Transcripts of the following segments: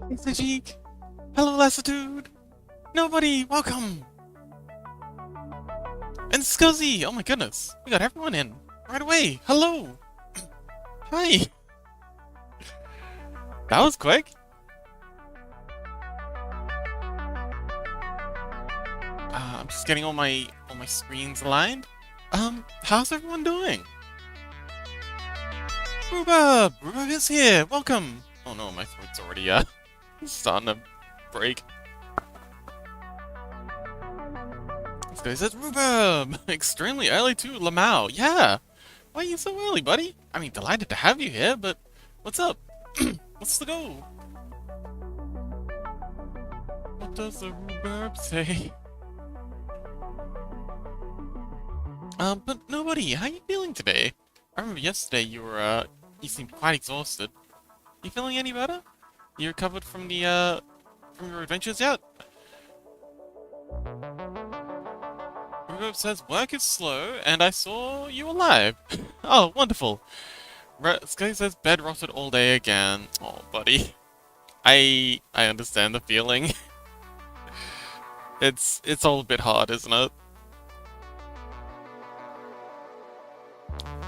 Hey, Sajik! Hello, Lassitude! Nobody, welcome! And Scuzzy! Oh my goodness, we got everyone in right away! Hello! Hi! That was quick! I'm just getting all my screens aligned. How's everyone doing? Rhubarb! Rhubarb is here! Welcome! Oh no, my throat's already, starting to break. This guy says, Rhubarb! Extremely early too, Lamau. Yeah! Why are you so early, buddy? I mean, delighted to have you here, but what's up? What's the goal? What does the Rhubarb say? But nobody, how you feeling today? I remember yesterday you seemed quite exhausted. You feeling any better? You recovered from from your adventures yet? Rhubarb says work is slow, and I saw you alive. Oh, wonderful. Sky says bed rotted all day again. Oh, buddy. I understand the feeling. It's all a bit hard, isn't it?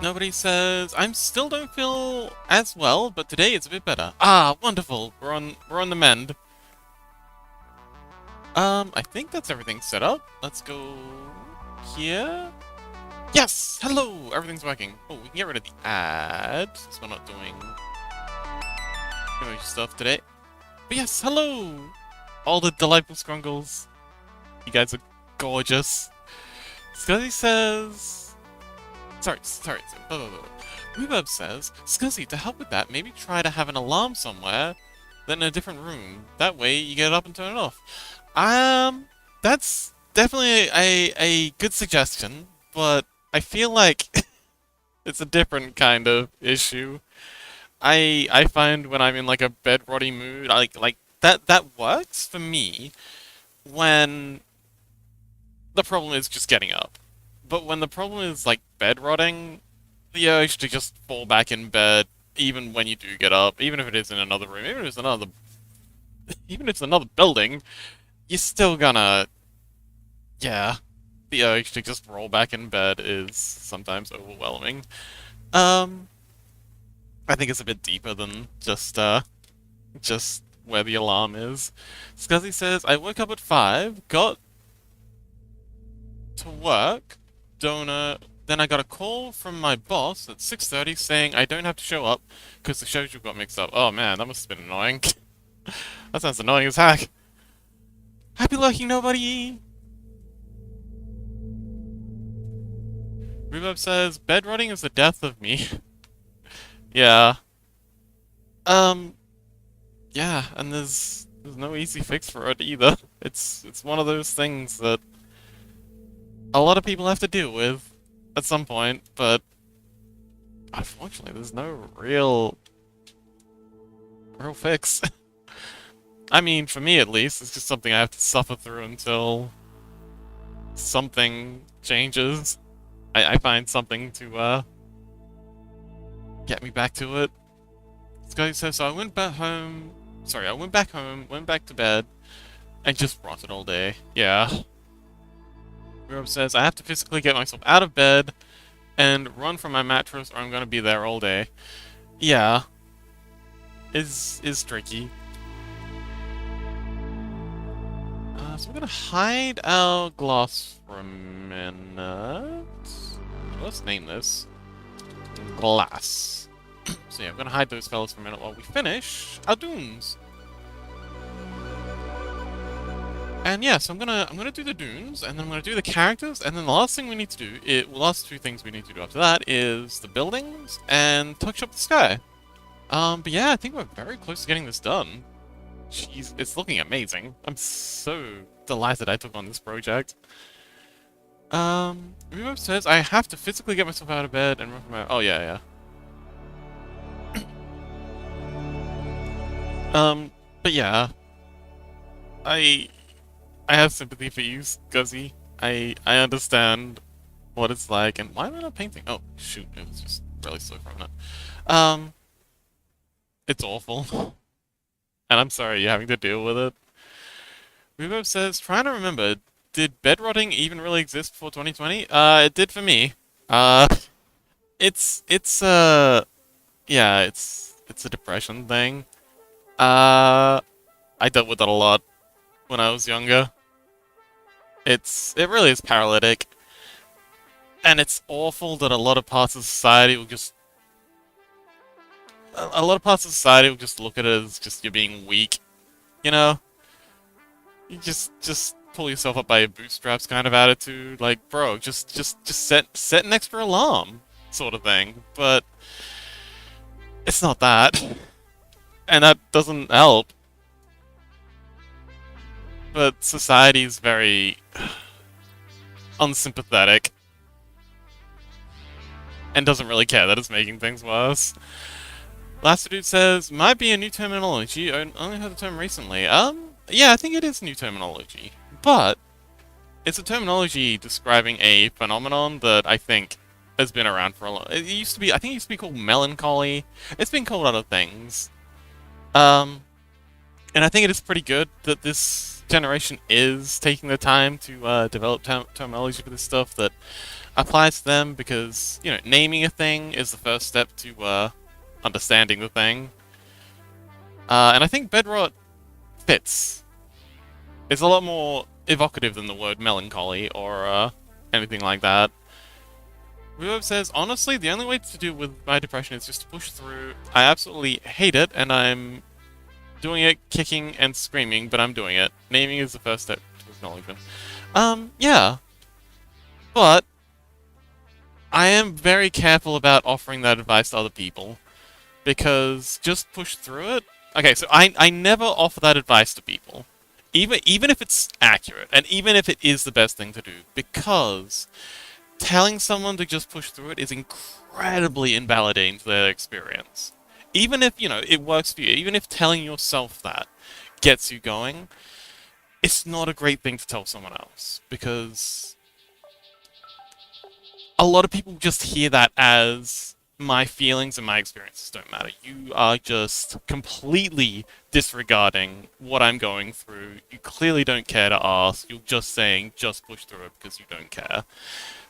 Nobody says I'm still don't feel as well, but today it's a bit better. Ah, wonderful. We're on the mend. I think that's everything set up. Let's go here. Yes! Hello! Everything's working. Oh, we can get rid of the ad, since we're not doing emoji stuff today. But yes, hello! All the delightful scrungles. You guys are gorgeous. Scuzzy says... Sorry. Blah, blah, blah. Rhubarb says, Scuzzy, to help with that, maybe try to have an alarm somewhere, then in a different room. That way, you get it up and turn it off. That's definitely a good suggestion, but I feel like it's a different kind of issue. I find when I'm in like a bed-rotty mood, like that works for me when the problem is just getting up. But when the problem is like bed rotting, the urge to just fall back in bed, even when you do get up, even if it is in another room, even if it's another building, you're still gonna, yeah, the urge to just roll back in bed is sometimes overwhelming. Um, I think it's a bit deeper than just where the alarm is. Scuzzy says, I woke up at 5, got to work, then I got a call from my boss at 6:30 saying I don't have to show up because the schedule got mixed up. Oh man, that must have been annoying. That sounds annoying as heck. Happy lurking, nobody! Rhubarb says, bed rotting is the death of me. Yeah. Yeah, and there's no easy fix for it either. It's one of those things that a lot of people have to deal with at some point, but unfortunately there's no real fix. I mean, for me at least, it's just something I have to suffer through until something changes. I find something to get me back to it. This guy says, so I went back home, went back to bed, and just rotted all day. Yeah. Rhubarb says, I have to physically get myself out of bed and run from my mattress or I'm gonna be there all day. Yeah. Is tricky. So we're gonna hide our glass for a minute. Let's name this Glass. So yeah, I'm gonna hide those fellas for a minute while we finish our dunes. And yeah, so I'm gonna do the dunes, and then I'm gonna do the characters, and then the last thing we need to do, last two things we need to do after that is the buildings and touch up the sky. But yeah, I think we're very close to getting this done. Jeez, it's looking amazing. I'm so delighted I took on this project. Rhubarb says I have to physically get myself out of bed and run from my. Oh yeah. But yeah, I have sympathy for you, Scuzzy. I understand what it's like, and why am I not painting? Oh shoot, it was just really slow for a minute. Um, it's awful, and I'm sorry you're having to deal with it. Rubo says, trying to remember, did bedrotting even really exist before 2020? It did for me. Uh, it's yeah, it's a depression thing. Uh, I dealt with it a lot when I was younger. It really is paralytic, and it's awful that a lot of parts of society will just a lot of parts of society will just look at it as just you being weak. You know, you just pull yourself up by your bootstraps kind of attitude. Like, bro, just set an extra alarm, sort of thing. But it's not that, and that doesn't help. But society is very unsympathetic and doesn't really care that it's making things worse. Last dude says, might be a new terminology, I only heard the term recently. Yeah, I think it is new terminology. But, it's a terminology describing a phenomenon that I think has been around for a long. It used to be, I think it used to be called melancholy. It's been called other things. And I think it is pretty good that this generation is taking the time to develop terminology for this stuff that applies to them because, you know, naming a thing is the first step to understanding the thing. And I think bedrot fits. It's a lot more evocative than the word melancholy or anything like that. Rubo says, honestly, the only way to deal with my depression is just to push through. I absolutely hate it, and I'm doing it, kicking and screaming, but I'm doing it. Naming is the first step to acknowledgement. Yeah. But I am very careful about offering that advice to other people. Because just push through it. Okay, so I never offer that advice to people. Even if it's accurate, and even if it is the best thing to do, because telling someone to just push through it is incredibly invalidating to their experience. Even if, you know, it works for you, even if telling yourself that gets you going, it's not a great thing to tell someone else. Because a lot of people just hear that as my feelings and my experiences don't matter. You are just completely disregarding what I'm going through. You clearly don't care to ask. You're just saying, just push through it because you don't care.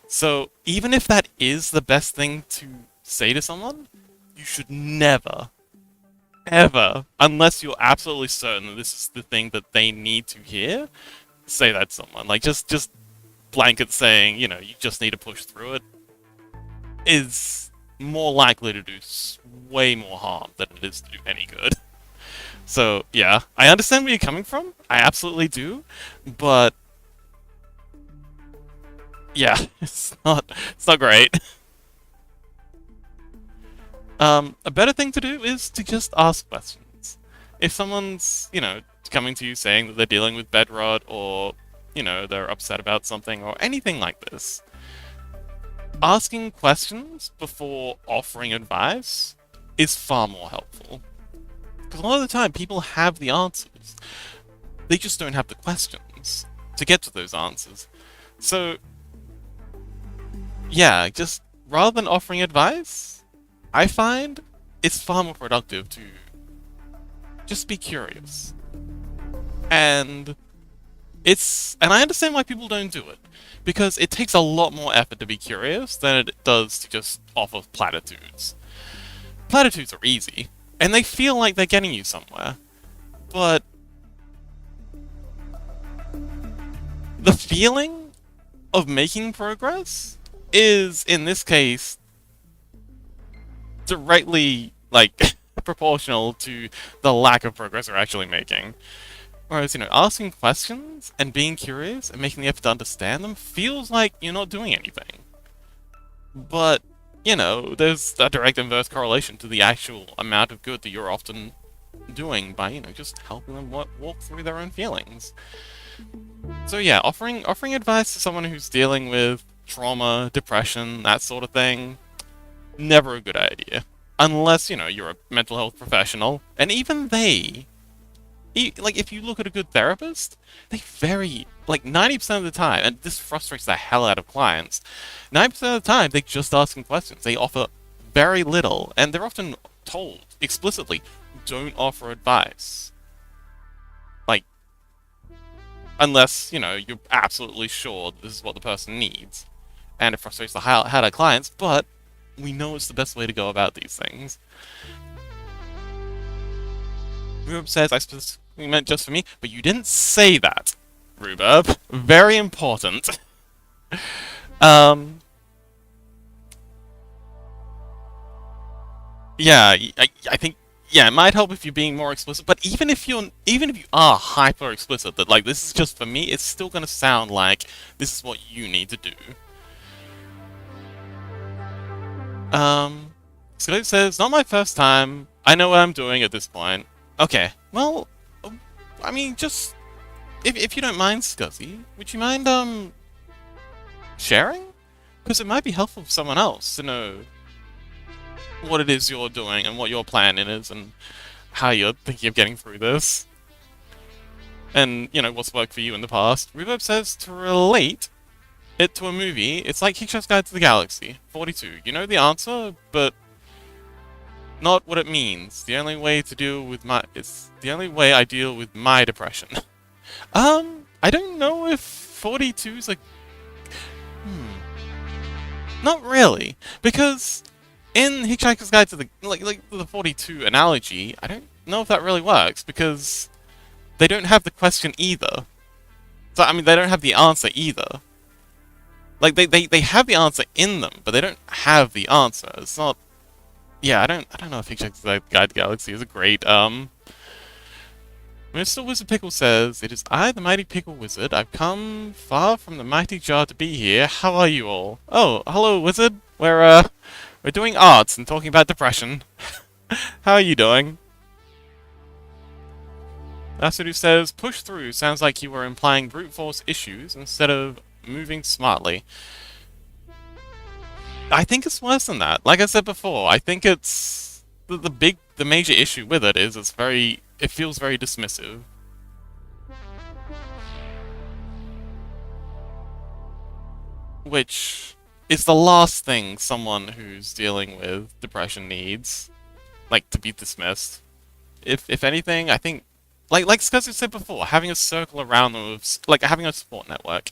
So, even if that is the best thing to say to someone, you should never, ever, unless you're absolutely certain that this is the thing that they need to hear, say that to someone. Like, just blanket saying, you know, you just need to push through it is more likely to do way more harm than it is to do any good. So, yeah, I understand where you're coming from. I absolutely do. But, yeah, it's not great. A better thing to do is to just ask questions. If someone's, you know, coming to you saying that they're dealing with bedrot or, you know, they're upset about something or anything like this, asking questions before offering advice is far more helpful. Because a lot of the time, people have the answers. They just don't have the questions to get to those answers. So, yeah, just rather than offering advice, I find it's far more productive to just be curious. And and I understand why people don't do it. Because it takes a lot more effort to be curious than it does to just offer platitudes. Platitudes are easy, and they feel like they're getting you somewhere. But the feeling of making progress is, in this case, directly, like, proportional to the lack of progress we're actually making. Whereas, you know, asking questions and being curious and making the effort to understand them feels like you're not doing anything. But, you know, there's a direct inverse correlation to the actual amount of good that you're often doing by, you know, just helping them walk through their own feelings. So yeah, offering advice to someone who's dealing with trauma, depression, that sort of thing, never a good idea. Unless, you know, you're a mental health professional, and even they Like, if you look at a good therapist, they very, like, 90% of the time, and this frustrates the hell out of clients, 90% of the time, they just ask them questions. They offer very little, and they're often told explicitly, don't offer advice. Like, unless, you're absolutely sure this is what the person needs. And it frustrates the hell out of clients, but we know it's the best way to go about these things. Rhubarb says, I specifically meant just for me, but you didn't say that, Rhubarb. Very important. Um, yeah, I think, yeah, it might help if you're being more explicit, but even if you are hyper explicit, that, like, this is just for me, it's still gonna sound like this is what you need to do. Scope says, not my first time. I know what I'm doing at this point. Okay, well, I mean, just, if you don't mind, Scuzzy, would you mind, sharing? Because it might be helpful for someone else to know what it is you're doing and what your plan is and how you're thinking of getting through this. And, what's worked for you in the past. Reverb says to relate it to a movie, it's like Hitchhiker's Guide to the Galaxy, 42. You know the answer, but not what it means. The only way to deal with it's the only way I deal with my depression. I don't know if 42 is like, not really, because in Hitchhiker's Guide to the like the 42 analogy, I don't know if that really works because they don't have the question either. So I mean, they don't have the answer either. Like they have the answer in them, but they don't have the answer. It's not. Yeah, I don't know if Hitchhiker's Guide to the Galaxy is a great Mr. Wizard Pickle says, it is I, the mighty Pickle Wizard. I've come far from the mighty jar to be here. How are you all? Oh, hello, Wizard. We're doing arts and talking about depression. How are you doing? Asudu says, push through sounds like you were implying brute force issues instead of moving smartly. I think it's worse than that. Like I said before, I think it's the major issue with it is it feels very dismissive. Which is the last thing someone who's dealing with depression needs. Like, to be dismissed. If anything, I think, like Scuzzy said before, having a circle around them, like having a support network,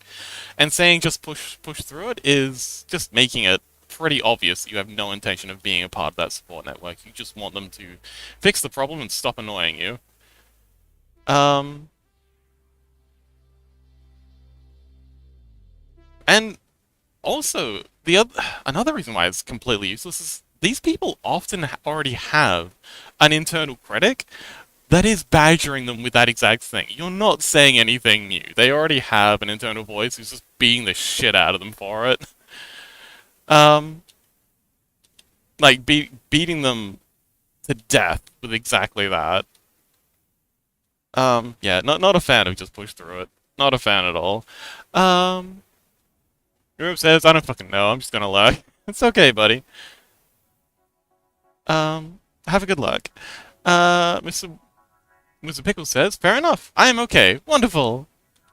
and saying just push through it is just making it pretty obvious that you have no intention of being a part of that support network. You just want them to fix the problem and stop annoying you. And also, another reason why it's completely useless is these people often already have an internal critic that is badgering them with that exact thing. You're not saying anything new. They already have an internal voice who's just beating the shit out of them for it. Like, beating them to death with exactly that. Yeah, not a fan of just push through it. Not a fan at all. Europe says, I don't fucking know, I'm just gonna lie. It's okay, buddy. Have a good luck. Mr. Pickle says, fair enough, I am okay. Wonderful.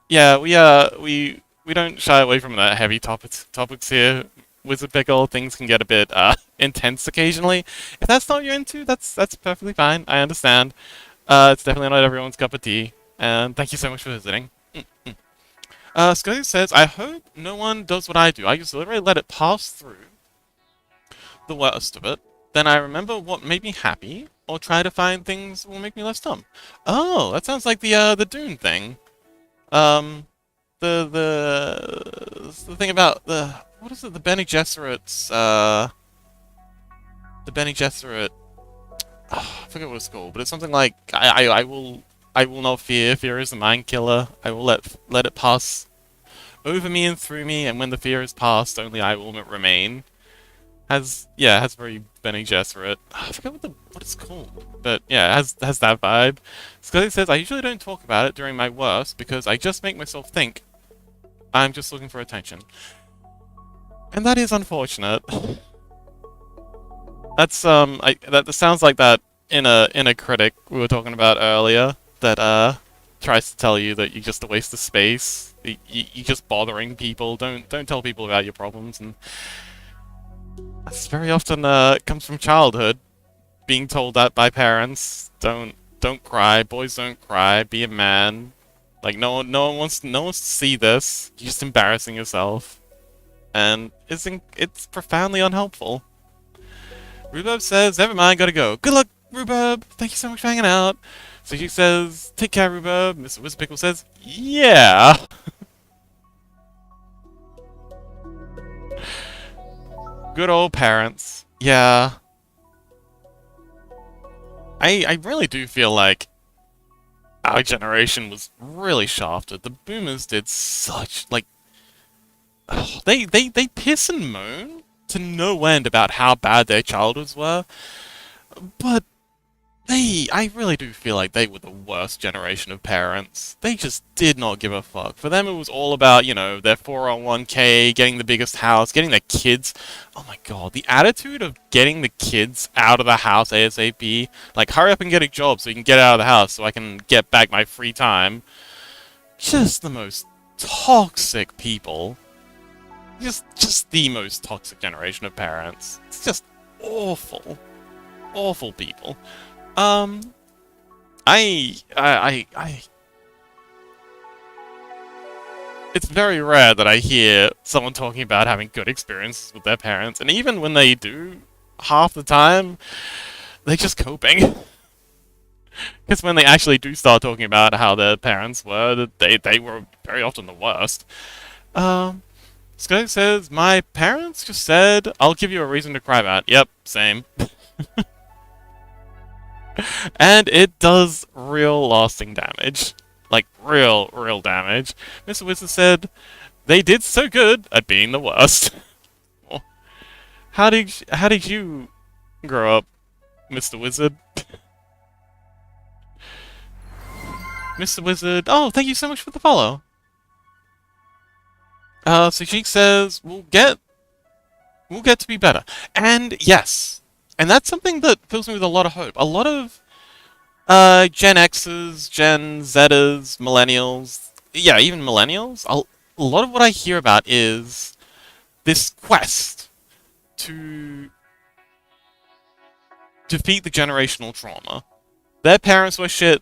Yeah, we don't shy away from that heavy topics here. Wizard Pickle, things can get a bit, intense occasionally. If that's not what you're into, that's perfectly fine, I understand. It's definitely not everyone's cup of tea. And thank you so much for visiting. Scotty says, I hope no one does what I do. I just literally let it pass through the worst of it. Then I remember what made me happy, or try to find things that will make me less dumb. Oh, that sounds like the Dune thing. The thing about what is it? The Bene Gesserit's, the Bene Gesserit. Oh, I forget what it's called, but it's something like I will not fear. Fear is the mind killer. I will let it pass over me and through me, and when the fear is past, only I will remain. Has very Bene Gesserit. I forget what it's called, but yeah, it has that vibe. Scotty says, I usually don't talk about it during my worst because I just make myself think I'm just looking for attention, and that is unfortunate. That's that sounds like that in a critic we were talking about earlier. that tries to tell you that you're just a waste of space. You're just bothering people. Don't tell people about your problems, and that's very often comes from childhood. Being told that by parents. Don't cry. Boys don't cry. Be a man. Like no one wants to see this. You're just embarrassing yourself, and it's profoundly unhelpful. Rhubarb says, "Never mind, gotta go. Good luck, Rhubarb. Thank you so much for hanging out." So she says, "Take care, Rhubarb." Mr. Whizpickle says, "Yeah." Good old parents. Yeah. I really do feel like our generation was really shafted. The boomers did such, like, they piss and moan to no end about how bad their childhoods were, but I really do feel like they were the worst generation of parents. They just did not give a fuck. For them, it was all about, their 401k, getting the biggest house, getting their kids. Oh my god, the attitude of getting the kids out of the house ASAP. Like, hurry up and get a job so you can get out of the house so I can get back my free time. Just the most toxic people. Just the most toxic generation of parents. It's just awful. Awful people. Um, I it's very rare that I hear someone talking about having good experiences with their parents, and even when they do, half the time, they're just coping. Because when they actually do start talking about how their parents were, that they were very often the worst. Um, Skunk says, "My parents just said, I'll give you a reason to cry about." Yep, same. And it does real lasting damage. Like, real damage. Mr. Wizard said, "They did so good at being the worst." How did you grow up, Mr. Wizard? Mr. Wizard, oh, thank you so much for the follow. So she says, we'll get to be better. And yes, and that's something that fills me with a lot of hope. A lot of Gen X's, Gen Z's, millennials, yeah, even millennials, a lot of what I hear about is this quest to defeat the generational trauma. Their parents were shit,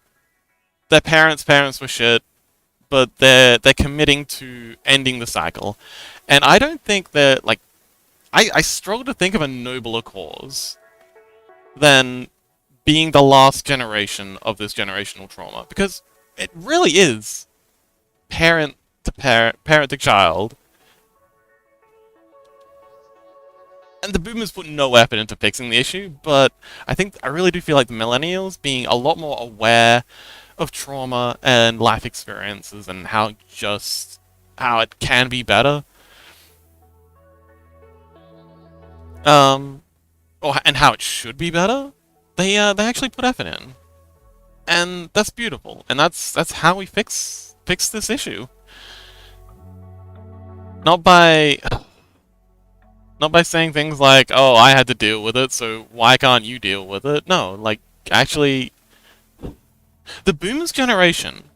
their parents' were shit, but they're committing to ending the cycle. And I don't think that, like, I struggle to think of a nobler cause than being the last generation of this generational trauma, because it really is parent to parent to child. And the boomers put no effort into fixing the issue, but I really do feel like the millennials being a lot more aware of trauma and life experiences and how it can be better. And how it should be better. They actually put effort in, and that's beautiful. And that's how we fix this issue. Not by saying things like, "Oh, I had to deal with it, so why can't you deal with it?" No, like, actually, the boomers generation,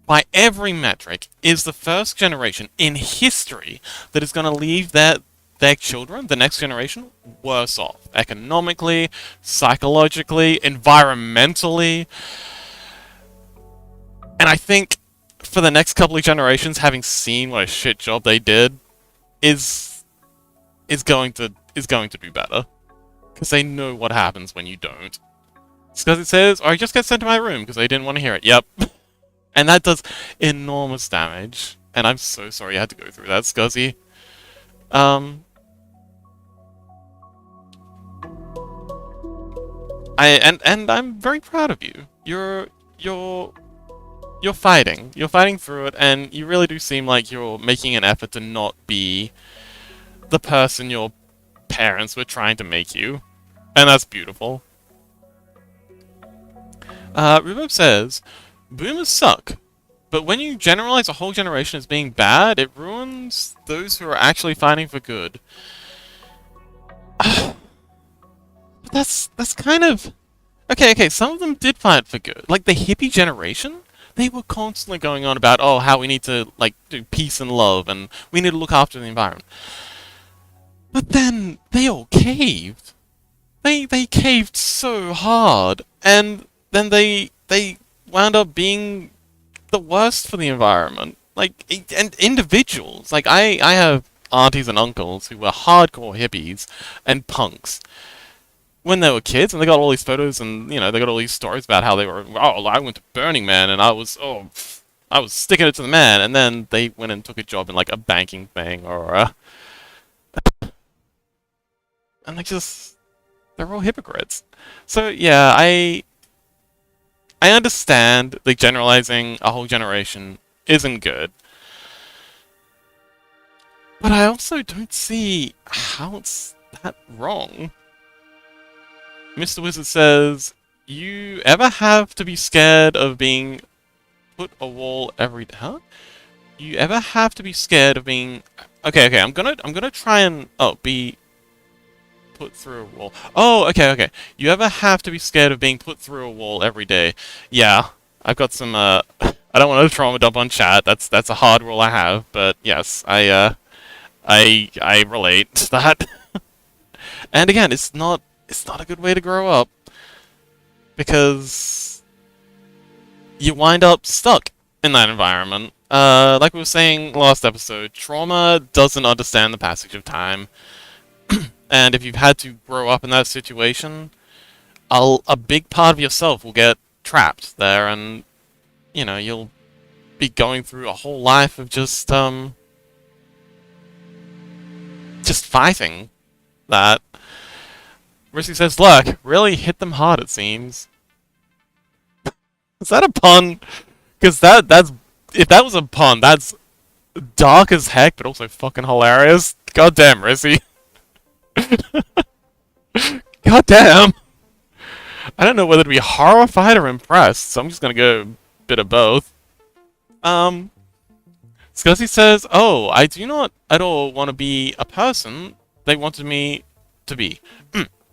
by every metric, is the first generation in history that is going to leave their children, the next generation, worse off. Economically, psychologically, environmentally. And I think for the next couple of generations, having seen what a shit job they did, is going to do better. Because they know what happens when you don't. It's because it says, "Oh, I just got sent to my room because they didn't want to hear it." Yep. And that does enormous damage. And I'm so sorry you had to go through that, Scuzzy. And I'm very proud of you. You're fighting. You're fighting through it, and you really do seem like you're making an effort to not be the person your parents were trying to make you. And that's beautiful. Rhubarb says, "Boomers suck. But when you generalize a whole generation as being bad, it ruins those who are actually fighting for good." But that's kind of Okay, some of them did fight for good. Like the hippie generation, they were constantly going on about, oh, how we need to, like, do peace and love, and we need to look after the environment. But then they all caved. They caved so hard, and then they wound up being the worst for the environment. Like, and individuals. Like, I have aunties and uncles who were hardcore hippies and punks when they were kids, and they got all these photos, and they got all these stories about how they were. Oh, I went to Burning Man, and I was sticking it to the man, and then they went and took a job in like a banking thing, and they're all hypocrites. So yeah, I understand like generalizing a whole generation isn't good, but I also don't see how it's that wrong. Mr. Wizard says, "You ever have to be scared of being put a wall every huh? You ever have to be scared of being okay? I'm gonna try and be put through a wall. Oh, okay. You ever have to be scared of being put through a wall every day? Yeah, I've got some. I don't want to trauma dump on chat. That's a hard rule I have. But yes, I relate to that. And again, it's not a good way to grow up because you wind up stuck in that environment. Like we were saying last episode, trauma doesn't understand the passage of time. And if you've had to grow up in that situation, a big part of yourself will get trapped there, and you'll be going through a whole life of just fighting that. Rissy says, "Look, really hit them hard. It seems." Is that a pun? Because that's if that was a pun, that's dark as heck, but also fucking hilarious. God damn, Rissy. God damn. I don't know whether to be horrified or impressed, so I'm just gonna go a bit of both. Um, Scuzzy says, "Oh, I do not at all want to be a person they wanted me to be.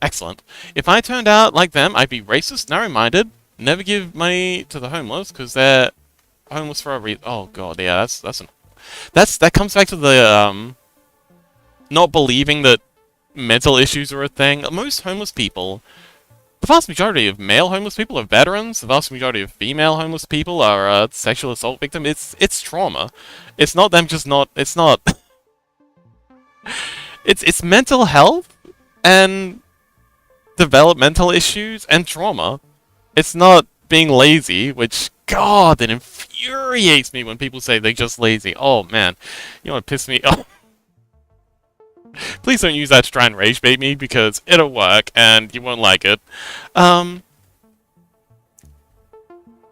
Excellent. If I turned out like them, I'd be racist, narrow-minded, never give money to the homeless because they're homeless for a reason." Oh god, yeah, that comes back to the not believing that mental issues are a thing. Most homeless people, the vast majority of male homeless people are veterans. The vast majority of female homeless people are sexual assault victims. It's trauma. It's not them just not. It's not. It's mental health and developmental issues and trauma. It's not being lazy, which God, it infuriates me when people say they're just lazy. Oh man, you want to piss me off? Please don't use that to try and rage bait me because it'll work and you won't like it. And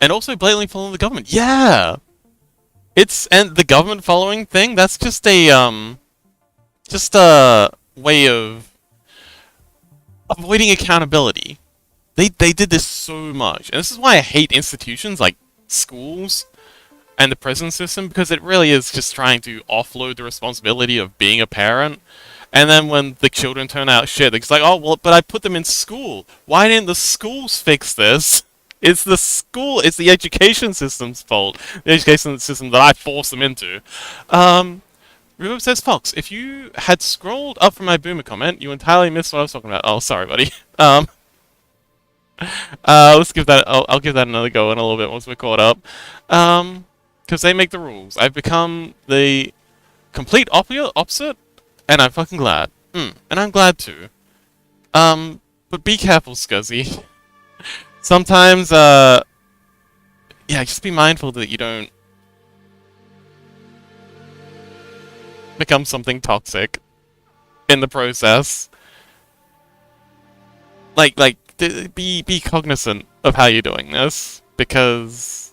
also blatantly following the government. Yeah, and the government following thing. That's just a way of avoiding accountability. They did this so much, and this is why I hate institutions like schools and the prison system, because it really is just trying to offload the responsibility of being a parent. And then when the children turn out shit, they're just like, "Oh well, but I put them in school. Why didn't the schools fix this?" It's the education system's fault. The education system that I forced them into. Rubo says, "Fox, if you had scrolled up from my boomer comment, you entirely missed what I was talking about." Oh, sorry, buddy. Let's give that. I'll give that another go in a little bit once we're caught up. Because they make the rules. I've become the complete opposite, and I'm fucking glad. And I'm glad too. But be careful, Scuzzy. Sometimes, yeah, just be mindful that you don't become something toxic in the process. Be cognizant of how you're doing this, because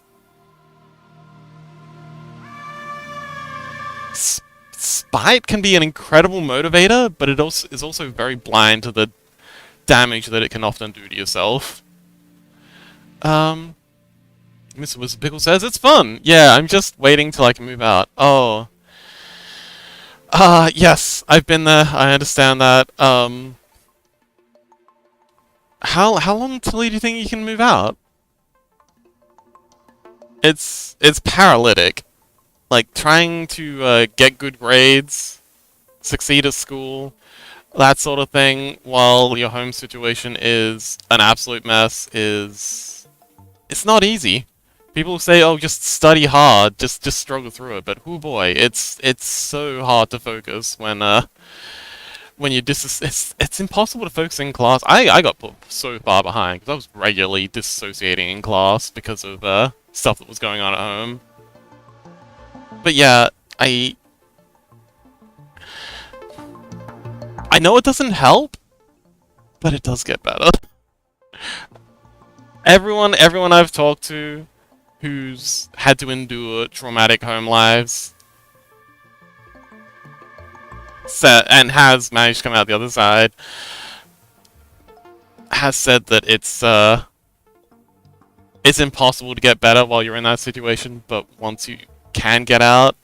spite can be an incredible motivator, but it also is also very blind to the damage that it can often do to yourself. Mr. Wizard Pickle says, "It's fun! Yeah, I'm just waiting till I can move out." Oh. Yes, I've been there, I understand that. how long till do you think you can move out? It's paralytic. Like trying to get good grades, succeed at school, that sort of thing, while your home situation is an absolute mess, is it's not easy. People say, "Oh, just study hard, just struggle through it," but oh boy, it's so hard to focus when you it's impossible to focus in class. I got put so far behind because I was regularly dissociating in class because of stuff that was going on at home. But yeah, I I know it doesn't help, but it does get better. Everyone I've talked to who's had to endure traumatic home lives and has managed to come out the other side has said that it's impossible to get better while you're in that situation, but once you can get out,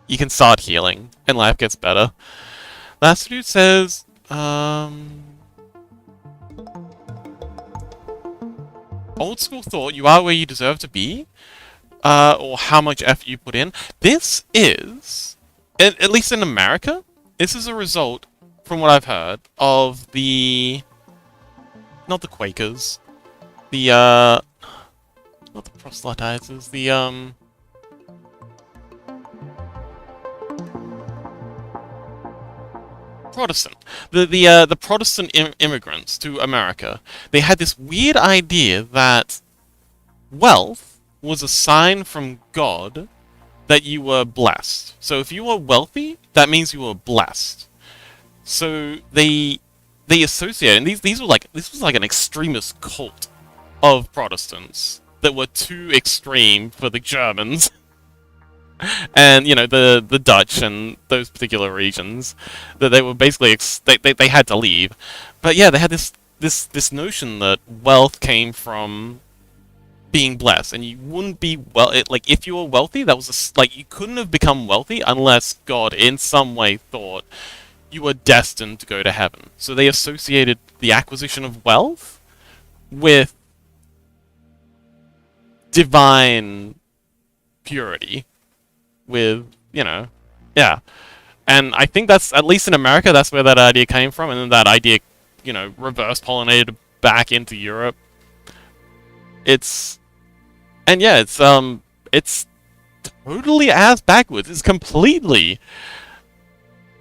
you can start healing and life gets better. Last dude says, old school thought you are where you deserve to be, or how much effort you put in. This is, at least in America, this is a result, from what I've heard, of not the Quakers, not the proselytizers, Protestant. The Protestant immigrants to America. They had this weird idea that wealth was a sign from God that you were blessed. So if you were wealthy, that means you were blessed. So they associated, and these were like, this was like an extremist cult of Protestants that were too extreme for the Germans. And you know the Dutch and those particular regions, that they were basically they had to leave, but yeah, they had this notion that wealth came from being blessed, and you wouldn't be like if you were wealthy, that was like you couldn't have become wealthy unless God in some way thought you were destined to go to heaven. So they associated the acquisition of wealth with divine purity, with, you know, yeah. And I think that's, at least in America, that's where that idea came from, and then that idea, you know, reverse pollinated back into Europe. It's, and yeah, it's totally ass backwards. It's completely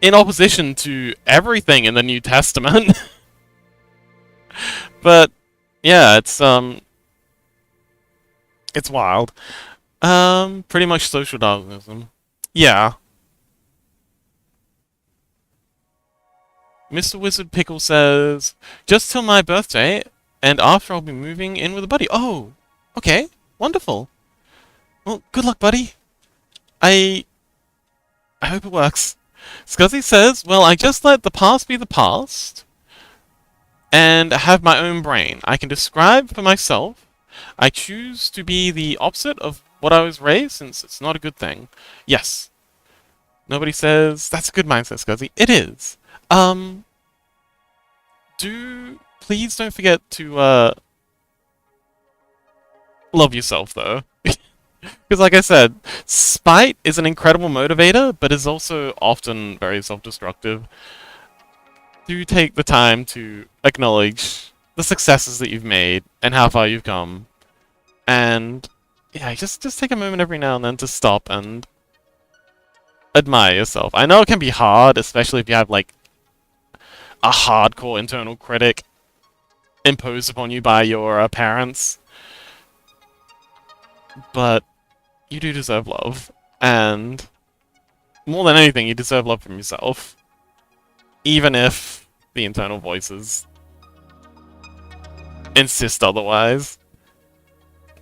in opposition to everything in the New Testament. But yeah, it's wild. Pretty much social Darwinism. Yeah. Mr. Wizard Pickle says, just till my birthday, and after I'll be moving in with a buddy. Oh, okay. Wonderful. Well, good luck, buddy. I hope it works. Scuzzy says, well, I just let the past be the past, and have my own brain. I can describe for myself. I choose to be the opposite of what I was raised, since it's not a good thing. Yes. Nobody says, that's a good mindset, Scuzzy. It is. Please don't forget to, love yourself, though. Because like I said, spite is an incredible motivator, but is also often very self-destructive. Do take the time to acknowledge the successes that you've made, and how far you've come. And, yeah, just take a moment every now and then to stop and admire yourself. I know it can be hard, especially if you have, like, a hardcore internal critic imposed upon you by your parents. But you do deserve love. And more than anything, you deserve love from yourself. Even if the internal voices insist otherwise.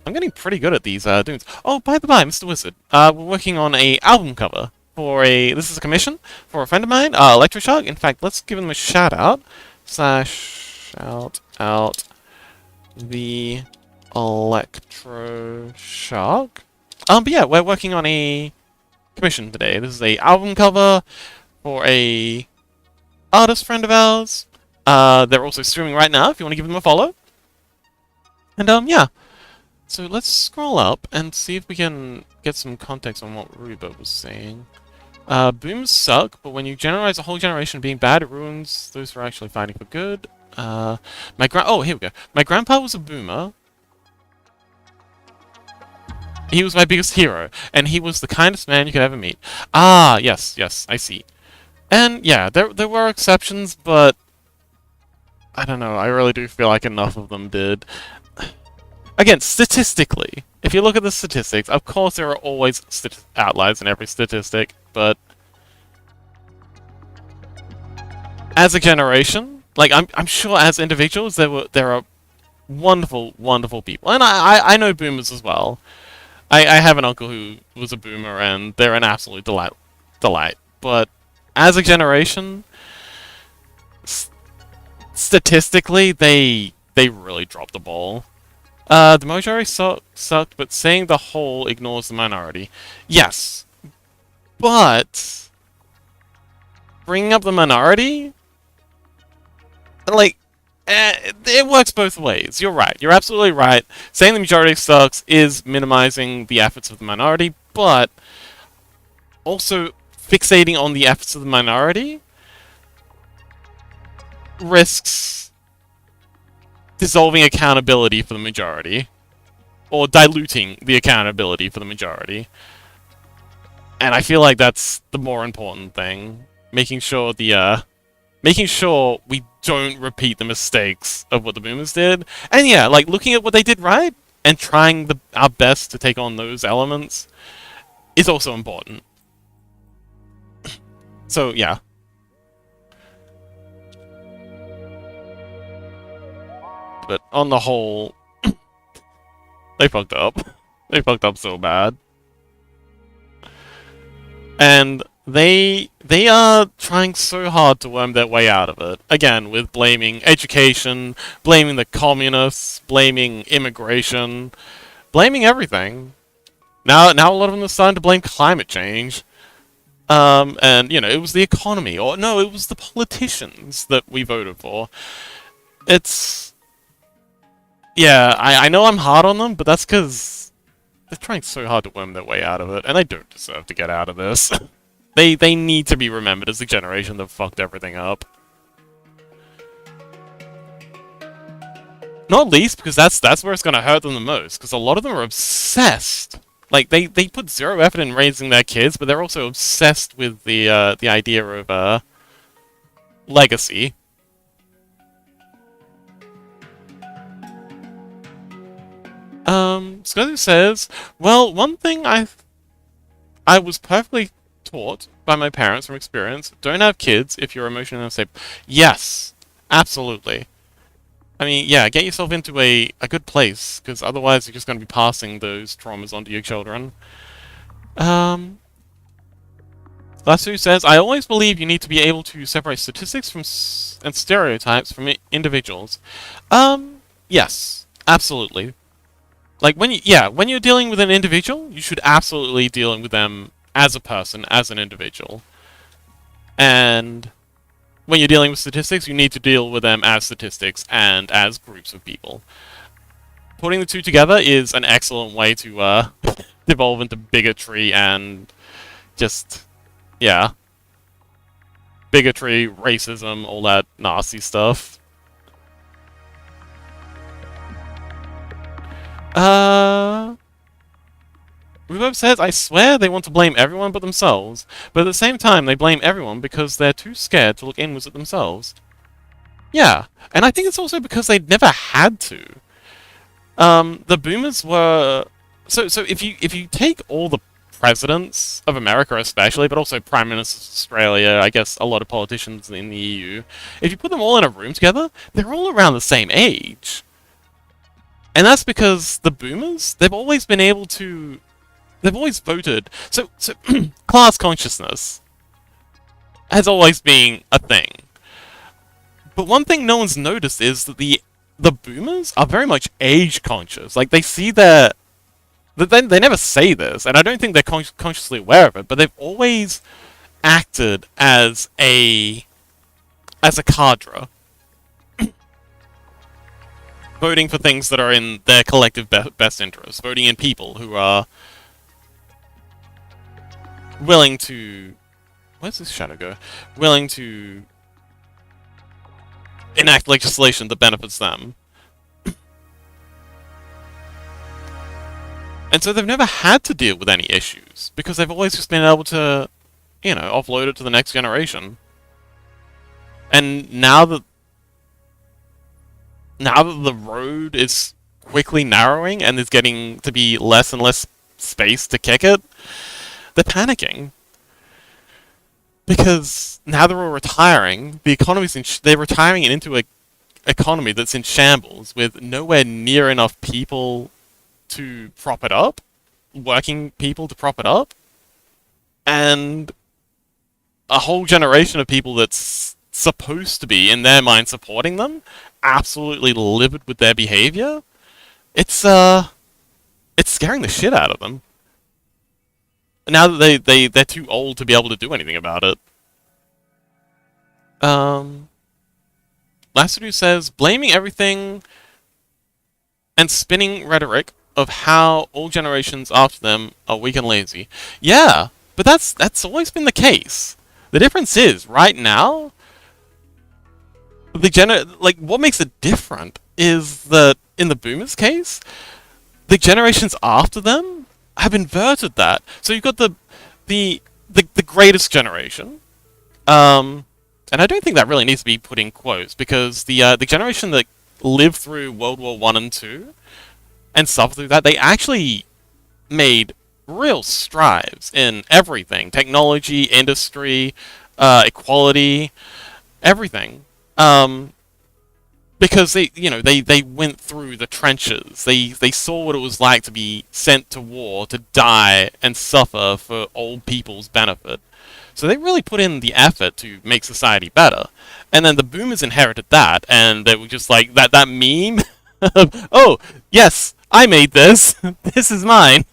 I'm getting pretty good at these dunes. Oh, by the by, Mr. Wizard, we're working on a album cover for this is a commission for a friend of mine, Electro-art. In fact, let's give him a shout out. Shout out the Electro-art. But yeah, we're working on a commission today. This is a album cover for a artist friend of ours. They're also streaming right now if you want to give them a follow. And yeah. So let's scroll up and see if we can get some context on what Ruba was saying. Booms suck, but when you generalize a whole generation being bad, it ruins those who are actually fighting for good. Oh, here we go. My grandpa was a boomer. He was my biggest hero, and he was the kindest man you could ever meet. Ah, yes, yes, I see. And yeah, there were exceptions, but I don't know, I really do feel like enough of them did. Again, statistically, if you look at the statistics, of course there are always outliers in every statistic, but as a generation, like I'm sure as individuals there are wonderful, wonderful people, and I know boomers as well. I have an uncle who was a boomer, and they're an absolute delight. But as a generation, statistically, they really dropped the ball. The majority sucked, but saying the whole ignores the minority. Yes, but bringing up the minority, like, it works both ways. You're right. You're absolutely right. Saying the majority sucks is minimizing the efforts of the minority, but also fixating on the efforts of the minority risks dissolving accountability for the majority, or diluting the accountability for the majority. And I feel like that's the more important thing. Making sure we don't repeat the mistakes of what the boomers did. And yeah, like looking at what they did right and trying our best to take on those elements is also important. So yeah. But on the whole, they fucked up. They fucked up so bad. And they are trying so hard to worm their way out of it. Again, with blaming education, blaming the communists, blaming immigration, blaming everything. Now a lot of them are starting to blame climate change. And, you know, it was the economy, or no, it was the politicians that we voted for. It's... Yeah, I know I'm hard on them, but that's because they're trying so hard to worm their way out of it, and they don't deserve to get out of this. They need to be remembered as the generation that fucked everything up. Not least because that's where it's gonna hurt them the most, because a lot of them are obsessed. Like, they put zero effort in raising their kids, but they're also obsessed with the idea of, legacy. Scuzzy says, well, one thing I was perfectly taught by my parents from experience, don't have kids if you're emotionally unstable. Yes, absolutely. I mean, yeah, get yourself into a good place, because otherwise you're just going to be passing those traumas onto your children. Lasso says, I always believe you need to be able to separate statistics and stereotypes from individuals. Yes, absolutely. Like, when you're dealing with an individual, you should absolutely deal with them as a person, as an individual. And when you're dealing with statistics, you need to deal with them as statistics and as groups of people. Putting the two together is an excellent way to devolve into bigotry and just, yeah. Bigotry, racism, all that nasty stuff. Rhubarb says, I swear they want to blame everyone but themselves, but at the same time they blame everyone because they're too scared to look inwards at themselves. Yeah, and I think it's also because they never had to. The boomers were... So if you take all the presidents of America especially, but also Prime Ministers of Australia, I guess a lot of politicians in the EU, if you put them all in a room together, they're all around the same age. And that's because the boomers, they've always been able to... They've always voted. So class consciousness has always been a thing. But one thing no one's noticed is that the boomers are very much age conscious. Like, they see their... They never say this, and I don't think they're consciously aware of it, but they've always acted as a cadre. voting for things that are in their collective best interest, voting in people who are willing to... Where's this shadow go? Willing to enact legislation that benefits them. And so they've never had to deal with any issues, because they've always just been able to, you know, offload it to the next generation. And now that the road is quickly narrowing and there's getting to be less and less space to kick it, they're panicking. Because now they're all retiring, the economy's they're retiring it into a economy that's in shambles, with nowhere near enough people to prop it up, working people to prop it up, and a whole generation of people that's supposed to be, in their mind, supporting them, absolutely livid with their behavior. It's scaring the shit out of them. Now that they're too old to be able to do anything about it. Lassadu says, blaming everything and spinning rhetoric of how all generations after them are weak and lazy. Yeah, but that's always been the case. The difference is, right now, what makes it different is that in the boomers' case, the generations after them have inverted that. So you've got the greatest generation, and I don't think that really needs to be put in quotes, because the generation that lived through World War One and Two and suffered through that, they actually made real strides in everything: technology, industry, equality, everything. Because they went through the trenches. They saw what it was like to be sent to war, to die and suffer for old people's benefit. So they really put in the effort to make society better. And then the boomers inherited that, and they were just like that meme of, oh, yes, I made this. This is mine.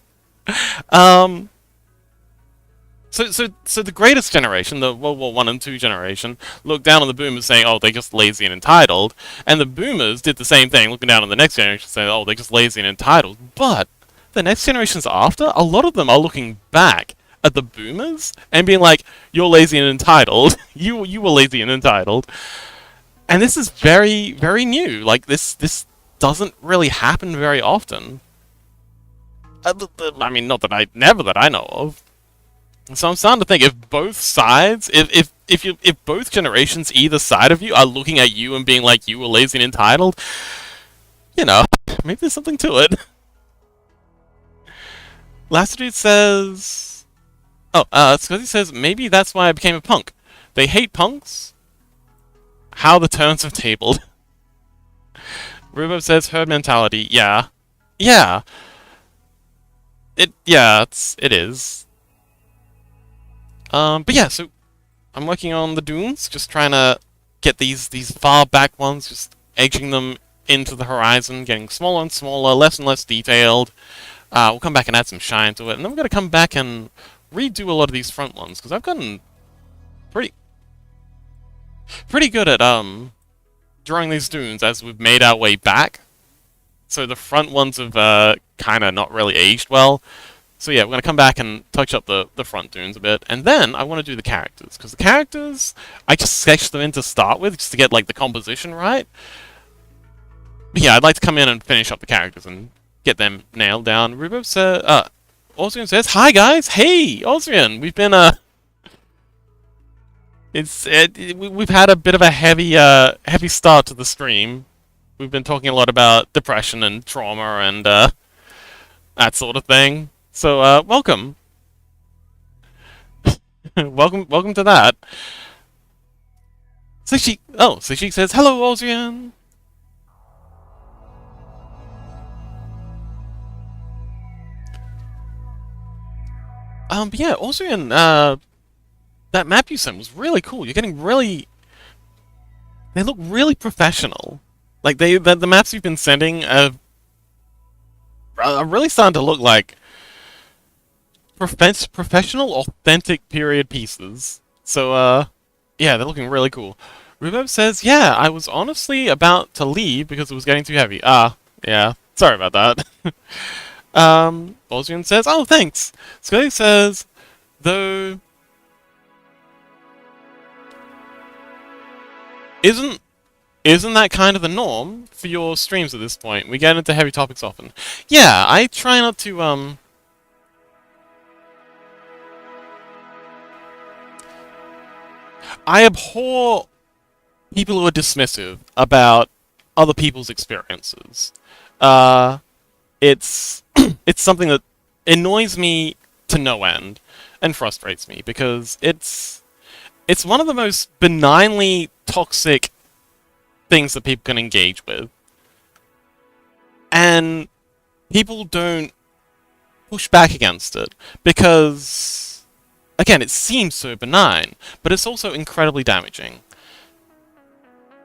So the greatest generation, the World War One and Two generation, looked down on the boomers saying, oh, they're just lazy and entitled. And the boomers did the same thing, looking down on the next generation saying, oh, they're just lazy and entitled. But the next generations after, a lot of them are looking back at the boomers and being like, you're lazy and entitled. You were lazy and entitled. And this is very, very new. Like, this doesn't really happen very often. I mean, not that I know of. So I'm starting to think, if both sides, if both generations either side of you are looking at you and being like, you were lazy and entitled, you know, maybe there's something to it. Last dude says, oh, it's because he says, maybe that's why I became a punk. They hate punks. How the turns have tabled. Rubo says, herd mentality. Yeah. Yeah. It is. But yeah, so I'm working on the dunes, just trying to get these far back ones, just edging them into the horizon, getting smaller and smaller, less and less detailed. We'll come back and add some shine to it, and then we're going to come back and redo a lot of these front ones, because I've gotten pretty good at drawing these dunes as we've made our way back. So the front ones have kind of not really aged well. So yeah, we're going to come back and touch up the front dunes a bit, and then I want to do the characters, because the characters, I just sketched them in to start with, just to get like the composition right. But yeah, I'd like to come in and finish up the characters and get them nailed down. Rubo says, Osrian says, hi guys, hey, Osrian, we've been, we've had a bit of a heavy start to the stream. We've been talking a lot about depression and trauma and, that sort of thing. So, welcome. welcome to that. So she says, hello, Osrian. But yeah, Osrian, that map you sent was really cool. You're getting really... They look really professional. Like, the maps you've been sending are really starting to look like professional, authentic period pieces. So, yeah, they're looking really cool. Rubo says, yeah, I was honestly about to leave because it was getting too heavy. Ah, yeah. Sorry about that. Bosnian says, oh, thanks. Scully says, though, isn't isn't that kind of the norm for your streams at this point? We get into heavy topics often. Yeah, I try not to, I abhor people who are dismissive about other people's experiences. Uh, it's it's something that annoys me to no end and frustrates me because it's one of the most benignly toxic things that people can engage with, and people don't push back against it because, again, it seems so benign, but it's also incredibly damaging.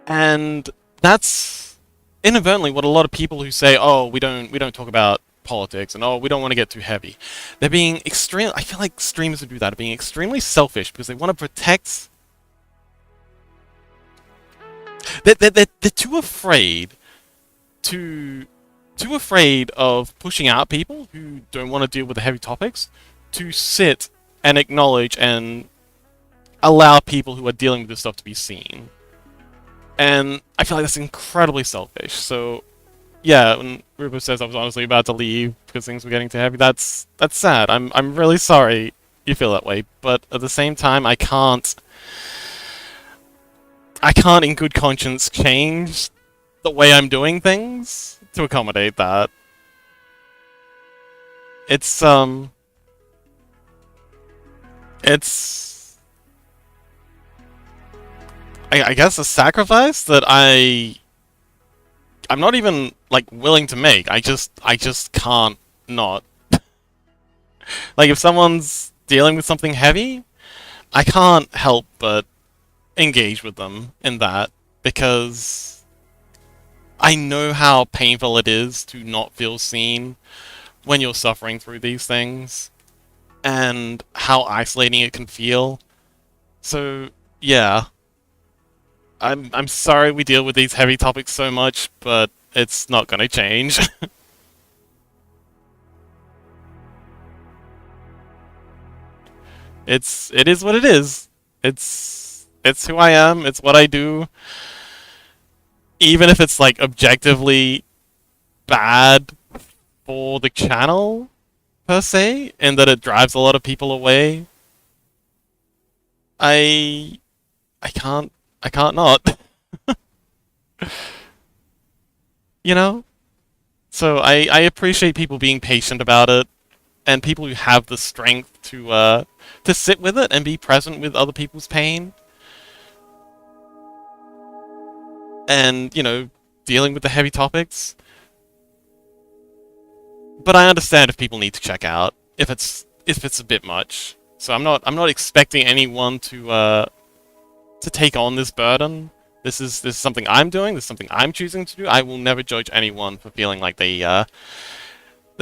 And that's inadvertently what a lot of people who say, "Oh, we don't talk about politics," and "Oh, we don't want to get too heavy." They're being extreme. I feel like streamers who do that are being extremely selfish because they want to protect. They're too afraid to too afraid of pushing out people who don't want to deal with the heavy topics to sit and acknowledge and allow people who are dealing with this stuff to be seen. And I feel like that's incredibly selfish. So yeah, when Rubo says I was honestly about to leave because things were getting too heavy, that's sad. I'm really sorry you feel that way, but at the same time I can't in good conscience change the way I'm doing things to accommodate that. It's it's I guess a sacrifice that I'm not even like willing to make. I just can't not. Like if someone's dealing with something heavy, I can't help but engage with them in that because I know how painful it is to not feel seen when you're suffering through these things and how isolating it can feel. So, yeah, I'm sorry we deal with these heavy topics so much, but it's not gonna change. It is what it is. It's who I am, it's what I do. Even if it's like objectively bad for the channel per se, and that it drives a lot of people away, I I can't I can't not. You know? So I appreciate people being patient about it and people who have the strength to sit with it and be present with other people's pain and, dealing with the heavy topics. But I understand if people need to check out if it's a bit much. So I'm not expecting anyone to take on this burden. This is something I'm doing. This is something I'm choosing to do. I will never judge anyone for feeling like they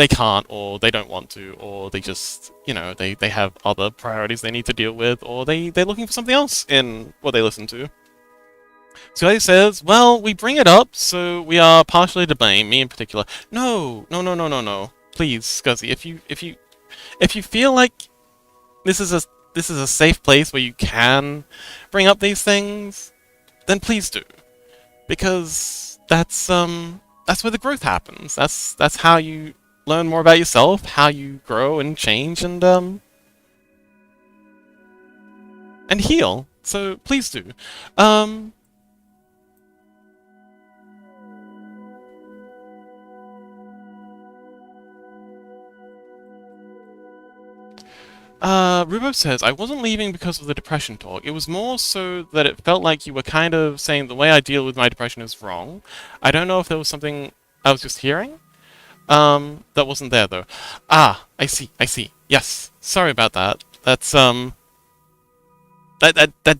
can't or they don't want to or they just they have other priorities they need to deal with or they're looking for something else in what they listen to. So he says, well, we bring it up, so we are partially to blame, me in particular. No, no, no, no, no, no. Please, Scuzzy, if you feel like this is a safe place where you can bring up these things, then please do. Because that's where the growth happens. That's how you learn more about yourself, how you grow and change and heal. So please do. Um Rubo says, I wasn't leaving because of the depression talk. It was more so that it felt like you were kind of saying the way I deal with my depression is wrong. I don't know if there was something I was just hearing. That wasn't there though. Ah, I see. Yes. Sorry about that. That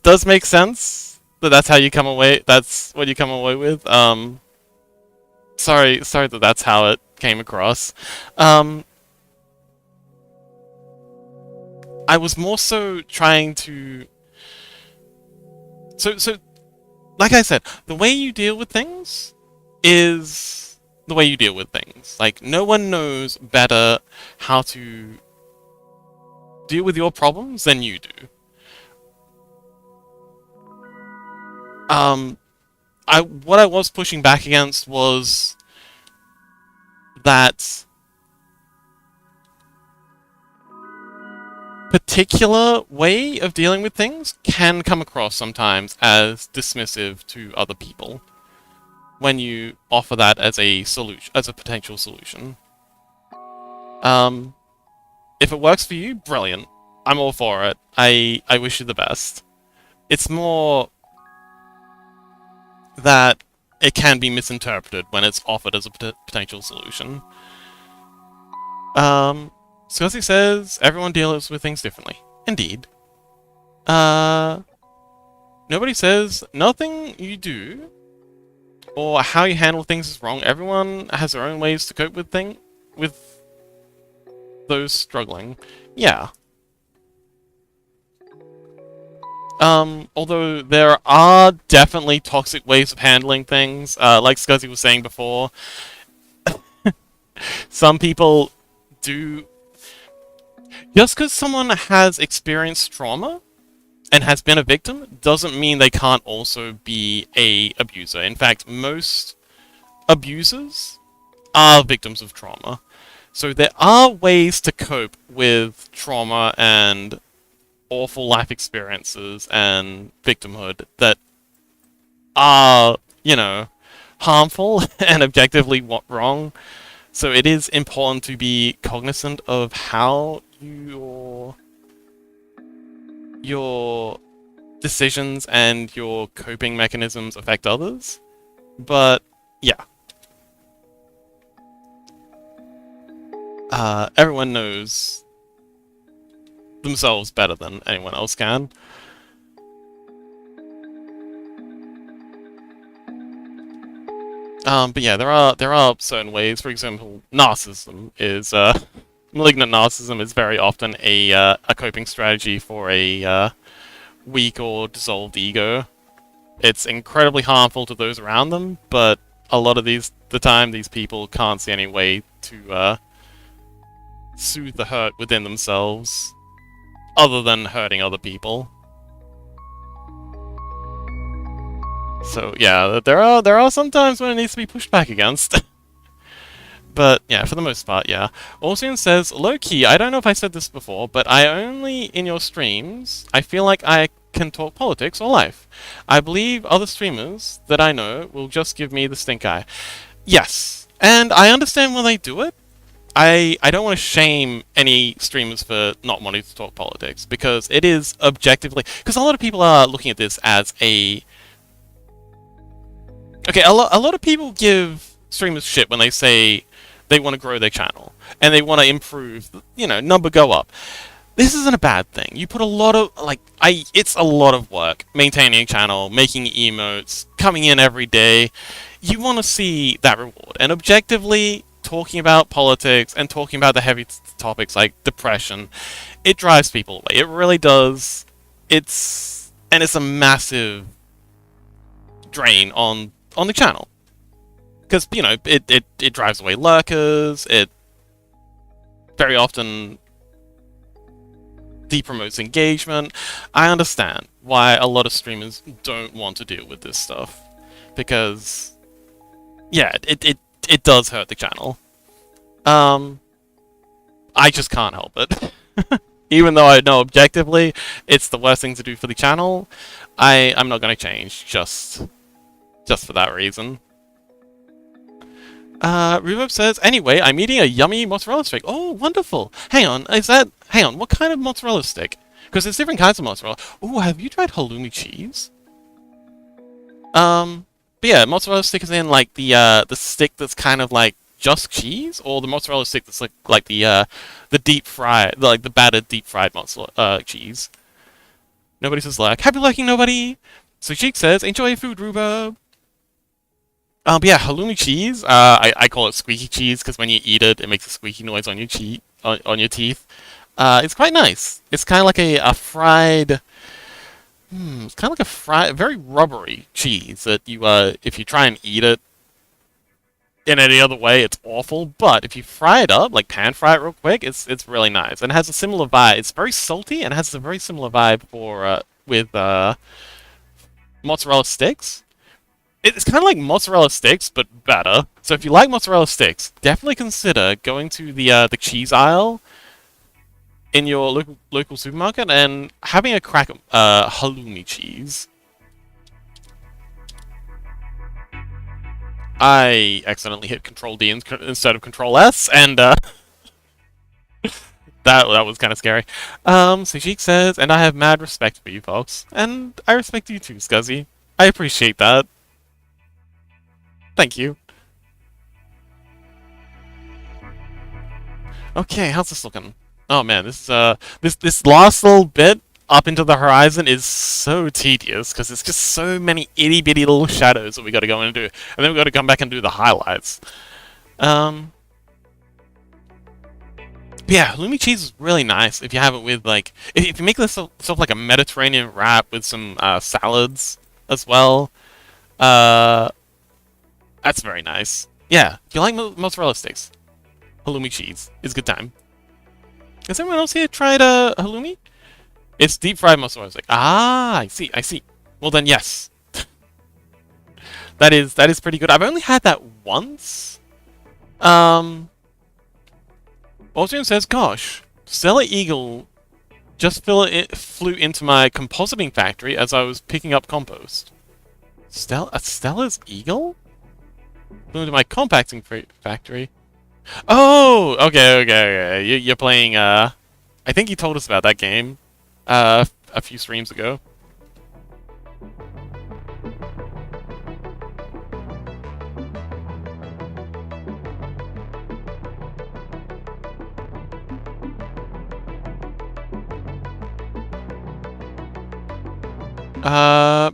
does make sense. That's how you come away, that's what you come away with. Sorry that that's how it came across. Um, I was more so trying to. So like I said, the way you deal with things is the way you deal with things. Like, no one knows better how to deal with your problems than you do. Um, what I was pushing back against was that particular way of dealing with things can come across sometimes as dismissive to other people when you offer that as a solution, as a potential solution. Um, if it works for you, brilliant. I'm all for it. I wish you the best. It's more that it can be misinterpreted when it's offered as a potential solution. Scuzzy says everyone deals with things differently. Indeed. Uh, Nobody says nothing you do or how you handle things is wrong. Everyone has their own ways to cope with those struggling. Yeah. Although there are definitely toxic ways of handling things, like Scuzzy was saying before, some people do. Just because someone has experienced trauma and has been a victim doesn't mean they can't also be a abuser. In fact, most abusers are victims of trauma. So there are ways to cope with trauma and awful life experiences and victimhood that are, harmful and objectively wrong. So it is important to be cognizant of how your decisions and your coping mechanisms affect others. But yeah, everyone knows themselves better than anyone else can. But yeah, there are certain ways. For example, narcissism is malignant narcissism is very often a coping strategy for a weak or dissolved ego. It's incredibly harmful to those around them, but a lot of the time these people can't see any way to soothe the hurt within themselves, other than hurting other people. So yeah, there are some times when it needs to be pushed back against. But yeah, for the most part, yeah. Orsian says, low-key, I don't know if I said this before, but I only in your streams, I feel like I can talk politics or life. I believe other streamers that I know will just give me the stink eye. Yes, and I understand when they do it. I don't want to shame any streamers for not wanting to talk politics, because it is objectively... Because a lot of people are looking at this as a... Okay, a lot of people give streamers shit when they say they want to grow their channel and they want to improve, number go up. This isn't a bad thing. You put a lot of it's a lot of work maintaining a channel, making emotes, coming in every day. You want to see that reward, and objectively talking about politics and talking about the heavy topics like depression, it drives people away. It really does. It's a massive drain on the channel. Because, it drives away lurkers, it very often depromotes engagement. I understand why a lot of streamers don't want to deal with this stuff. Because, yeah, it does hurt the channel. I just can't help it. Even though I know objectively it's the worst thing to do for the channel, I'm not going to change just for that reason. Reverb says, anyway, I'm eating a yummy mozzarella stick. Oh, wonderful. Hang on, what kind of mozzarella stick? Because there's different kinds of mozzarella. Oh, have you tried halloumi cheese? But yeah, mozzarella stick is in, like, the stick that's kind of like just cheese, or the mozzarella stick that's like the deep fried, like the battered deep fried mozzarella, cheese. Nobody says like, happy liking nobody! So Cheek says, enjoy your food, Rhubarb! But yeah, halloumi cheese. I call it squeaky cheese because when you eat it, it makes a squeaky noise on your on your teeth. It's quite nice. It's kind of like a fried It's kind of like a very rubbery cheese that if you try and eat it in any other way, it's awful. But if you fry it up, like pan fry it real quick, it's really nice and it has a similar vibe. It's very salty and has a very similar vibe for with mozzarella sticks. It's kind of like mozzarella sticks, but better. So if you like mozzarella sticks, definitely consider going to the cheese aisle in your local supermarket and having a crack at halloumi cheese. I accidentally hit Control D instead of Control S, and that was kind of scary. So Sheik says, and I have mad respect for you folks, and I respect you too, Scuzzy. I appreciate that. Thank you. Okay, how's this looking? Oh man, this last little bit up into the horizon is so tedious because it's just so many itty bitty little shadows that we got to go in and do, and then we got to come back and do the highlights. Um, but yeah, halloumi cheese is really nice if you have it with like if you make this sort of like a Mediterranean wrap with some salads as well. Uh, that's very nice. Yeah, if you like mozzarella sticks, halloumi cheese is a good time. Has anyone else here tried halloumi? It's deep fried mozzarella stick. Ah, I see, I see. Well then, yes. that is pretty good. I've only had that once. Austrian says, "Gosh, Stella Eagle just flew into my compositing factory as I was picking up compost." Stella's Eagle flew into my compacting factory. Oh, okay. You're playing. I think you told us about that game, a few streams ago.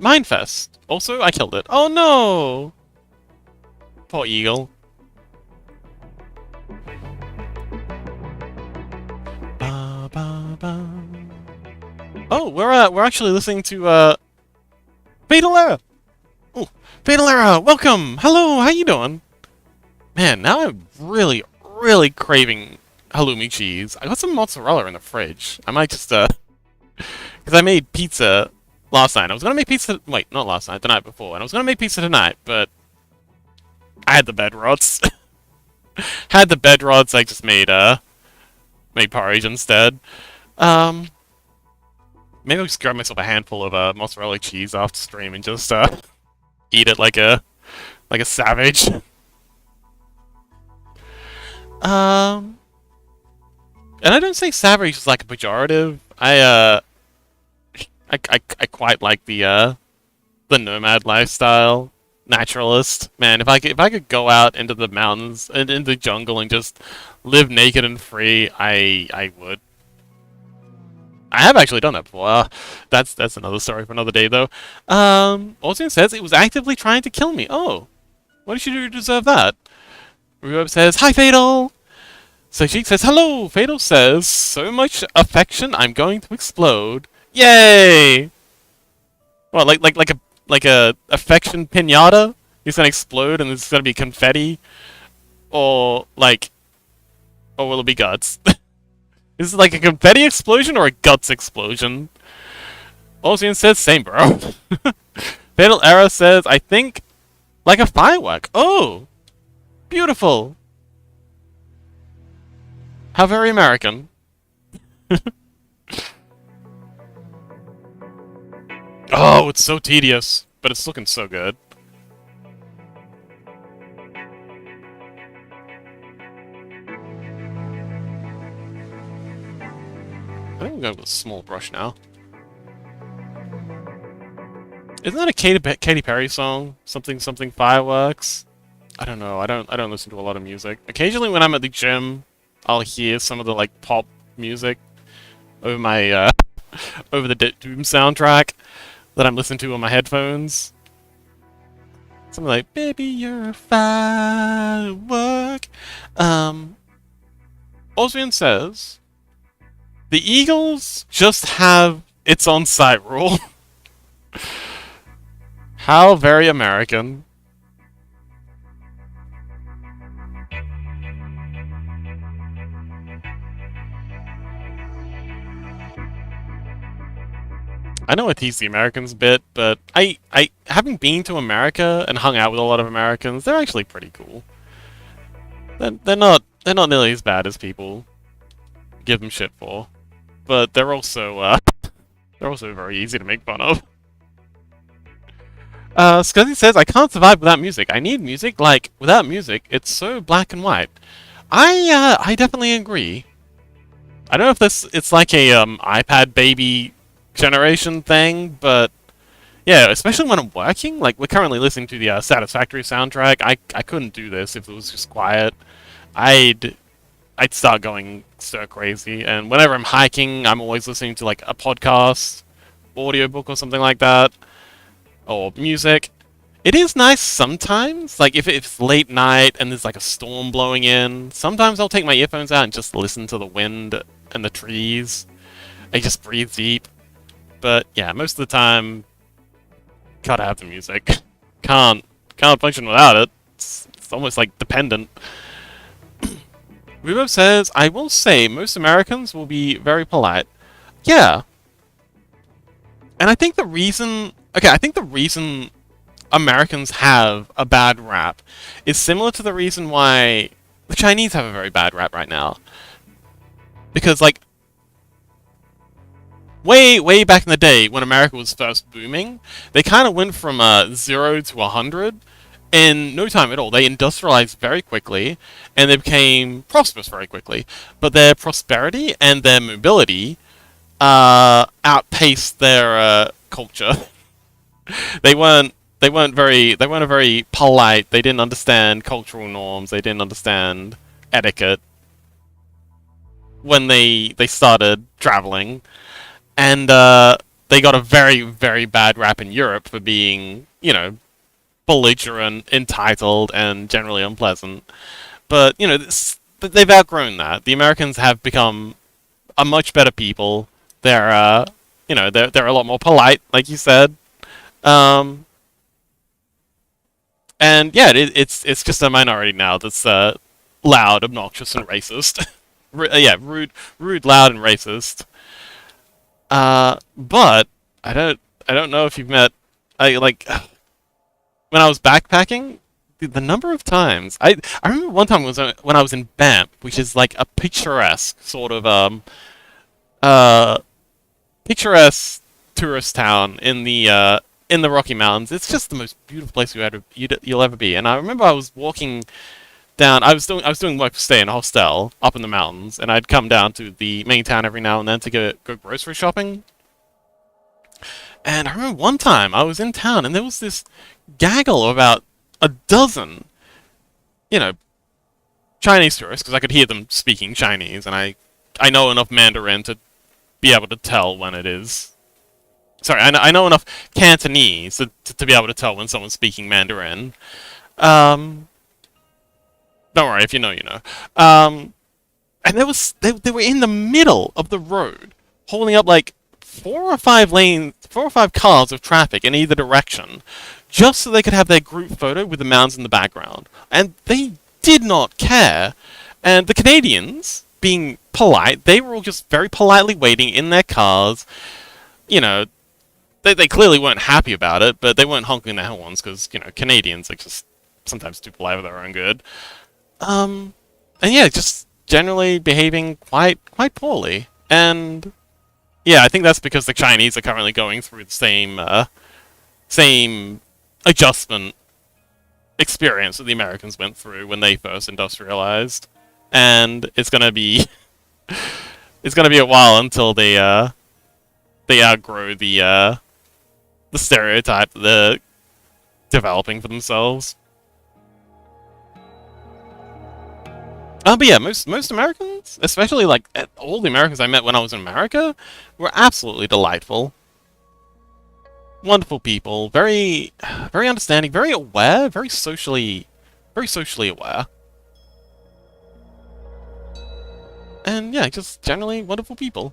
Mindfest. Also, I killed it. Oh no! Poor Eagle. Ba, ba, ba. Oh, we're actually listening to Fatal Error. Oh, Fatal Error, welcome. Hello, how you doing? Man, now I'm really craving halloumi cheese. I got some mozzarella in the fridge. I might just because I made pizza last night. I was gonna make pizza. Wait, not last night, the night before. And I was gonna make pizza tonight, but I had the bed rods. Had the bed rods. I just made porridge instead. Maybe I'll just grab myself a handful of mozzarella cheese after stream and just eat it like a savage. And I don't say savage as like a pejorative. I quite like the nomad lifestyle, naturalist. Man, if I could go out into the mountains and into the jungle and just live naked and free, I would. I have actually done that before. That's another story for another day, though. Austin says it was actively trying to kill me. Oh, what did you do to deserve that? Rhubarb says, "Hi, Fatal." So Sheik says, "Hello." Fatal says, "So much affection, I'm going to explode." Yay! What, like a affection pinata? He's gonna explode and there's gonna be confetti, or or will it be guts? Is it like a confetti explosion or a guts explosion? Ocean says, "Same, bro." Fatal Error says, "I think like a firework." Oh, beautiful. How very American. Oh, it's so tedious, but it's looking so good. I think I'm going with a small brush now. Isn't that a Katy Perry song? Something fireworks? I don't know. I don't listen to a lot of music. Occasionally when I'm at the gym, I'll hear some of the like pop music over my over the Doom soundtrack that I'm listening to on my headphones. Something like "Baby, you're a firework." Osrian says the Eagles just have its on-site rule. How very American. I know I tease the Americans a bit, but having been to America and hung out with a lot of Americans, they're actually pretty cool. They're not nearly as bad as people give them shit for, but they're also very easy to make fun of. Scuzzy says, I can't survive without music. I need music. Like, without music, it's so black and white. I definitely agree. I don't know if it's like a, iPad baby generation thing, but yeah, especially when I'm working. Like, we're currently listening to the, Satisfactory soundtrack. I couldn't do this if it was just quiet. I'd, I'd start going stir crazy, and whenever I'm hiking, I'm always listening to, like, a podcast, audiobook or something like that, or music. It is nice sometimes, like if it's late night and there's like a storm blowing in, sometimes I'll take my earphones out and just listen to the wind and the trees. I just breathe deep. But yeah, most of the time, gotta have the music. Can't function without it. It's almost like dependent. Rubo says, I will say most Americans will be very polite. Yeah. And I think the reason... Okay, I think the reason Americans have a bad rap is similar to the reason why the Chinese have a very bad rap right now. Because, like, way back in the day when America was first booming, they kind of went from 0 to 100 in no time at all. They industrialized very quickly, and they became prosperous very quickly. But their prosperity and their mobility outpaced their culture. they weren't they weren't a very polite. They didn't understand cultural norms. They didn't understand etiquette when they started traveling, and they got a very bad rap in Europe for being, you know, belligerent, entitled, and generally unpleasant. But you know, they've outgrown that. The Americans have become a much better people. They're you know, they're a lot more polite, like you said. Um, and yeah, it's just a minority now that's loud, obnoxious, and racist. Yeah, rude, loud, and racist. But I don't know if you've met. I like when I was backpacking. The number of times I remember one time was when I was in Banff, which is like a picturesque sort of uh picturesque tourist town in the Rocky Mountains. It's just the most beautiful place you'll ever be. And I remember I was walking down. I was doing work to stay in a hostel up in the mountains, and I'd come down to the main town every now and then to go grocery shopping. And I remember one time I was in town, and there was this gaggle of about a dozen, you know, Chinese tourists, because I could hear them speaking Chinese, and I know enough Mandarin to be able to tell when it is. Sorry, I know enough Cantonese to be able to tell when someone's speaking Mandarin. Um, don't worry, if you know, you know. And they were in the middle of the road, holding up like 4 or 5 cars of traffic in either direction, just so they could have their group photo with the mountains in the background. And they did not care. And the Canadians, being polite, they were all just very politely waiting in their cars. You know, they clearly weren't happy about it, but they weren't honking their horns because, you know, Canadians are just sometimes too polite for their own good. And yeah, just generally behaving quite poorly. And yeah, I think that's because the Chinese are currently going through the same adjustment experience that the Americans went through when they first industrialized, and it's gonna be it's gonna be a while until they outgrow the stereotype that they're developing for themselves. But yeah, most Americans, especially like all the Americans I met when I was in America, were absolutely delightful. Wonderful people, very understanding, very aware, very socially aware. And yeah, just generally wonderful people.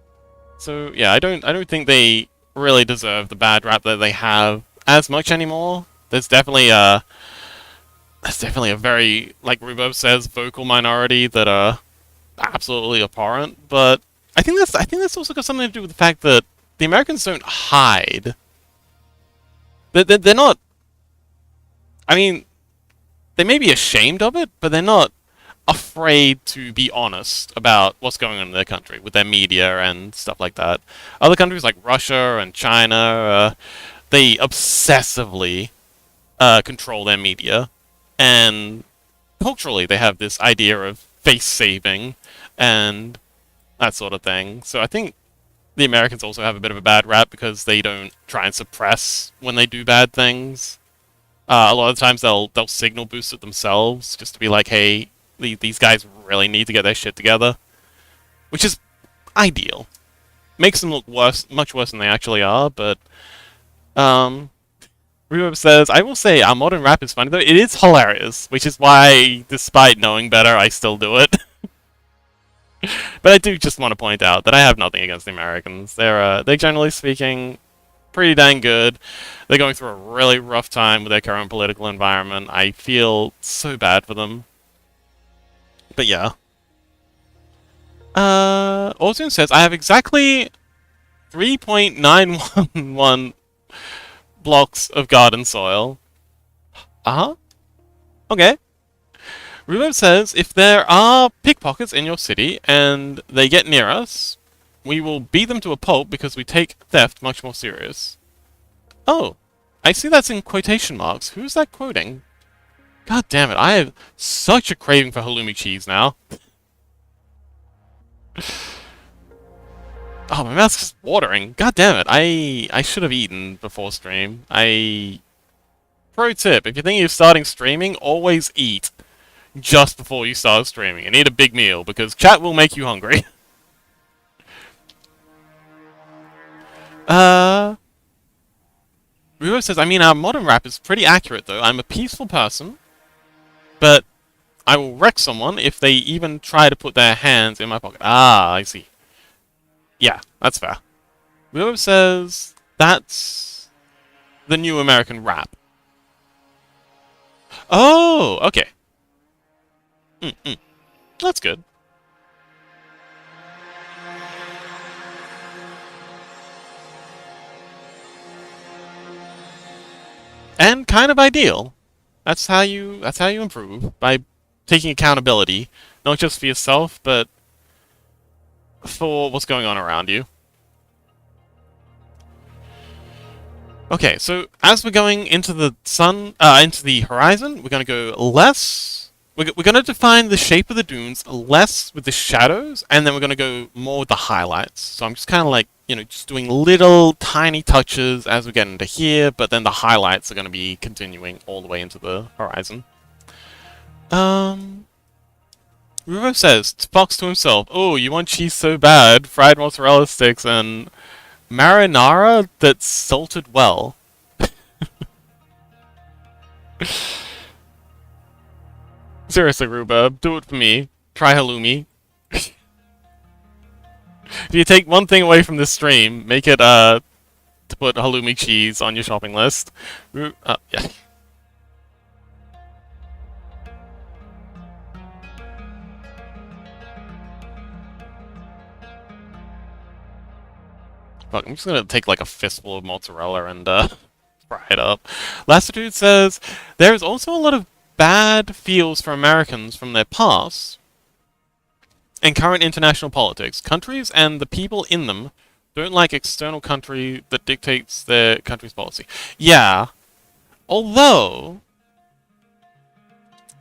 So yeah, I don't think they really deserve the bad rap that they have. as much anymore. There's definitely a very, like Rubo says, vocal minority that are absolutely abhorrent. But I think that's also got something to do with the fact that the Americans don't hide. They're not. I mean, they may be ashamed of it, but they're not afraid to be honest about what's going on in their country with their media and stuff like that. Other countries like Russia and China, they obsessively control their media, and culturally they have this idea of face saving and that sort of thing. So I think the Americans also have a bit of a bad rap because they don't try and suppress when they do bad things. A lot of times they'll signal boost it themselves just to be like, hey, these guys really need to get their shit together, which is ideal. Makes them look worse, much worse than they actually are. But Reverb says, I will say our modern rap is funny though. It is hilarious, which is why, despite knowing better, I still do it. But I do just want to point out that I have nothing against the Americans. They're generally speaking pretty dang good. They're going through a really rough time with their current political environment. I feel so bad for them. But yeah. Ozun says, I have exactly 3.911 blocks of garden soil. Uh-huh. Okay. Rubo says, if there are pickpockets in your city and they get near us, we will beat them to a pulp because we take theft much more serious. Oh, I see that's in quotation marks. Who's that quoting? God damn it, I have such a craving for halloumi cheese now. Oh, my mouth's just watering. God damn it, I should have eaten before stream. Pro tip, if you're thinking of starting streaming, always eat just before you start streaming. And eat a big meal, because chat will make you hungry. Ruo says, I mean, our modern rap is pretty accurate, though. I'm a peaceful person, but I will wreck someone if they even try to put their hands in my pocket. Ah, I see. Yeah, that's fair. Ruo says, that's the new American rap. Oh, okay. That's good. And kind of ideal. That's how you improve, by taking accountability, not just for yourself, but for what's going on around you. Okay, so as we're going into the into the horizon, we're going to go less. We're going to define the shape of the dunes less with the shadows, and then we're going to go more with the highlights. So I'm just kind of like, just doing little tiny touches as we get into here, but then the highlights are going to be continuing all the way into the horizon. Ruvo says, Fox to himself, oh, you want cheese so bad, fried mozzarella sticks and marinara that's salted well. Seriously, Rhubarb, do it for me. Try halloumi. If you take one thing away from this stream, make it, to put halloumi cheese on your shopping list. Yeah. Fuck, I'm just gonna take like a fistful of mozzarella and, fry it up. Lassitude says, there is also a lot of bad feels for Americans from their past and current international politics. Countries and the people in them don't like external country that dictates their country's policy. Yeah, although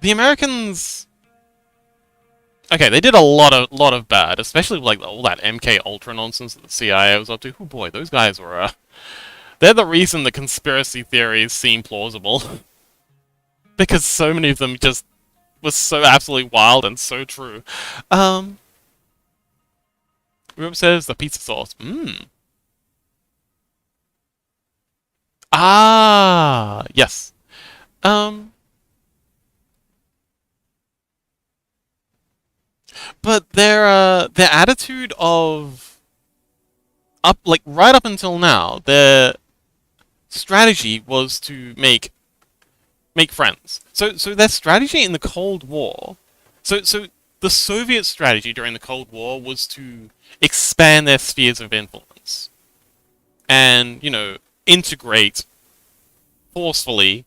the Americans, okay, they did a lot of bad, especially like all that MK Ultra nonsense that the CIA was up to. Oh boy, those guys were they're the reason the conspiracy theories seem plausible. Because so many of them just was so absolutely wild and so true. Room says the pizza sauce. Ah, yes. But their attitude of right up until now, they're strategy was to make friends. So their strategy in the Cold War. So the Soviet strategy during the Cold War was to expand their spheres of influence and integrate forcefully.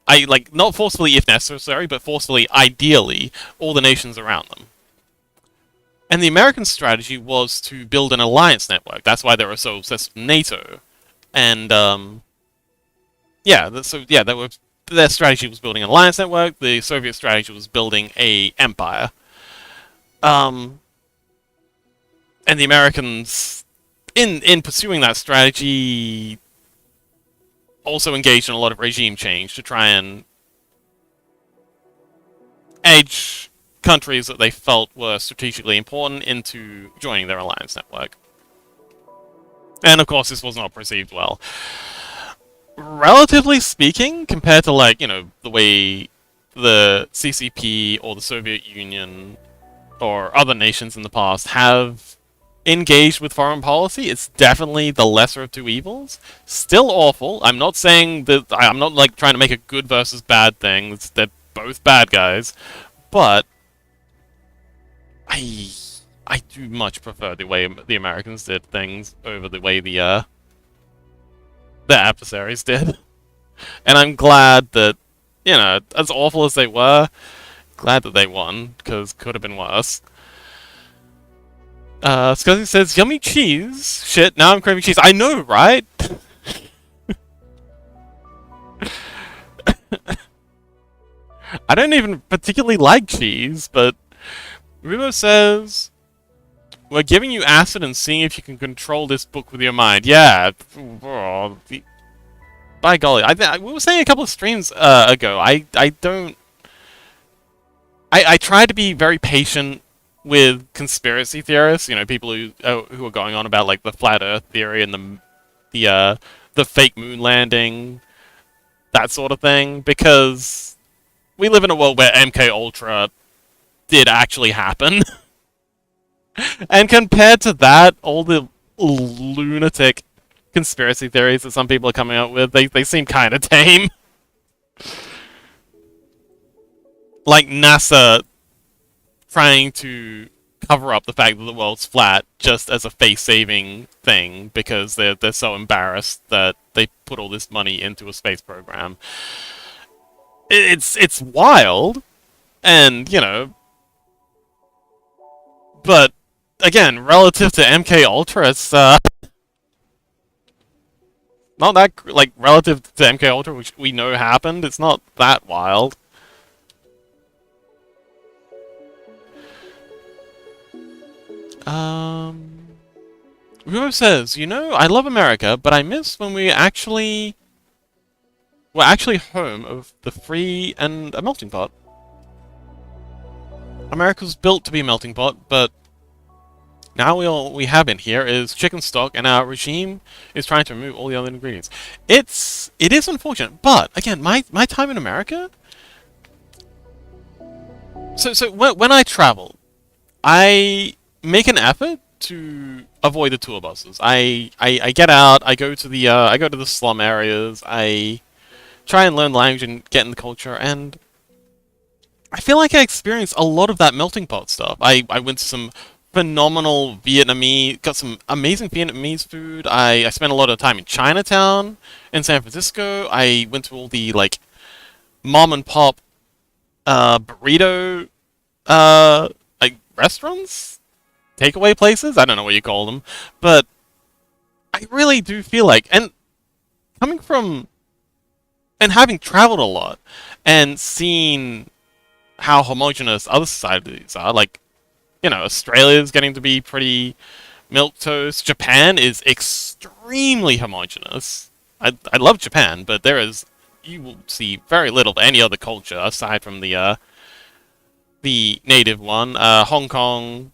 I like not forcefully if necessary, but forcefully, ideally, all the nations around them. And the American strategy was to build an alliance network. That's why they were so obsessed with NATO. And yeah, so yeah, their strategy was building an alliance network. The Soviet strategy was building a empire. Um, and the Americans, in pursuing that strategy, also engaged in a lot of regime change to try and edge countries that they felt were strategically important into joining their alliance network. And of course, this was not perceived well. Relatively speaking, compared to the way the CCP or the Soviet Union or other nations in the past have engaged with foreign policy, it's definitely the lesser of two evils. Still awful. I'm not saying that I'm not trying to make a good versus bad thing. They're both bad guys, but I I do much prefer the way the Americans did things over the way the adversaries did. And I'm glad that, as awful as they were, glad that they won, because could have been worse. Scuzzy says, yummy cheese. Shit, now I'm craving cheese. I know, right? I don't even particularly like cheese, but Rubo says, we're giving you acid and seeing if you can control this book with your mind. Yeah. Oh, by golly, we were saying a couple of streams ago. I don't. I try to be very patient with conspiracy theorists. People who are going on about the flat Earth theory and the fake moon landing, that sort of thing, because we live in a world where MK Ultra did actually happen. And compared to that, all the lunatic conspiracy theories that some people are coming up with, they seem kind of tame. Like NASA trying to cover up the fact that the world's flat just as a face-saving thing because they're so embarrassed that they put all this money into a space program. It's wild, and but again, relative to MK Ultra, it's not that relative to MK Ultra, which we know happened. It's not that wild. Rubo says, I love America, but I miss when we actually were actually home of the free and a melting pot. America's built to be a melting pot, but now all we have in here is chicken stock, and our regime is trying to remove all the other ingredients. It is unfortunate, but again, my time in America. So when I travel, I make an effort to avoid the tour buses. I get out. I go to the slum areas. I try and learn the language and get in the culture, and I feel like I experienced a lot of that melting pot stuff. I went to some phenomenal Vietnamese, got some amazing Vietnamese food. I spent a lot of time in Chinatown, in San Francisco. I went to all the mom and pop burrito restaurants, takeaway places. I don't know what you call them, but I really do feel and coming from and having traveled a lot and seen how homogenous other societies are, Australia's getting to be pretty milquetoast. Japan is extremely homogenous. I love Japan, but you will see very little of any other culture aside from the native one. Hong Kong.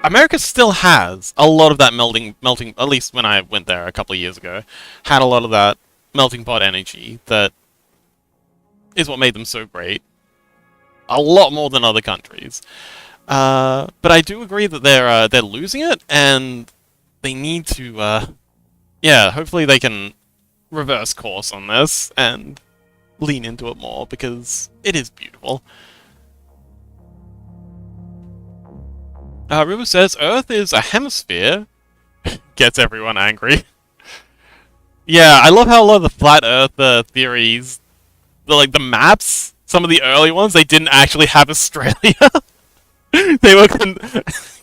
America still has a lot of that melting, at least when I went there a couple of years ago, had a lot of that melting pot energy that is what made them so great. A lot more than other countries. But I do agree that they're losing it, and they need to, yeah, hopefully they can reverse course on this and lean into it more because it is beautiful. River says Earth is a hemisphere. Gets everyone angry. Yeah, I love how a lot of the flat Earth theories, like the maps, some of the early ones, they didn't actually have Australia. They were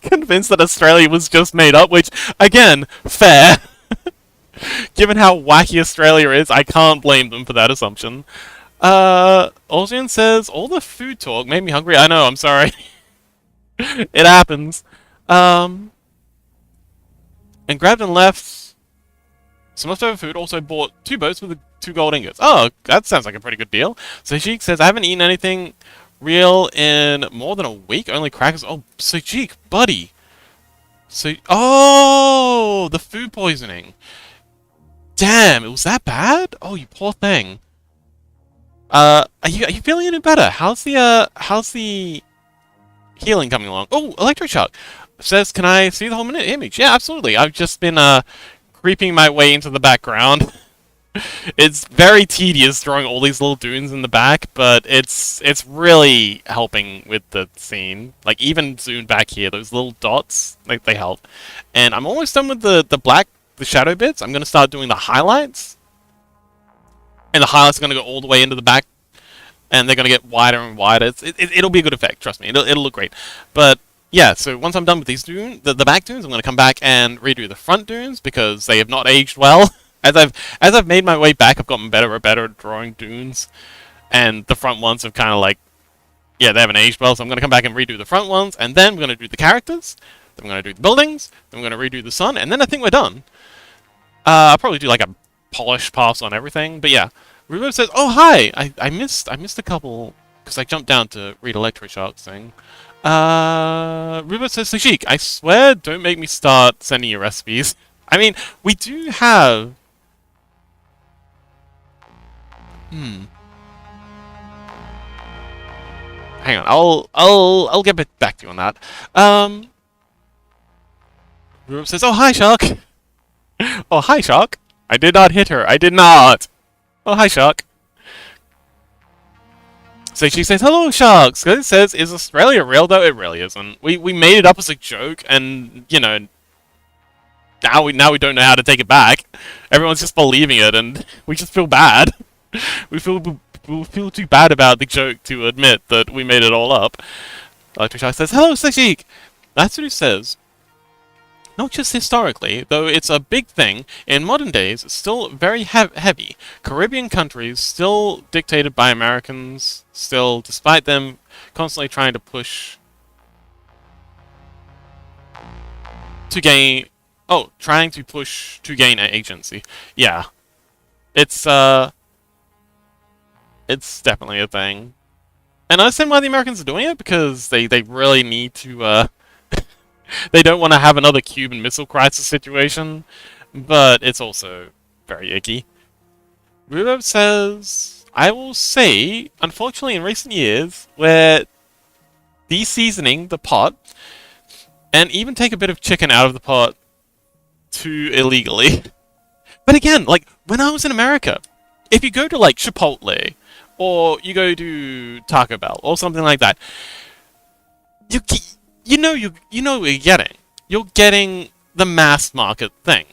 convinced that Australia was just made up, which, again, fair. Given how wacky Australia is, I can't blame them for that assumption. Olgian says, all the food talk made me hungry. I know, I'm sorry. It happens. And grabbed and left some leftover food. Also bought 2 boats with 2 gold ingots. Oh, that sounds like a pretty good deal. Sajik says, I haven't eaten anything real in more than a week. Only crackers. Oh, Sajik, buddy. Oh, the food poisoning. Damn, it was that bad? Oh, you poor thing. Are you feeling any better? How's the healing coming along? Oh, Electro-art says, can I see the whole minute image? Yeah, absolutely. I've just been, creeping my way into the background. It's very tedious drawing all these little dunes in the back, but it's really helping with the scene. Like, even zoomed back here, those little dots, like, they help. And I'm almost done with the shadow bits. I'm gonna start doing the highlights. And the highlights are gonna go all the way into the back, and they're gonna get wider and wider. It'll be a good effect, trust me. It'll look great. But yeah, so once I'm done with these dunes, the back dunes, I'm gonna come back and redo the front dunes because they have not aged well. As I've made my way back, I've gotten better and better at drawing dunes, and the front ones have kind of like, yeah, they haven't aged well. So I'm gonna come back and redo the front ones, and then we're gonna do the characters. Then we're gonna do the buildings. Then we're gonna redo the sun, and then I think we're done. I'll probably do like a polish pass on everything, but yeah. Rubo says, "Oh hi, I missed a couple because I jumped down to read Electro-art's thing." Rubo says, "Sajik, I swear, don't make me start sending you recipes." I mean, we do have. Hang on, I'll get back to you on that. Rubo says, "Oh hi, Shark." Oh hi, Shark. I did not hit her. I did not. Oh, hi, Shark. So she says, hello, Sharks. It says, is Australia real, though? It really isn't. We made it up as a joke, and, you know, now we don't know how to take it back. Everyone's just believing it, and we just feel bad. we feel too bad about the joke to admit that we made it all up. Electric Shark says, hello, Sajik. That's what he says. Not just historically, though it's a big thing, in modern days, it's still very heavy. Caribbean countries, still dictated by Americans, still, despite them constantly trying to push to gain... Oh, trying to push to gain agency. Yeah. It's definitely a thing. And I understand why the Americans are doing it, because they really need to, they don't want to have another Cuban Missile Crisis situation, but it's also very icky. Rudolph says, I will say, unfortunately in recent years, we're de-seasoning the pot, and even take a bit of chicken out of the pot too illegally. But again, like, when I was in America, if you go to, like, Chipotle, or you go to Taco Bell, or something like that, you know what you're getting. You're getting the mass market thing.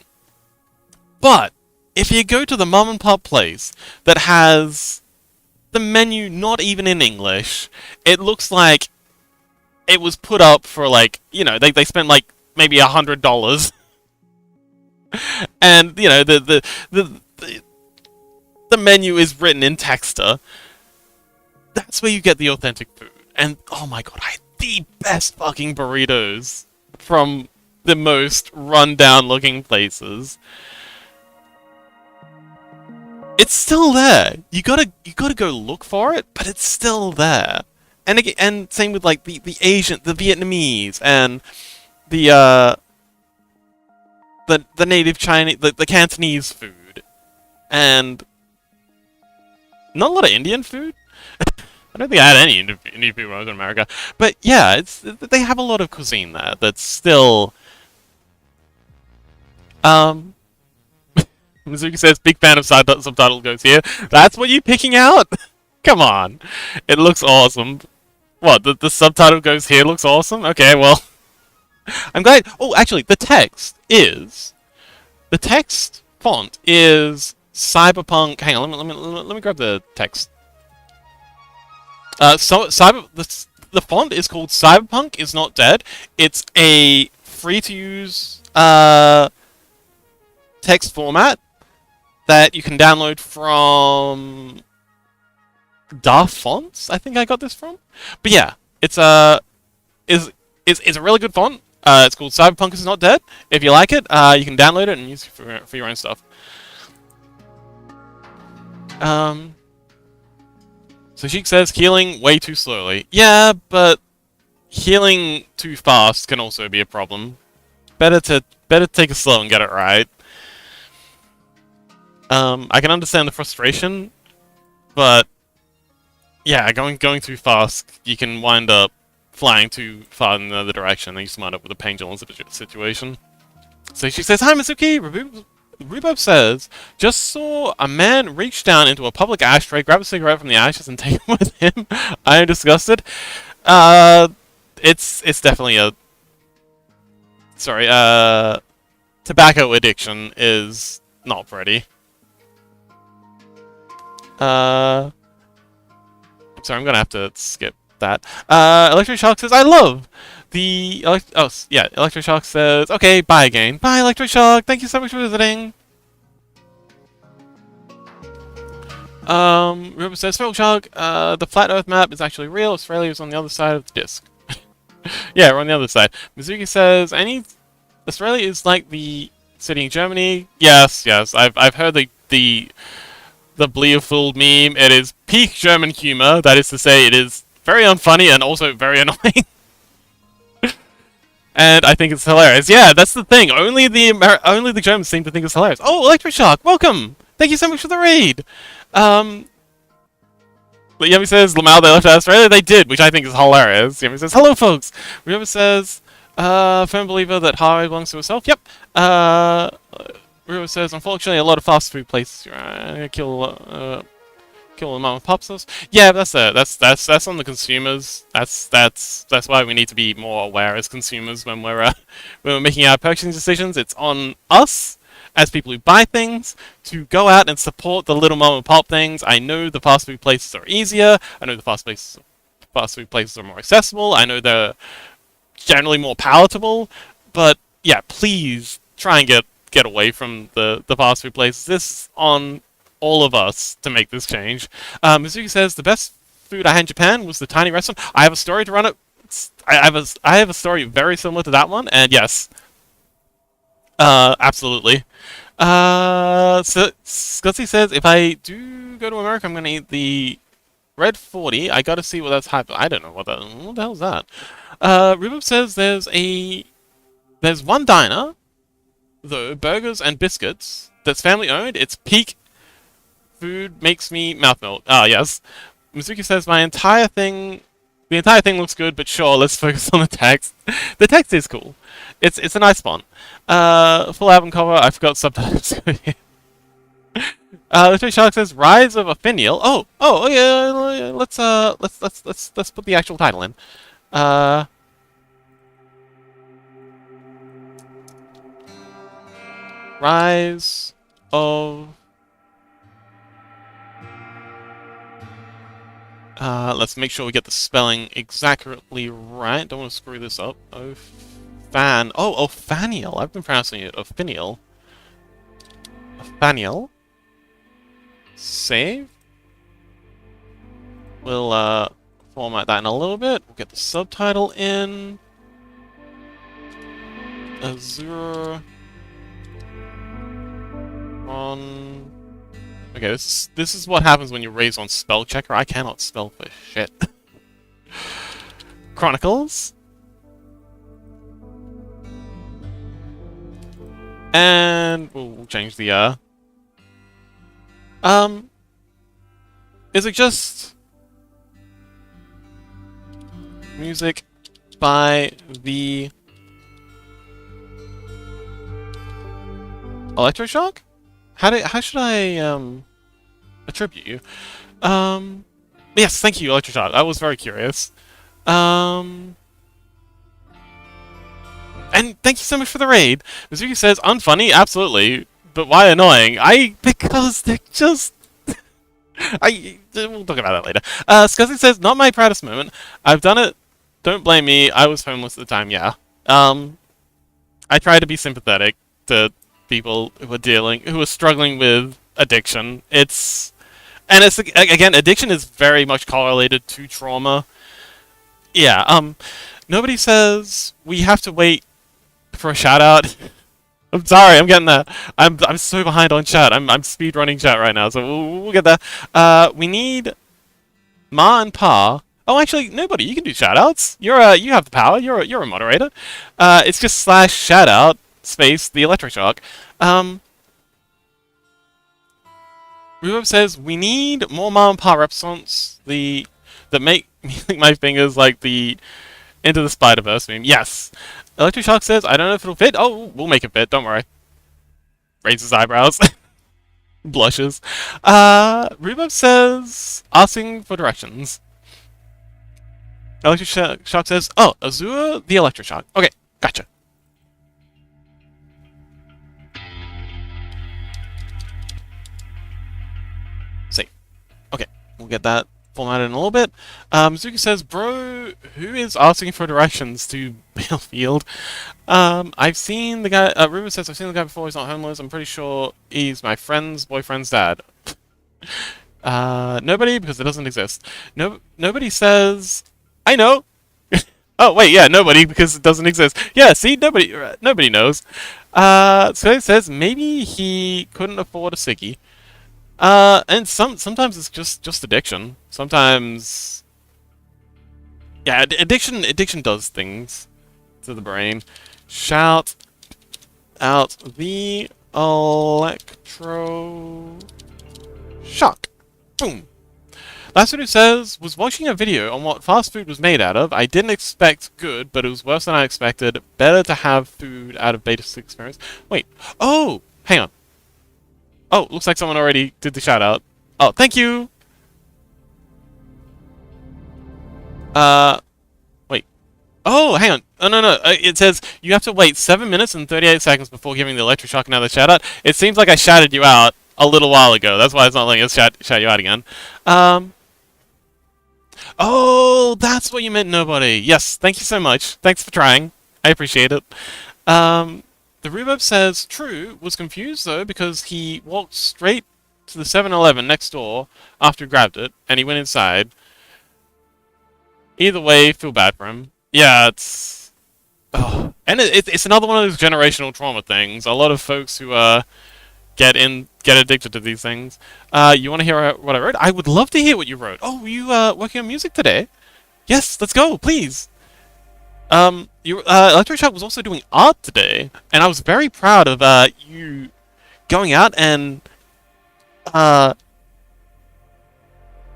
But if you go to the mom and pop place that has the menu not even in English, it looks like it was put up for, like, you know, they spent like maybe $100. And, you know, the menu is written in Texter. That's where you get the authentic food. And oh my god, I had the best fucking burritos from the most run-down looking places. It's still there. You gotta go look for it, but it's still there. And again, and same with like the Asian, the Vietnamese, and the native Chinese, the Cantonese food, and not a lot of Indian food. I don't think I had any Indian food when I was in America, but yeah, they have a lot of cuisine there that's still Um, Mizuki says, big fan of subtitle goes here. That's what you picking out? Come on. It looks awesome. What, the subtitle goes here looks awesome? Okay, well, I'm glad. Oh, actually, the text font is cyberpunk. Hang on, let me grab the text. The font is called Cyberpunk is Not Dead. It's a free to use text format that you can download from Dark Fonts. I think I got this from. But yeah, it's a really good font. It's called Cyberpunk is Not Dead. If you like it, you can download it and use it for your own stuff. So Sheik says healing way too slowly. Yeah, but healing too fast can also be a problem. Better take it slow and get it right. I can understand the frustration, but yeah, going too fast, you can wind up flying too far in the other direction, and you just wind up with a pendulum situation. So she says, "Hi, Mizuki." Rubub says, "Just saw a man reach down into a public ashtray, grab a cigarette from the ashes, and take it with him. I am disgusted." It's definitely a tobacco addiction is not pretty. I'm sorry, I'm gonna have to skip that. Electroshock says, "I love the Electroshock says, "Okay, bye again. Bye, Electroshock. Thank you so much for visiting." River says, "Smoke the flat Earth map is actually real. Australia is on the other side of the disc." Yeah, we're on the other side. Mizuki says, Australia is like the city in Germany." Yes, I've heard the Blearfold meme. It is peak German humor. That is to say, it is very unfunny and also very annoying. And I think it's hilarious. Yeah, that's the thing. Only the Germans seem to think it's hilarious. Oh, Electroshock, welcome! Thank you so much for the raid! But Yummy says, Lamau, they left Australia? They did, which I think is hilarious. Yummy says, "Hello, folks!" Ryoma says, firm believer that Hawaii belongs to herself. Yep. Ryoma says, "Unfortunately, a lot of fast food places kill the mom and pop stores." Yeah, that's on the consumers. That's why we need to be more aware as consumers when we're making our purchasing decisions. It's on us as people who buy things to go out and support the little mom and pop things. I know the fast food places are easier. I know the fast food places are more accessible. I know they're generally more palatable. But yeah, please try and get away from the fast food places. This is on all of us to make this change. Mizuki says, "The best food I had in Japan was the tiny restaurant." I have a story to run it. I have a story very similar to that one, and yes, absolutely. So Scotty says, "If I do go to America, I'm gonna eat the Red 40. I gotta see what that's hype." I don't know what the hell is that. Rubub says there's one diner though, burgers and biscuits, that's family owned. It's peak food makes me mouth melt. Ah, yes. Mizuki says, the entire thing looks good, but sure, let's focus on the text." The text is cool. It's a nice font. Full album cover, I forgot subtitles. Little Shark says, "Rise of a Finial." Oh yeah, let's put the actual title in. Rise of let's make sure we get the spelling exactly right. Don't want to screw this up. Ophaniel. I've been pronouncing it Ophaniel. Ophaniel. Save. We'll format that in a little bit. We'll get the subtitle in. Azure on. Okay, this is what happens when you raise on spell checker. I cannot spell for shit. Chronicles. And we'll change the is it just music by the Electroshock? How should I attribute you? Yes, thank you, Electroshock. I was very curious. Um, and thank you so much for the raid. Mizuki says, unfunny, absolutely, but why annoying? Because they're just... we'll talk about that later. Scuzzy says, not my proudest moment. I've done it. Don't blame me. I was homeless at the time, yeah. I try to be sympathetic to people who are struggling with addiction. And it's, again, addiction is very much correlated to trauma. Yeah, nobody says we have to wait for a shout out. I'm sorry, I'm getting there. I'm so behind on chat. I'm speed running chat right now, so we'll get there. We need Ma and Pa. Oh, actually, nobody. You can do shoutouts. You have the power. You're a moderator. It's just / shoutout space the electroshock. Rubo says we need more Ma and Pa restaurants. That make me lick my fingers like the Into the Spider-Verse meme. Yes. Electroshock says, I don't know if it'll fit. Oh, we'll make it fit, don't worry. Raises eyebrows. Blushes. Rhubarb says, asking for directions. Electroshock says, oh, Azure the Electroshock. Okay, gotcha. Safe. Okay, we'll get that formatted in a little bit. Zuki says, bro, who is asking for directions to Battlefield? I've seen the guy, Ruben says, I've seen the guy before, he's not homeless, I'm pretty sure he's my friend's boyfriend's dad. Nobody, because it doesn't exist. Nobody says, I know! Oh, wait, yeah, nobody, because it doesn't exist. Yeah, see, nobody knows. So it says, maybe he couldn't afford a ciggy. And sometimes it's just addiction. Sometimes, yeah, addiction does things to the brain. Shout out the electro shock. Boom. Last one who says, was watching a video on what fast food was made out of. I didn't expect good, but it was worse than I expected. Better to have food out of beta 6 experience. Wait. Oh, hang on. Oh, looks like someone already did the shout out. Oh, thank you! Wait. Oh, hang on. Oh, no. It says you have to wait 7 minutes and 38 seconds before giving the Electroshock another shout out. It seems like I shouted you out a little while ago. That's why it's not letting us shout you out again. Oh, that's what you meant, nobody. Yes, thank you so much. Thanks for trying. I appreciate it. The Rhubarb says, true, was confused though because he walked straight to the 7-Eleven next door after he grabbed it, and he went inside. Either way, feel bad for him. Yeah, it's... Oh. And it's another one of those generational trauma things. A lot of folks who get addicted to these things. You want to hear what I wrote? I would love to hear what you wrote. Oh, were you working on music today? Yes, let's go, please. Electroshock was also doing art today, and I was very proud of you going out and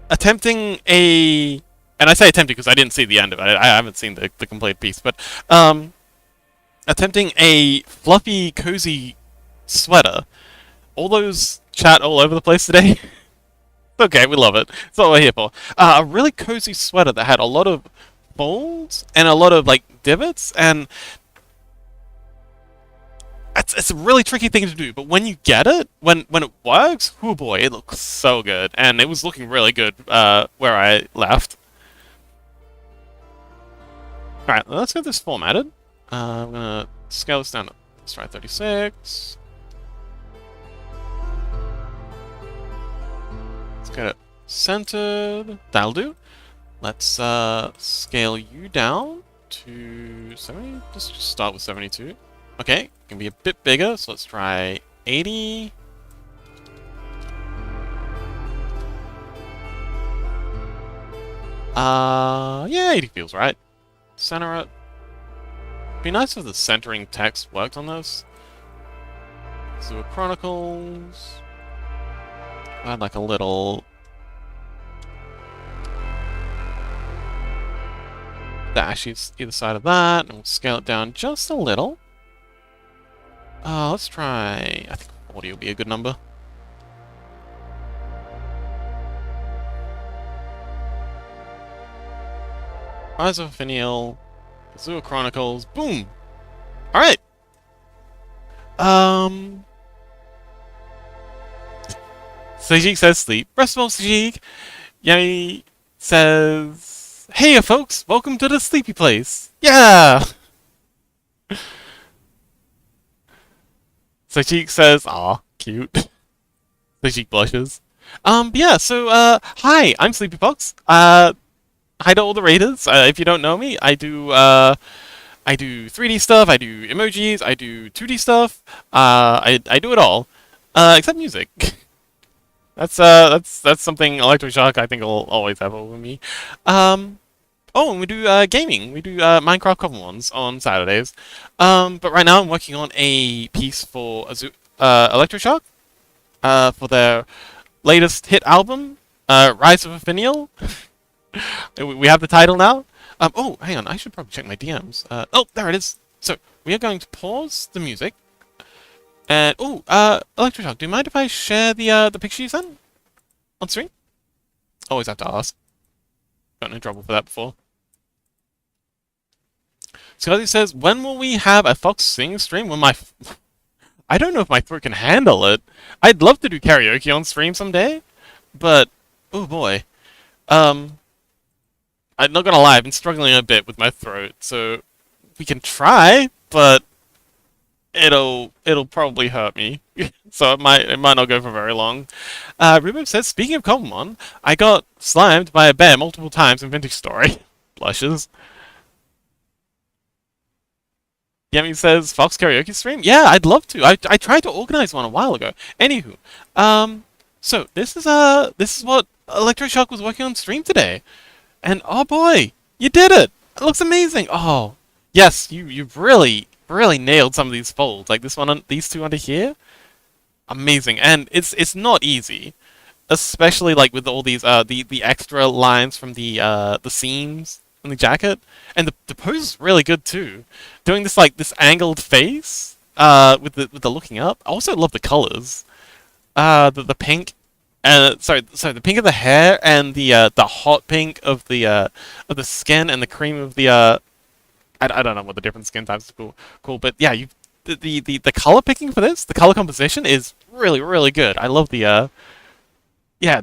attempting a, and I say attempting because I didn't see the end of it. I haven't seen the complete piece, but attempting a fluffy, cozy sweater. All those chat all over the place today. Okay, we love it. That's what we're here for. A really cozy sweater that had a lot of folds and a lot of like divots, and it's a really tricky thing to do. But when you get it, when it works, oh boy, it looks so good, and it was looking really good where I left. All right, let's get this formatted. I'm gonna scale this down. Let's try 36. Let's get it centered. That'll do. Let's scale you down to 70. Let's just start with 72. Okay, can be a bit bigger, so let's try 80. Yeah, 80 feels right. Center it. Be nice if the centering text worked on this. Zoo Chronicles. Add like a little dash either side of that, and we'll scale it down just a little. Let's try. I think 40 will be a good number. Rise of Finial, Azure Chronicles, boom! Alright! Sajik says sleep. Rest well, Sajik. Yami says, hey folks, welcome to the sleepy place. Yeah! Sajik says, aw, cute. Sajik blushes. But yeah, so, hi, I'm Sleepypox. Hi to all the raiders. If you don't know me, I do 3D stuff, I do emojis, I do 2D stuff. I do it all, except music. That's something Electroshock I think will always have over me. Um, oh, and we do gaming. We do Minecraft Common Ones on Saturdays. But right now I'm working on a piece for Electroshock, for their latest hit album, Rise of a Finial. We have the title now. Oh, hang on. I should probably check my DMs. Oh, there it is. So we are going to pause the music. And oh, Electroshock, do you mind if I share the picture you sent on stream? Always have to ask. Gotten in trouble for that before. Scotty says, when will we have a Fox sing stream? When my I don't know if my throat can handle it. I'd love to do karaoke on stream someday, but oh boy. I'm not gonna lie, I've been struggling a bit with my throat, so we can try, but it'll probably hurt me. So it might not go for very long. Rubo says, speaking of Common, I got slimed by a bear multiple times in Vintage Story. Blushes. Yemi says, Fox karaoke stream? Yeah, I'd love to. I tried to organize one a while ago. Anywho, so this is what Electroshock was working on stream today. And oh boy, you did it! It looks amazing! Oh, yes, you've really nailed some of these folds. Like this one, these two under here, amazing. And it's not easy, especially like with all these the extra lines from the seams on the jacket, and the pose is really good too. Doing this like this angled face with the looking up. I also love the colors. The pink. Sorry, the pink of the hair and the hot pink of the skin and the cream of the I don't know what the different skin types are cool, but yeah, the color picking for this, the color composition is really good. I love the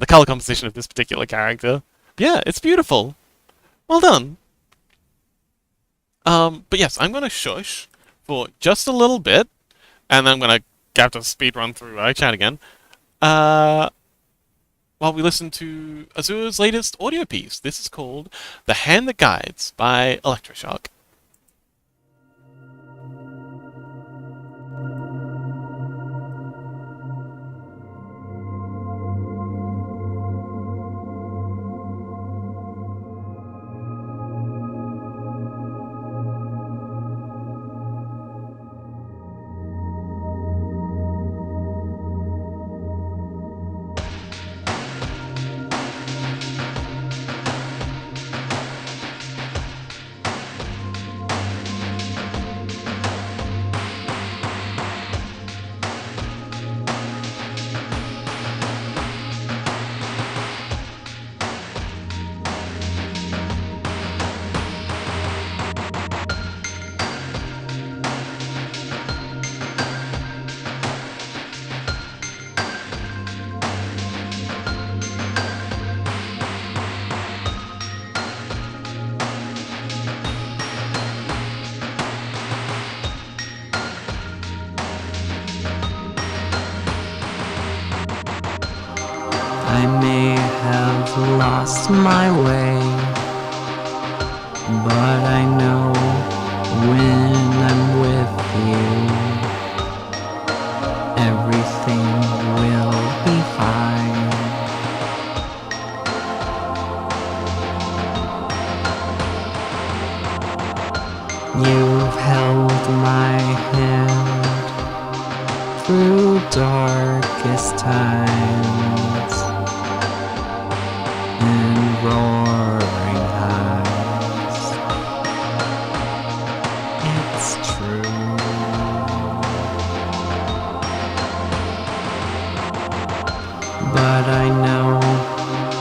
color composition of this particular character. Yeah, it's beautiful. Well done. But yes, I'm gonna shush for just a little bit, and then I'm gonna have to speed run through chat again. While we listen to Azure's latest audio piece. This is called The Hand That Guides by Electroshock. I may have lost my way, but I know when I'm with you, everything will be fine. You've held my hand through darkest times and roaring highs. It's true.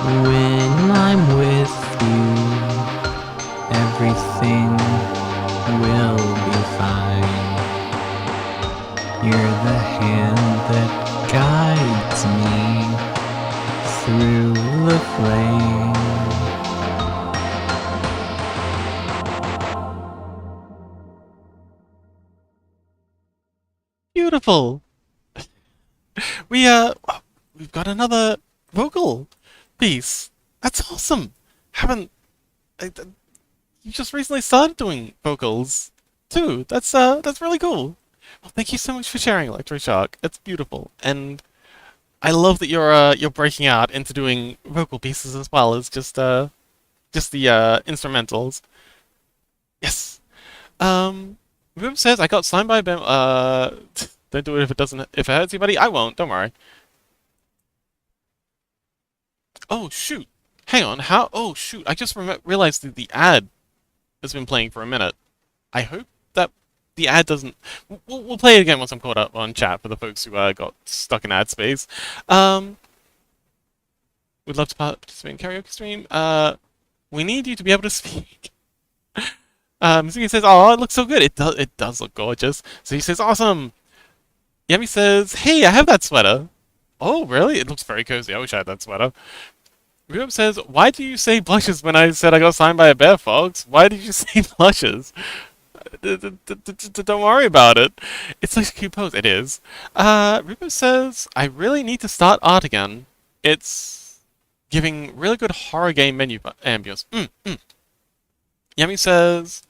When I'm with you, everything will be fine. You're the hand that guides me through the flame. Beautiful. We we've got another vocal piece. That's awesome. Haven't you just recently started doing vocals too? That's really cool. Well, thank you so much for sharing, Electro-Shark. It's beautiful, and I love that you're breaking out into doing vocal pieces as well as just the instrumentals. Yes. Whoever says I got signed by a band, don't do it if if it hurts anybody. I won't. Don't worry. Oh shoot. Hang on. How? Oh shoot. I just realized that the ad has been playing for a minute. I hope that the ad doesn't. We'll play it again once I'm caught up on chat for the folks who got stuck in ad space. Um, would love to participate in karaoke stream. We need you to be able to speak. Suki says, "Oh, it looks so good. It does look gorgeous." So he says, "Awesome." Yemi says, "Hey, I have that sweater." Oh, really? It looks very cozy. I wish I had that sweater. Rube says, "Why do you say blushes when I said I got signed by a bear, Fox? Why did you say blushes? Don't worry about it. It's like a cute pose. It is." Rube says, "I really need to start art again. It's giving really good horror game menu ambience." Yemi says,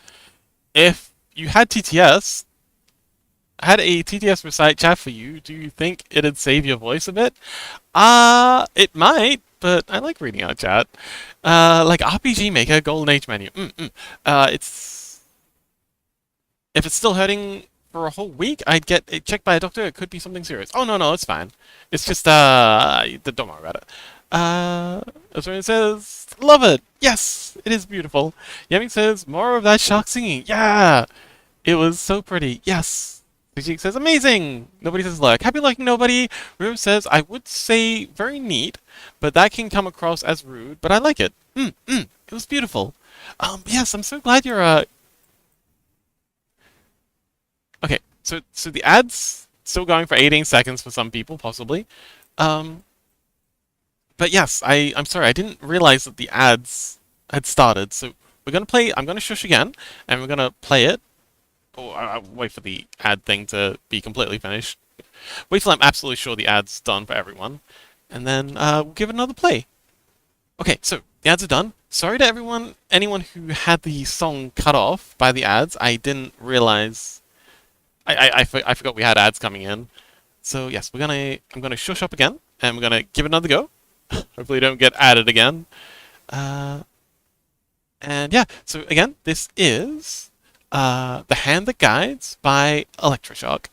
"If you had TTS, had a TTS recite chat for you, do you think it'd save your voice a bit?" It might, but I like reading out chat. Like RPG Maker, Golden Age menu. It's if it's still hurting for a whole week, I'd get it checked by a doctor. It could be something serious. Oh no, it's fine. It's just don't worry about it. As it says, love it. Yes, it is beautiful. Yemi says, more of that shark singing. Yeah, it was so pretty. Yes. Vijik says, amazing! Nobody says luck. Happy luck, nobody! Rude says, I would say very neat, but that can come across as rude, but I like it. It was beautiful. Yes, I'm so glad you're, Okay, so the ad's still going for 18 seconds for some people, possibly. But yes, I'm sorry, I didn't realize that the ads had started, so I'm gonna shush again, and we're gonna play it. Oh, I'll wait for the ad thing to be completely finished. Wait till I'm absolutely sure the ad's done for everyone. And then we'll give it another play. Okay, so the ads are done. Sorry to anyone who had the song cut off by the ads. I didn't realize. I forgot we had ads coming in. So yes, I'm gonna shush up again, and we're gonna give it another go. Hopefully, don't get added again. And yeah, so again, this is The Hand That Guides by Electroshock.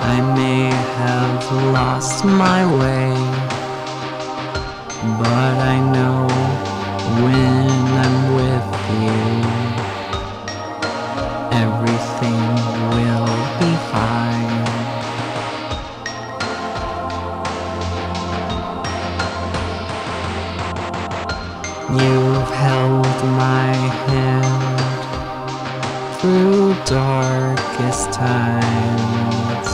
I may have lost my way, but I know when I'm with you, everything will be fine. You've held my hand through dark darkest times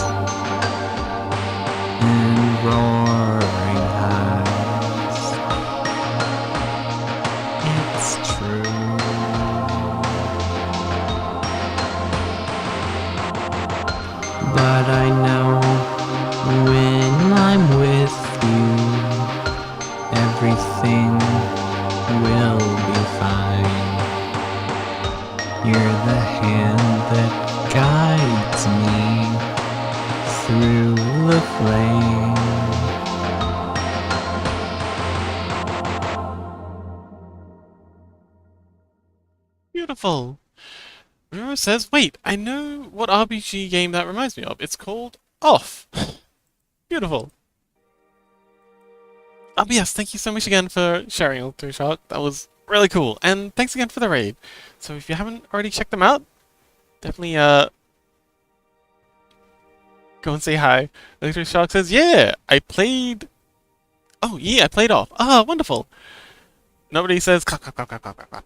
and roaring highs. It's true. But I know when I'm with you, everything will be fine. You're the hand that guides me through the flame. Beautiful. Ruro says, wait, I know what RPG game that reminds me of. It's called Off. Beautiful. Yes, thank you so much again for sharing Electro-art. That was really cool. And thanks again for the raid. So if you haven't already checked them out, definitely go and say hi. Electro-art says, yeah, I played... Oh, yeah, I played Off. Ah, wonderful. Nobody says clap, clap, clap, clap, clap, clap, clap.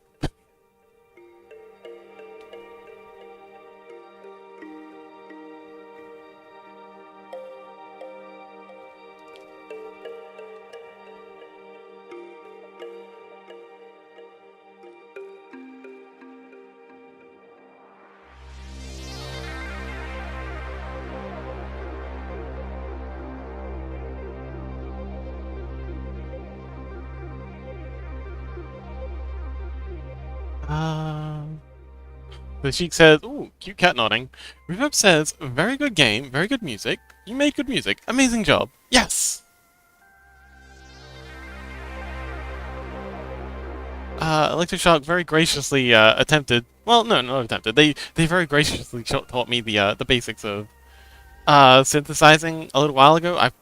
The Sheik says, ooh, cute cat nodding. Reverb says, very good game, very good music. You made good music. Amazing job. Yes! Electroshock very graciously attempted. Well, no, not attempted. They very graciously taught me the basics of synthesizing a little while ago. I've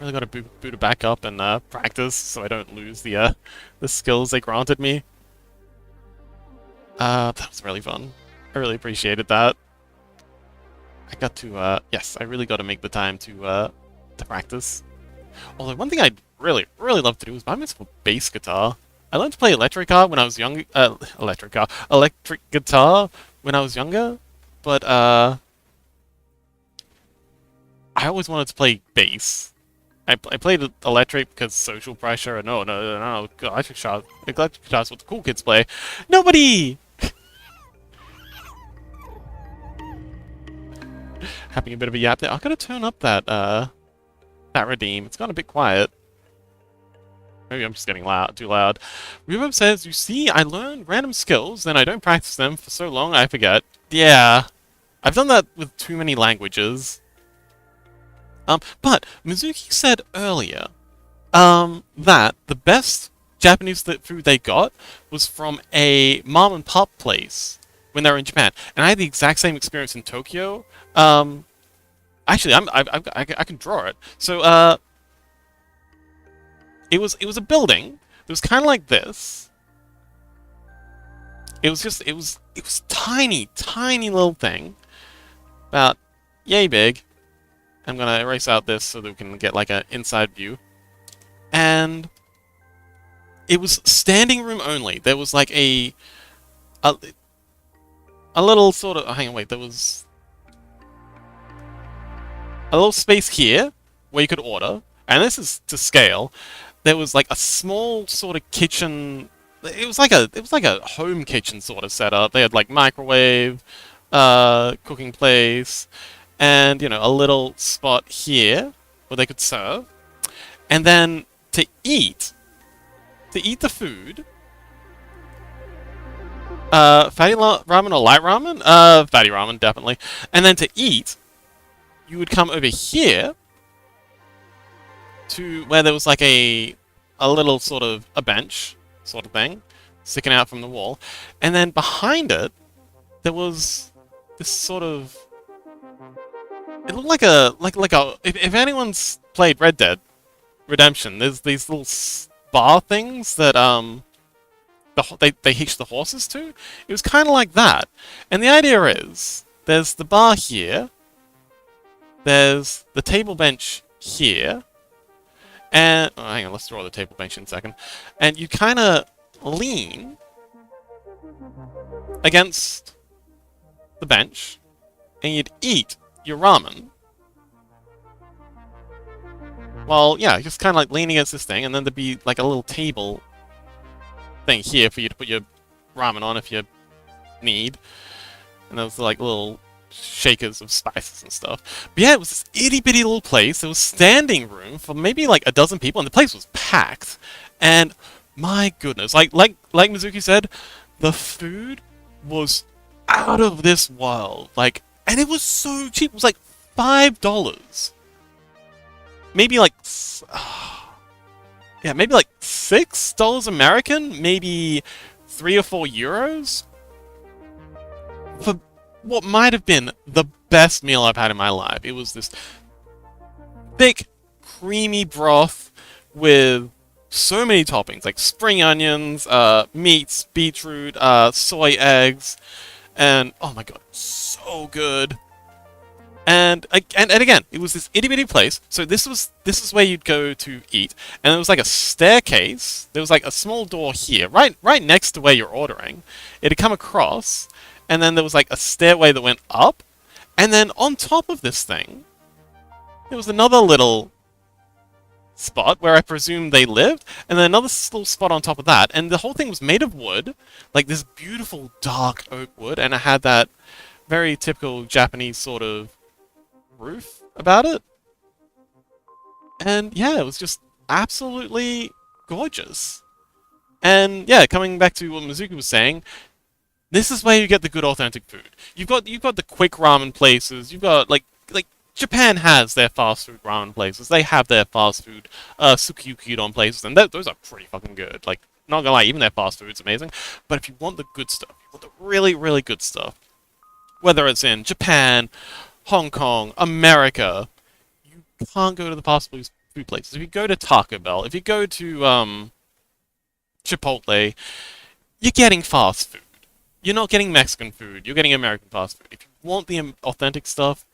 really got to boot it back up and practice so I don't lose the skills they granted me. That was really fun. I really appreciated that. I got to yes, I really got to make the time to practice. Although one thing I'd really love to do is buy myself a bass guitar. I learned to play electric guitar when I was younger, but I always wanted to play bass. I played electric because social pressure. No, electric guitar's what the cool kids play. Nobody. Having a bit of a yap there. I've got to turn up that redeem. It's gone a bit quiet. Maybe I'm just getting too loud. Reverb says, you see, I learned random skills, then I don't practice them for so long I forget. Yeah, I've done that with too many languages. But Mizuki said earlier, that the best Japanese food they got was from a mom and pop place when they were in Japan, and I had the exact same experience in Tokyo. Actually, I can draw it. So, it was a building. It was kind of like this. It was tiny little thing, about yay big. I'm gonna erase out this so that we can get like an inside view. And it was standing room only. There was like a little sort of, oh, hang on, wait, there was a little space here where you could order, and this is to scale. There was like a small sort of kitchen. It was like a home kitchen sort of setup. They had like microwave, cooking place, and you know, a little spot here where they could serve. And then to eat the food, fatty ramen or light ramen? Fatty ramen, definitely. And then to eat, you would come over here to where there was like a little sort of a bench sort of thing sticking out from the wall, and then behind it there was this sort of, it looked like a if anyone's played Red Dead Redemption, there's these little bar things that they hitch the horses to. It was kind of like that, and the idea is there's the bar here, there's the table bench here, and oh, hang on, let's draw the table bench in a second, and you kind of lean against the bench, and you'd eat your ramen. Well, yeah, just kind of like leaning against this thing, and then there'd be like a little table thing here for you to put your ramen on if you need. And there was like little shakers of spices and stuff. But yeah, it was this itty bitty little place. There was standing room for maybe like a dozen people, and the place was packed. And my goodness, like Mizuki said, the food was out of this world. Like, and it was so cheap. It was like $5. Maybe like, yeah, maybe like $6 American, maybe €3 or €4 for what might have been the best meal I've had in my life. It was this thick, creamy broth with so many toppings, like spring onions, meats, beetroot, soy eggs, and oh my god, so good. And again, it was this itty bitty place. So this is where you'd go to eat, and there was like a staircase. There was like a small door here, right next to where you're ordering. It'd come across, and then there was like a stairway that went up, and then on top of this thing, there was another little spot where I presume they lived, and then another little spot on top of that, and the whole thing was made of wood, like this beautiful dark oak wood, and it had that very typical Japanese sort of roof about it. And yeah, it was just absolutely gorgeous. And yeah, coming back to what Mizuki was saying, this is where you get the good authentic food. You've got the quick ramen places. You've got like Japan has their fast food ramen places. They have their fast food suki udon places, and those are pretty fucking good. Like, not gonna lie, even their fast food's amazing. But if you want the good stuff, you want the really, really good stuff, whether it's in Japan, Hong Kong, America, you can't go to the fast food places. If you go to Taco Bell, if you go to Chipotle, you're getting fast food. You're not getting Mexican food. You're getting American fast food. If you want the authentic stuff,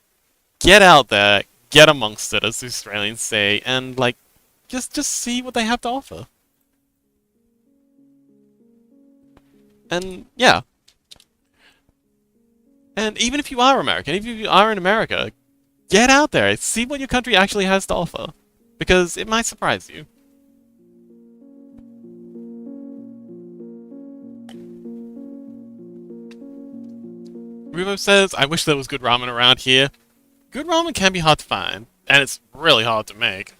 get out there, get amongst it, as the Australians say, and like, just see what they have to offer. And yeah. And even if you are American, if you are in America, get out there, see what your country actually has to offer, because it might surprise you. Rubo says, I wish there was good ramen around here. Good ramen can be hard to find, and it's really hard to make.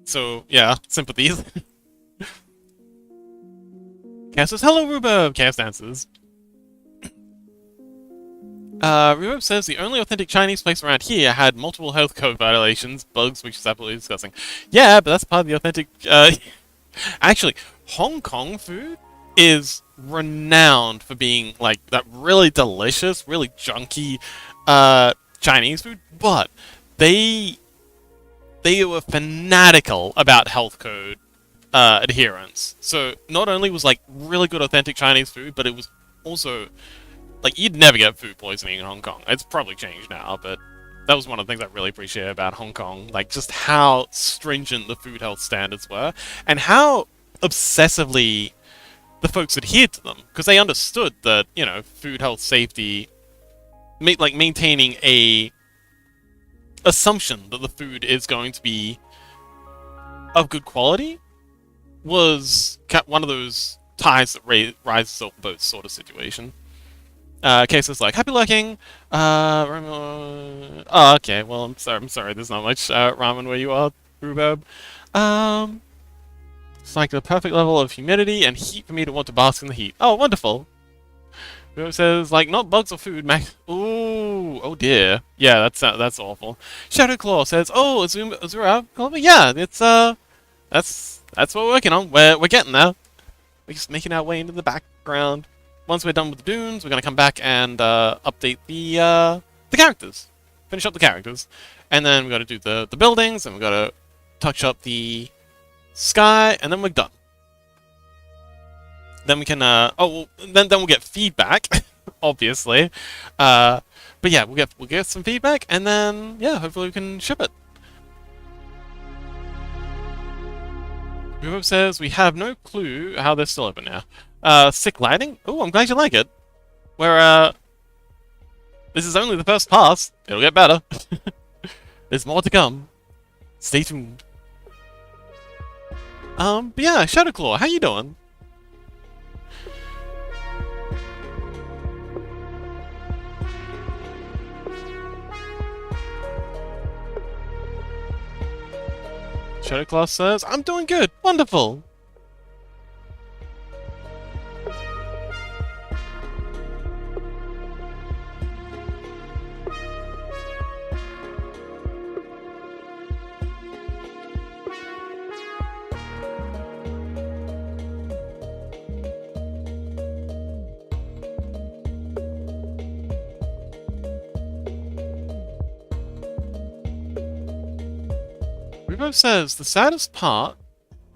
So, yeah, sympathies. Chaos says, hello, Rubo! Chaos dances. Rubo says, the only authentic Chinese place around here had multiple health code violations, bugs, which is absolutely disgusting. Yeah, but that's part of the authentic, Actually, Hong Kong food is renowned for being, like, that really delicious, really junky, Chinese food, but they were fanatical about health code adherence. So not only was like really good authentic Chinese food, but it was also like you'd never get food poisoning in Hong Kong. It's probably changed now, but that was one of the things I really appreciated about Hong Kong, like just how stringent the food health standards were, and how obsessively the folks adhered to them, because they understood that, you know, food health safety, like maintaining a assumption that the food is going to be of good quality was one of those ties that rises off boats sort of situation. Cases like happy lurking. Oh, okay. Well, I'm sorry. There's not much ramen where you are, Rhubarb. It's like the perfect level of humidity and heat for me to want to bask in the heat. Oh, wonderful. It says, like, not bugs or food, Max. Ooh, oh dear. Yeah, that's awful. Shadowclaw says, oh, Azura, yeah, it's, that's what we're working on. We're getting there. We're just making our way into the background. Once we're done with the dunes, we're gonna come back and, update the characters. Finish up the characters. And then we gotta do the buildings, and we gotta touch up the sky, and then we're done. Then we can, then we'll get feedback, obviously. But yeah, we'll get some feedback, and then, yeah, hopefully we can ship it. Rubo says, we have no clue how they're still open now. Sick lighting? Oh, I'm glad you like it. We're This is only the first pass. It'll get better. There's more to come. Stay tuned. But yeah, Shadowclaw, how you doing? Shadowclaw says, I'm doing good. Wonderful. Rebo says, the saddest part...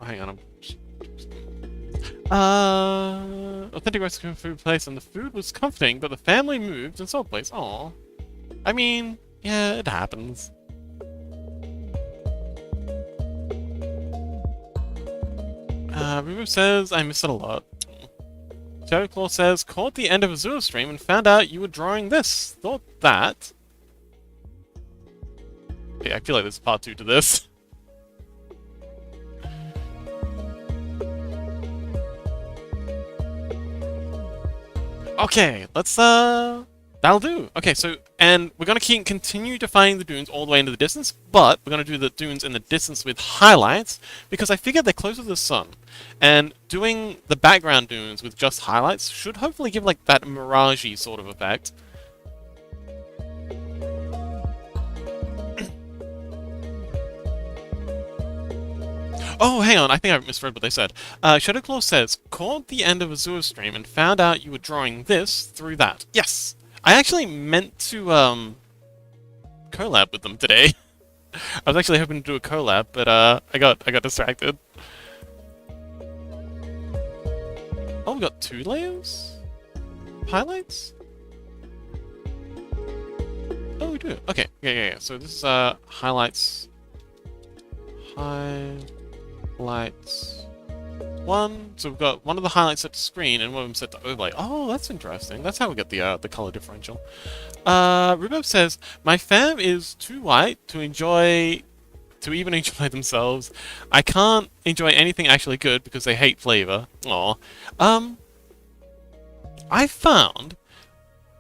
Oh, hang on, authentic Mexican food place, and the food was comforting, but the family moved and sold the place. Aw. I mean, yeah, it happens. Rebo says, I miss it a lot. Shadowclaw says, caught the end of a Azure stream and found out you were drawing this. Thought that... Yeah, I feel like there's part 2 to this. Okay, let's, that'll do. Okay, so, and we're gonna continue defining the dunes all the way into the distance, but we're gonna do the dunes in the distance with highlights, because I figured they're closer to the sun. And doing the background dunes with just highlights should hopefully give, like, that mirage-y sort of effect. Oh, hang on, I think I misread what they said. Shadowclaw says, caught the end of Azure's stream and found out you were drawing this through that. Yes! I actually meant to, collab with them today. I was actually hoping to do a collab, but, I got distracted. Oh, we got 2 layers? Highlights? Oh, we do. Okay, yeah. So this is, highlights. Highlights 1. So we've got one of the highlights set to screen and one of them set to overlay. Oh, that's interesting. That's how we get the color differential. Rubab says, my fam is too white to even enjoy themselves. I can't enjoy anything actually good because they hate flavor. Aw. I found,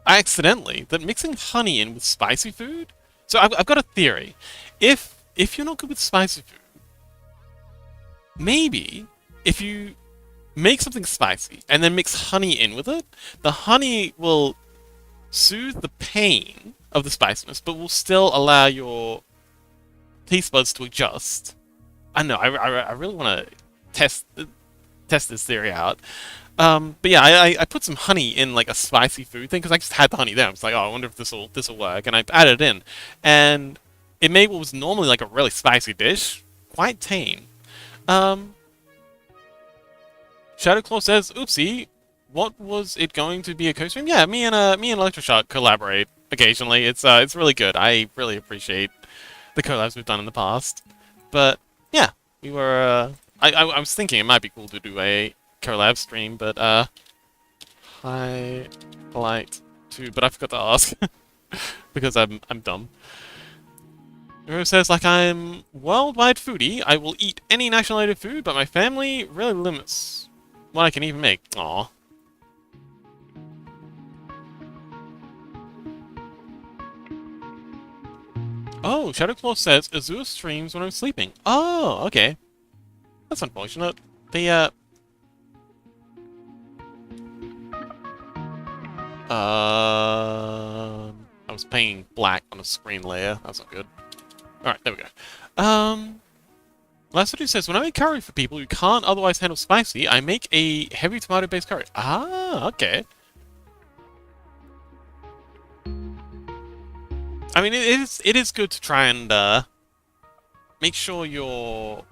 accidentally, that mixing honey in with spicy food... So I've got a theory. If you're not good with spicy food, maybe if you make something spicy and then mix honey in with it, the honey will soothe the pain of the spiciness, but will still allow your taste buds to adjust. I know, I really want to test this theory out. But yeah, I put some honey in like a spicy food thing because I just had the honey there. I was like, oh, I wonder if this'll work, and I added it in, and it made what was normally like a really spicy dish quite tame. Shadowclaw says, oopsie, what was it going to be a co-stream? Yeah, me and Electro-art collaborate occasionally. It's really good. I really appreciate the collabs we've done in the past. But yeah, we were I was thinking it might be cool to do a collab stream, but highlight 2, but I forgot to ask because I'm dumb. Hero says, like, I'm worldwide foodie. I will eat any nationality food, but my family really limits what I can even make. Aww. Oh, Shadowclaw says, Azure streams when I'm sleeping. Oh, okay. That's unfortunate. I was painting black on a screen layer. That's not good. Alright, there we go. Last video says, when I make curry for people who can't otherwise handle spicy, I make a heavy tomato-based curry. Ah, okay. I mean, it is good to try and, make sure you're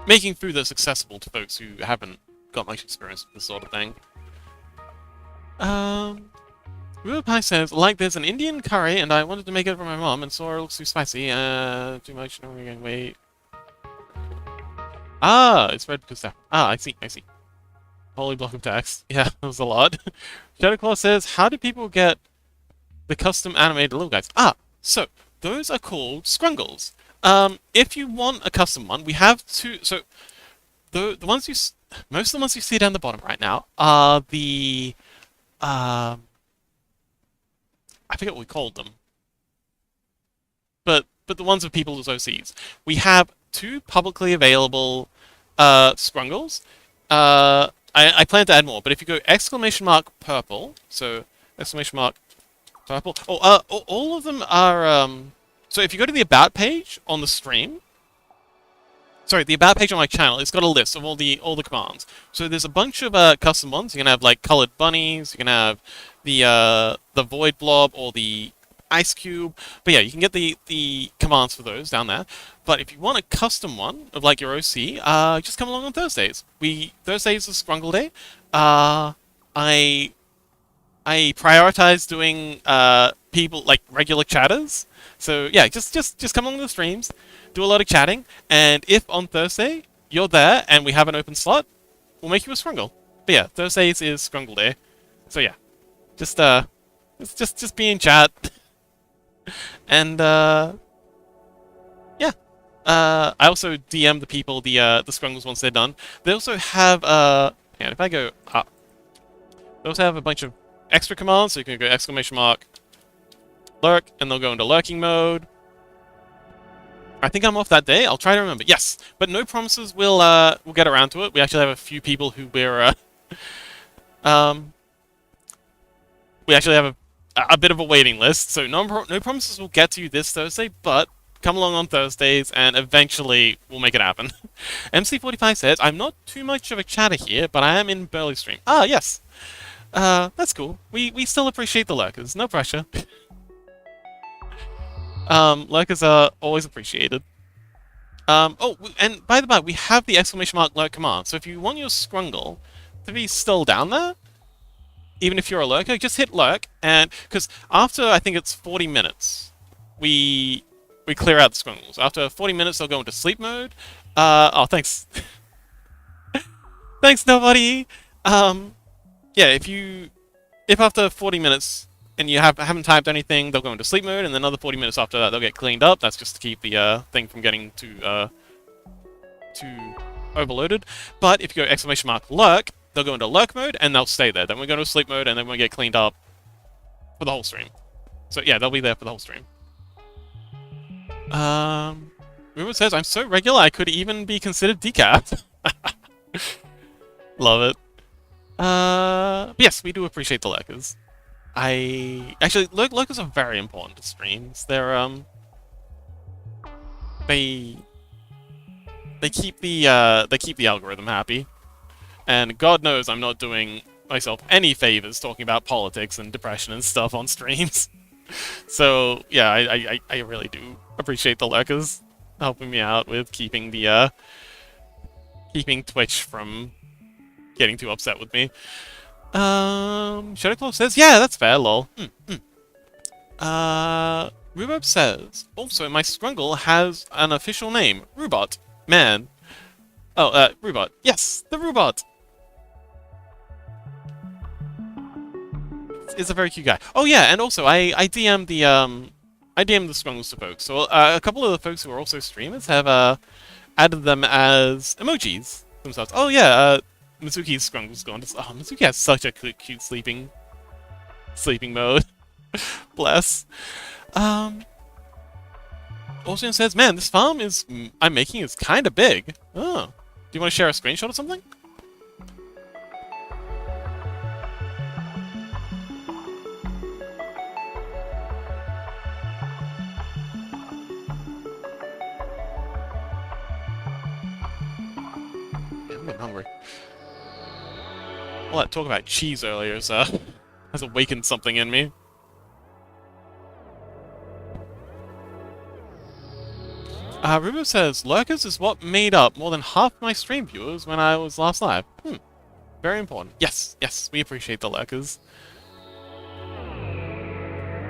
making food that's accessible to folks who haven't got much experience with this sort of thing. Real Pie says, like, there's an Indian curry, and I wanted to make it for my mom, and saw it looks too spicy. Too much. No, we're going to wait. Ah, it's red because that. Ah, I see. Holy block of text. Yeah, that was a lot. Shadowclaw says, how do people get the custom animated little guys? Ah, so those are called scrungles. If you want a custom one, we have two. So the ones most of the ones you see down the bottom right now are the I forget what we called them, but the ones with people as OCs. We have two publicly available scrungles. I plan to add more, but if you go exclamation mark purple, so exclamation mark purple. Oh, all of them are. So if you go to the about page on the stream, sorry, the about page on my channel, it's got a list of all the commands. So there's a bunch of custom ones. You can have like colored bunnies. You can have the void blob or the ice cube. But yeah, you can get the commands for those down there. But if you want a custom one of like your OC, just come along on Thursdays. Thursdays is Scrungle Day. I prioritize doing people like regular chatters. So yeah, just come along to the streams, do a lot of chatting, and if on Thursday you're there and we have an open slot, we'll make you a Scrungle. But yeah, Thursdays is Scrungle Day. So yeah, just be in chat, and yeah. I also DM the people the Scrungles once they're done. They also have yeah, if I go up, they also have a bunch of extra commands, so you can go exclamation mark lurk, and they'll go into lurking mode. I think I'm off that day. I'll try to remember. Yes, but no promises. We'll get around to it. We actually have a few people who we're we actually have a bit of a waiting list. So no promises. We'll get to you this Thursday, but come along on Thursdays, and eventually we'll make it happen. MC45 says, I'm not too much of a chatter here, but I am in Burley stream. Ah, yes. That's cool. We still appreciate the lurkers. No pressure. Lurkers are always appreciated. Oh, and by the way, we have the exclamation mark lurk command. So if you want your Scrungle to be still down there, even if you're a lurker, just hit lurk, and because after I think it's 40 minutes, we clear out the Scrungles. After 40 minutes, they'll go into sleep mode. Oh, thanks. Thanks, nobody. Yeah, if after 40 minutes and you haven't typed anything, they'll go into sleep mode, and then another 40 minutes after that, they'll get cleaned up. That's just to keep the thing from getting too overloaded. But if you go exclamation mark lurk, they'll go into lurk mode, and they'll stay there. Then we go to sleep mode, and then we get cleaned up for the whole stream. So yeah, they'll be there for the whole stream. Rumor says, I'm so regular I could even be considered decaf. Love it. But yes, we do appreciate the lurkers. Actually, lurkers are very important to streams. They're, they keep the algorithm happy. And God knows I'm not doing myself any favors talking about politics and depression and stuff on streams. So, yeah, I really do appreciate the lurkers helping me out with keeping the, keeping Twitch from getting too upset with me. Shadowclaw says, yeah, that's fair, lol. Rhubarb says, also, my Scrungle has an official name, Rubot. Man. Oh, Rubot. Yes, the Rubot! Is a very cute guy. Oh yeah, and also I DM'd the Scrungles to folks. So a couple of the folks who are also streamers have added them as emojis themselves. Oh yeah, Mizuki's Scrungle's gone. Oh, Mizuki has such a cute sleeping mode. Bless. Ocean says, man, this farm I'm making is kind of big. Oh, do you want to share a screenshot or something? I'm getting hungry. All that talk about cheese earlier has awakened something in me. Rubo says, lurkers is what made up more than half my stream viewers when I was last live. Very important. Yes, we appreciate the lurkers.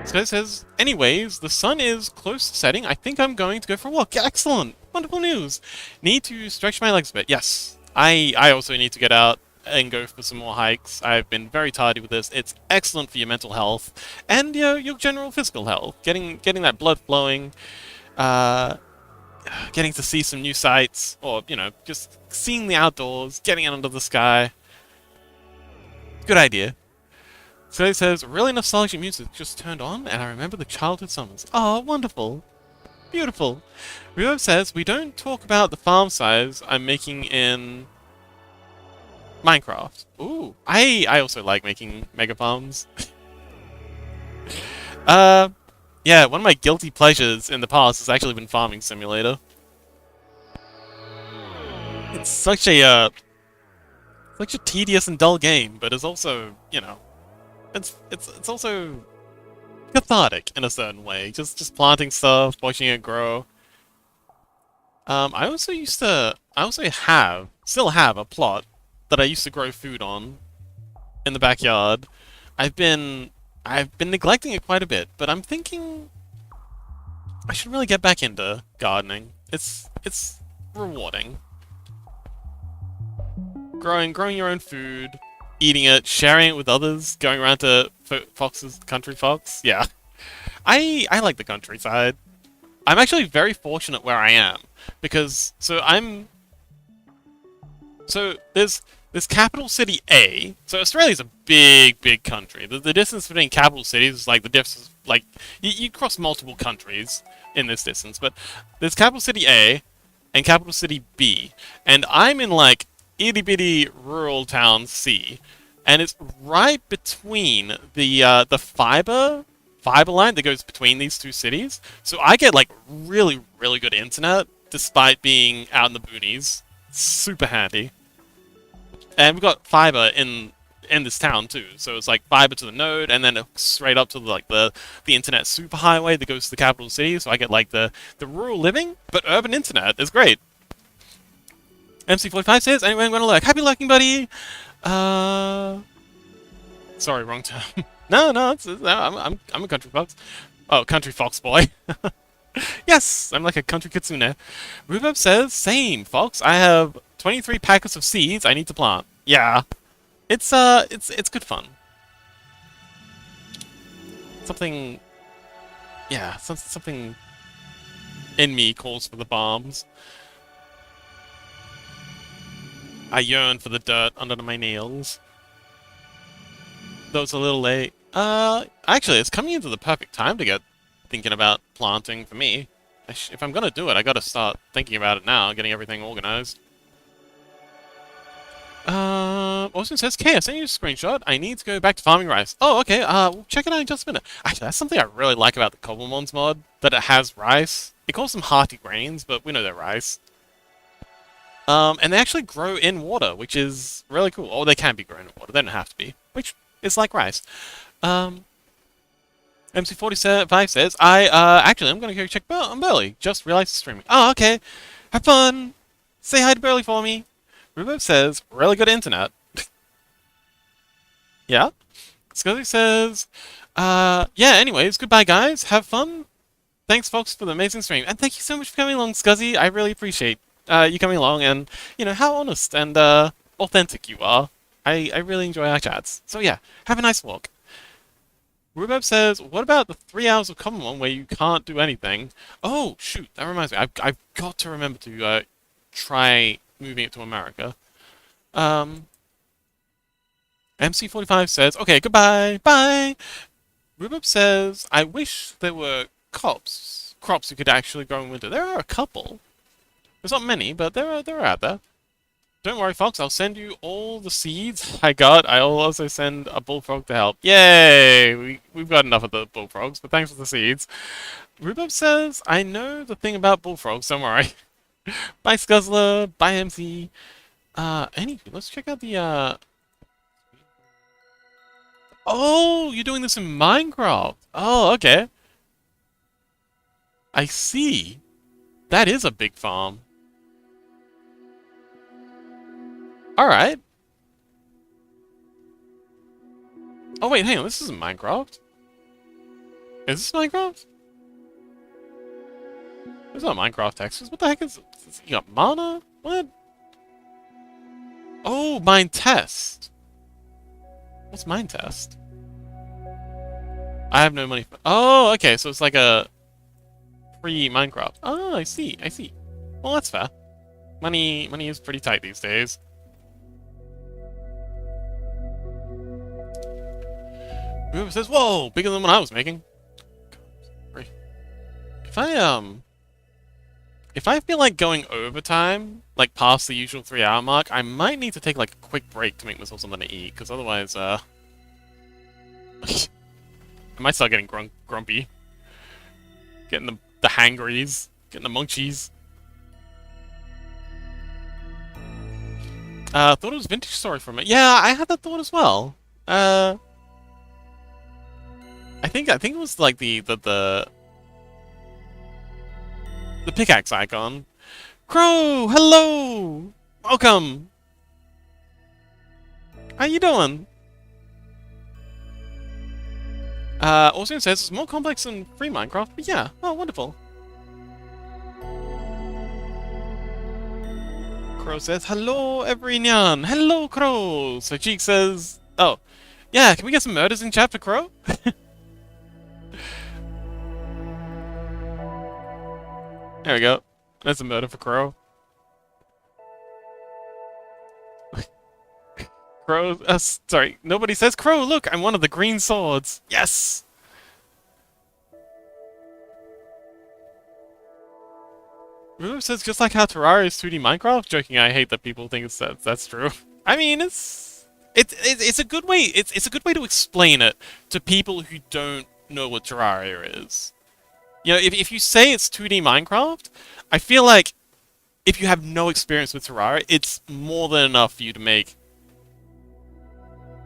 Scott says, anyways, the sun is close to setting. I think I'm going to go for a walk. Excellent! Wonderful news! Need to stretch my legs a bit. Yes. I also need to get out and go for some more hikes. I've been very tidy with this. It's excellent for your mental health and your general physical health. Getting that blood flowing, uh, getting to see some new sights, or just seeing the outdoors, getting out under the sky. Good idea. So it says, really nostalgic music just turned on, and I remember the childhood summers. Oh, wonderful. Beautiful. Rio says, we don't talk about the farm size I'm making in Minecraft. Ooh, I also like making mega farms. Yeah, one of my guilty pleasures in the past has actually been Farming Simulator. It's such a tedious and dull game, but it's also, it's also cathartic in a certain way. Just planting stuff, watching it grow. I also still have a plot that I used to grow food on in the backyard. I've been, I've been neglecting it quite a bit, but I'm thinking I should really get back into gardening. It's rewarding. Growing your own food, eating it, sharing it with others, going around to Fox's Country Fox. Yeah, I like the countryside. I'm actually very fortunate where I am because there's capital city A. So Australia's a big country. The distance between capital cities is like the distance, like you cross multiple countries in this distance. But there's capital city A and capital city B, and I'm in like itty bitty rural town C, and it's right between the fiber line that goes between these two cities. So I get like really good internet despite being out in the boonies. Super handy. And we've got fiber in this town too. So it's like fiber to the node, and then straight up to the internet superhighway that goes to the capital city. So I get like the rural living, but urban internet is great. MC45 says, anyway, I'm gonna lurk. Happy lurking, buddy. Sorry, wrong term. No, I'm a country fox. Oh, country fox boy. Yes, I'm like a country kitsune. Rhubarb says, same, Fox. I have 23 packets of seeds I need to plant. Yeah. It's good fun. Something, yeah, something in me calls for the bombs. I yearn for the dirt under my nails. Though it's a little late. Actually, it's coming into the perfect time to get thinking about planting for me. If I'm gonna do it, I gotta start thinking about it now, getting everything organized. Austin says, "Okay, I sent you a screenshot. I need to go back to farming rice." Oh, okay. We'll check it out in just a minute. Actually, that's something I really like about the Cobblemons mod, that it has rice. It calls them hearty grains, but we know they're rice. And they actually grow in water, which is really cool. Or they can be grown in water. They don't have to be, which is like rice. MC45 says, actually, I'm gonna go check on Burley. Just realized it's streaming. Oh, okay. Have fun. Say hi to Burley for me. Rhubarb says, really good internet. Yeah? Scuzzy says, yeah, anyways, goodbye, guys. Have fun. Thanks, folks, for the amazing stream. And thank you so much for coming along, Scuzzy. I really appreciate you coming along and, how honest and authentic you are. I really enjoy our chats. So yeah, have a nice walk. Rhubarb says, what about the 3 hours of Common One where you can't do anything? Oh, shoot, that reminds me. I've got to remember to try moving it to America. MC45 says, okay, goodbye, bye. Rhubarb says, I wish there were crops you could actually grow in winter. There are a couple. There's not many, but there are out there. Don't worry, Fox, I'll send you all the seeds I got. I'll also send a bullfrog to help. Yay! We've got enough of the bullfrogs, but thanks for the seeds. Rhubarb says, I know the thing about bullfrogs, don't worry. Bye, Scuzzler. Bye, MC. Anywho, let's check out the, Oh, you're doing this in Minecraft. Oh, okay. I see. That is a big farm. Alright. Oh wait, hang on, this isn't Minecraft. Is this Minecraft? There's not Minecraft textures. What the heck is this? You got mana? What? Oh, mind test. What's mind test? I have no money for... Oh, okay, so it's like a free Minecraft. Oh, I see, I see. Well, that's fair. Money is pretty tight these days. Whoever says, whoa, bigger than what I was making. If if I feel like going overtime, like past the usual 3 hour mark, I might need to take like a quick break to make myself something to eat, because otherwise, I might start getting grumpy. Getting the hangries, getting the munchies. Thought it was vintage story from it. Yeah, I had that thought as well. I think it was like the pickaxe icon. Crow, hello, welcome. How you doing? Also says it's more complex than free Minecraft, but yeah. Oh, wonderful. Crow says, hello, everyone. Hello, Crow. So Cheek says, oh, yeah, can we get some murders in chat for Crow? There we go. That's a murder for Crow. Crow, sorry, nobody says Crow, look, I'm one of the green swords. Yes! Ruler says just like how Terraria is 2D Minecraft? Joking, I hate that people think that's true. I mean, it's a good way, it's a good way to explain it to people who don't know what Terraria is. You know, if you say it's 2D Minecraft, I feel like if you have no experience with Terraria, it's more than enough for you to make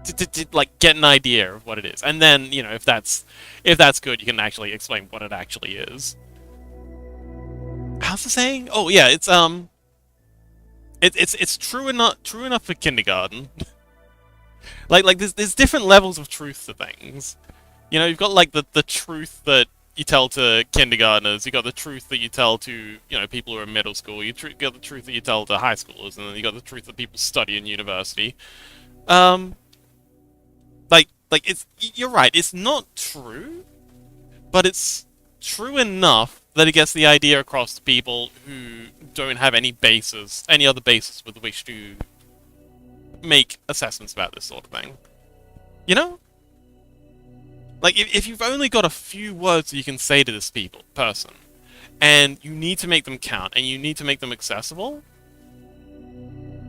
to like get an idea of what it is, and then you know if that's good, you can actually explain what it actually is. How's the saying? Oh yeah, it's true enough for kindergarten. like there's different levels of truth to things. You know, you've got like the truth that you tell to kindergartners, you got the truth that you tell to, you know, people who are in middle school, you got the truth that you tell to high schoolers, and then you got the truth that people study in university. Like it's, you're right, it's not true, but it's true enough that it gets the idea across to people who don't have any other basis with which to make assessments about this sort of thing. You know? Like, if you've only got a few words that you can say to this person, and you need to make them count, and you need to make them accessible,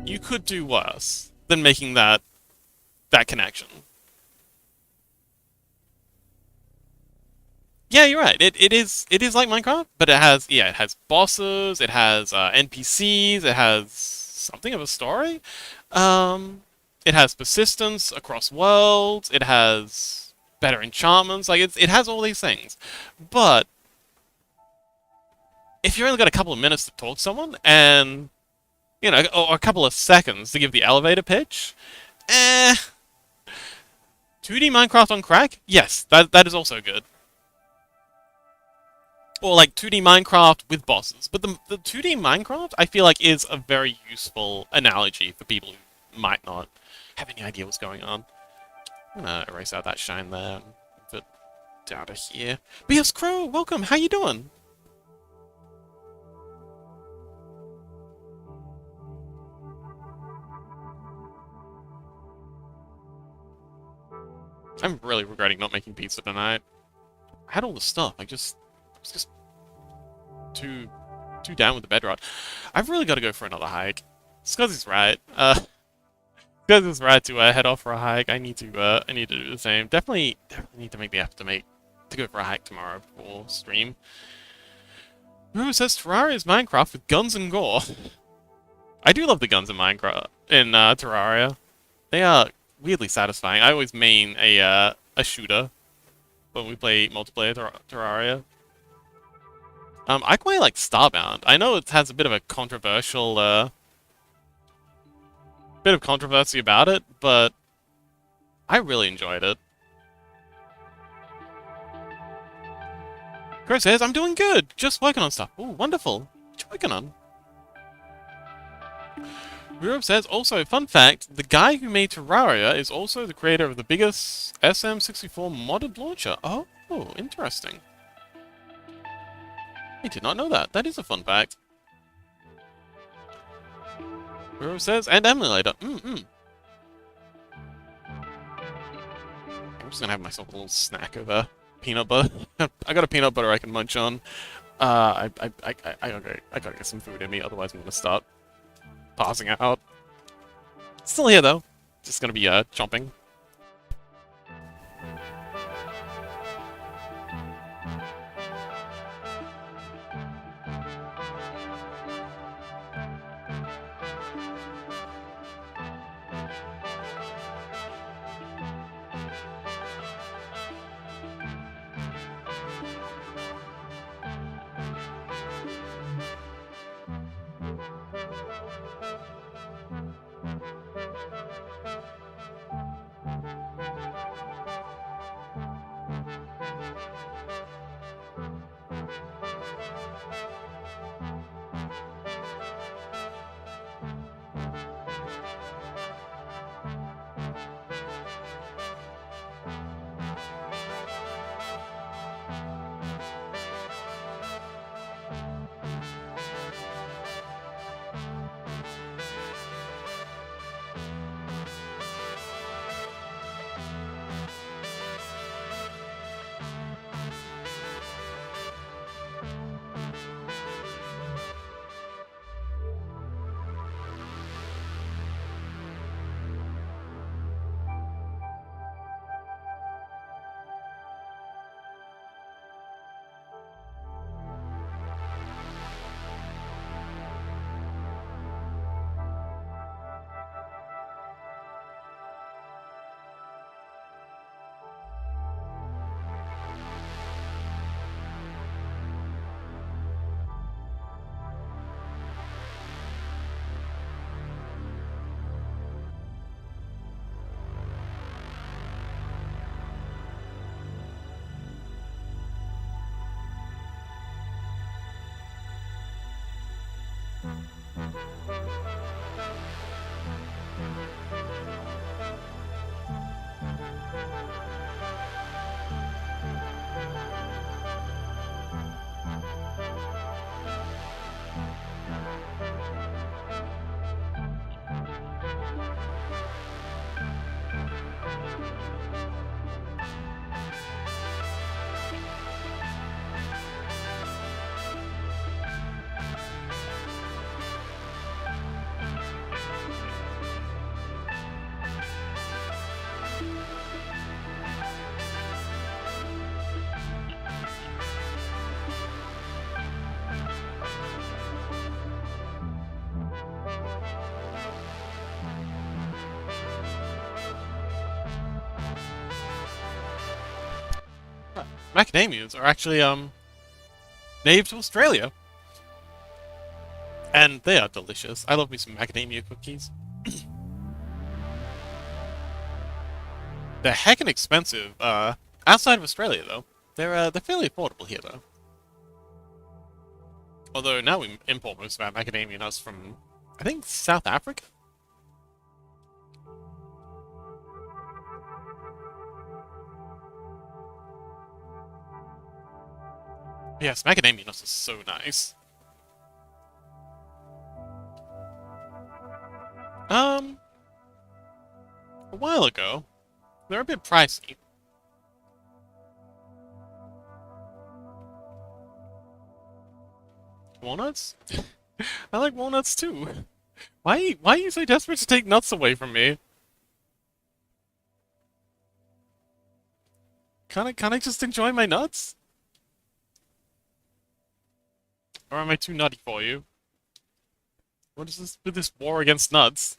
you could do worse than making that connection. Yeah, you're right. It is like Minecraft, but it has bosses, it has NPCs, it has something of a story. It has persistence across worlds. It has better enchantments. Like it has all these things. But if you've only got a couple of minutes to talk to someone, and you know, or a couple of seconds to give the elevator pitch, 2D Minecraft on crack? Yes, that is also good. Or like 2D Minecraft with bosses. But the 2D Minecraft, I feel like, is a very useful analogy for people who might not have any idea what's going on. I'm gonna erase out that shine there and put it out of here. But yes, Crow, welcome. How you doing? I'm really regretting not making pizza tonight. I had all the stuff. I was just too down with the bedrot. I've really got to go for another hike. Scuzzy's right. Scuzzy's right to head off for a hike. I need to do the same. Definitely need to make the effort to go for a hike tomorrow before stream. Who says Terraria is Minecraft with guns and gore? I do love the guns in Minecraft in Terraria. They are weirdly satisfying. I always main a shooter when we play multiplayer Terraria. I quite like Starbound. I know it has a bit of a controversial, bit of controversy about it, but I really enjoyed it. Chris says, I'm doing good, just working on stuff. Ooh, wonderful. What you working on? Guru says, also, fun fact, the guy who made Terraria is also the creator of the biggest SM64 modded launcher. Oh, interesting. I did not know that. That is a fun fact. Guru says, and emulator. I'm just gonna have myself a little snack of peanut butter. I got a peanut butter I can munch on. I gotta get some food in me, otherwise I'm gonna start passing out. Still here though. Just gonna be chomping. Macadamias are actually native to Australia. And they are delicious. I love me some macadamia cookies. They're heckin' expensive, outside of Australia though. They're fairly affordable here though. Although now we import most of our macadamia nuts from, I think, South Africa? Yes, macadamia nuts are so nice. Um, a while ago, they're a bit pricey. Walnuts? I like walnuts too. Why are you so desperate to take nuts away from me? Can't I just enjoy my nuts? Or am I too nutty for you? What is this with this war against nuts?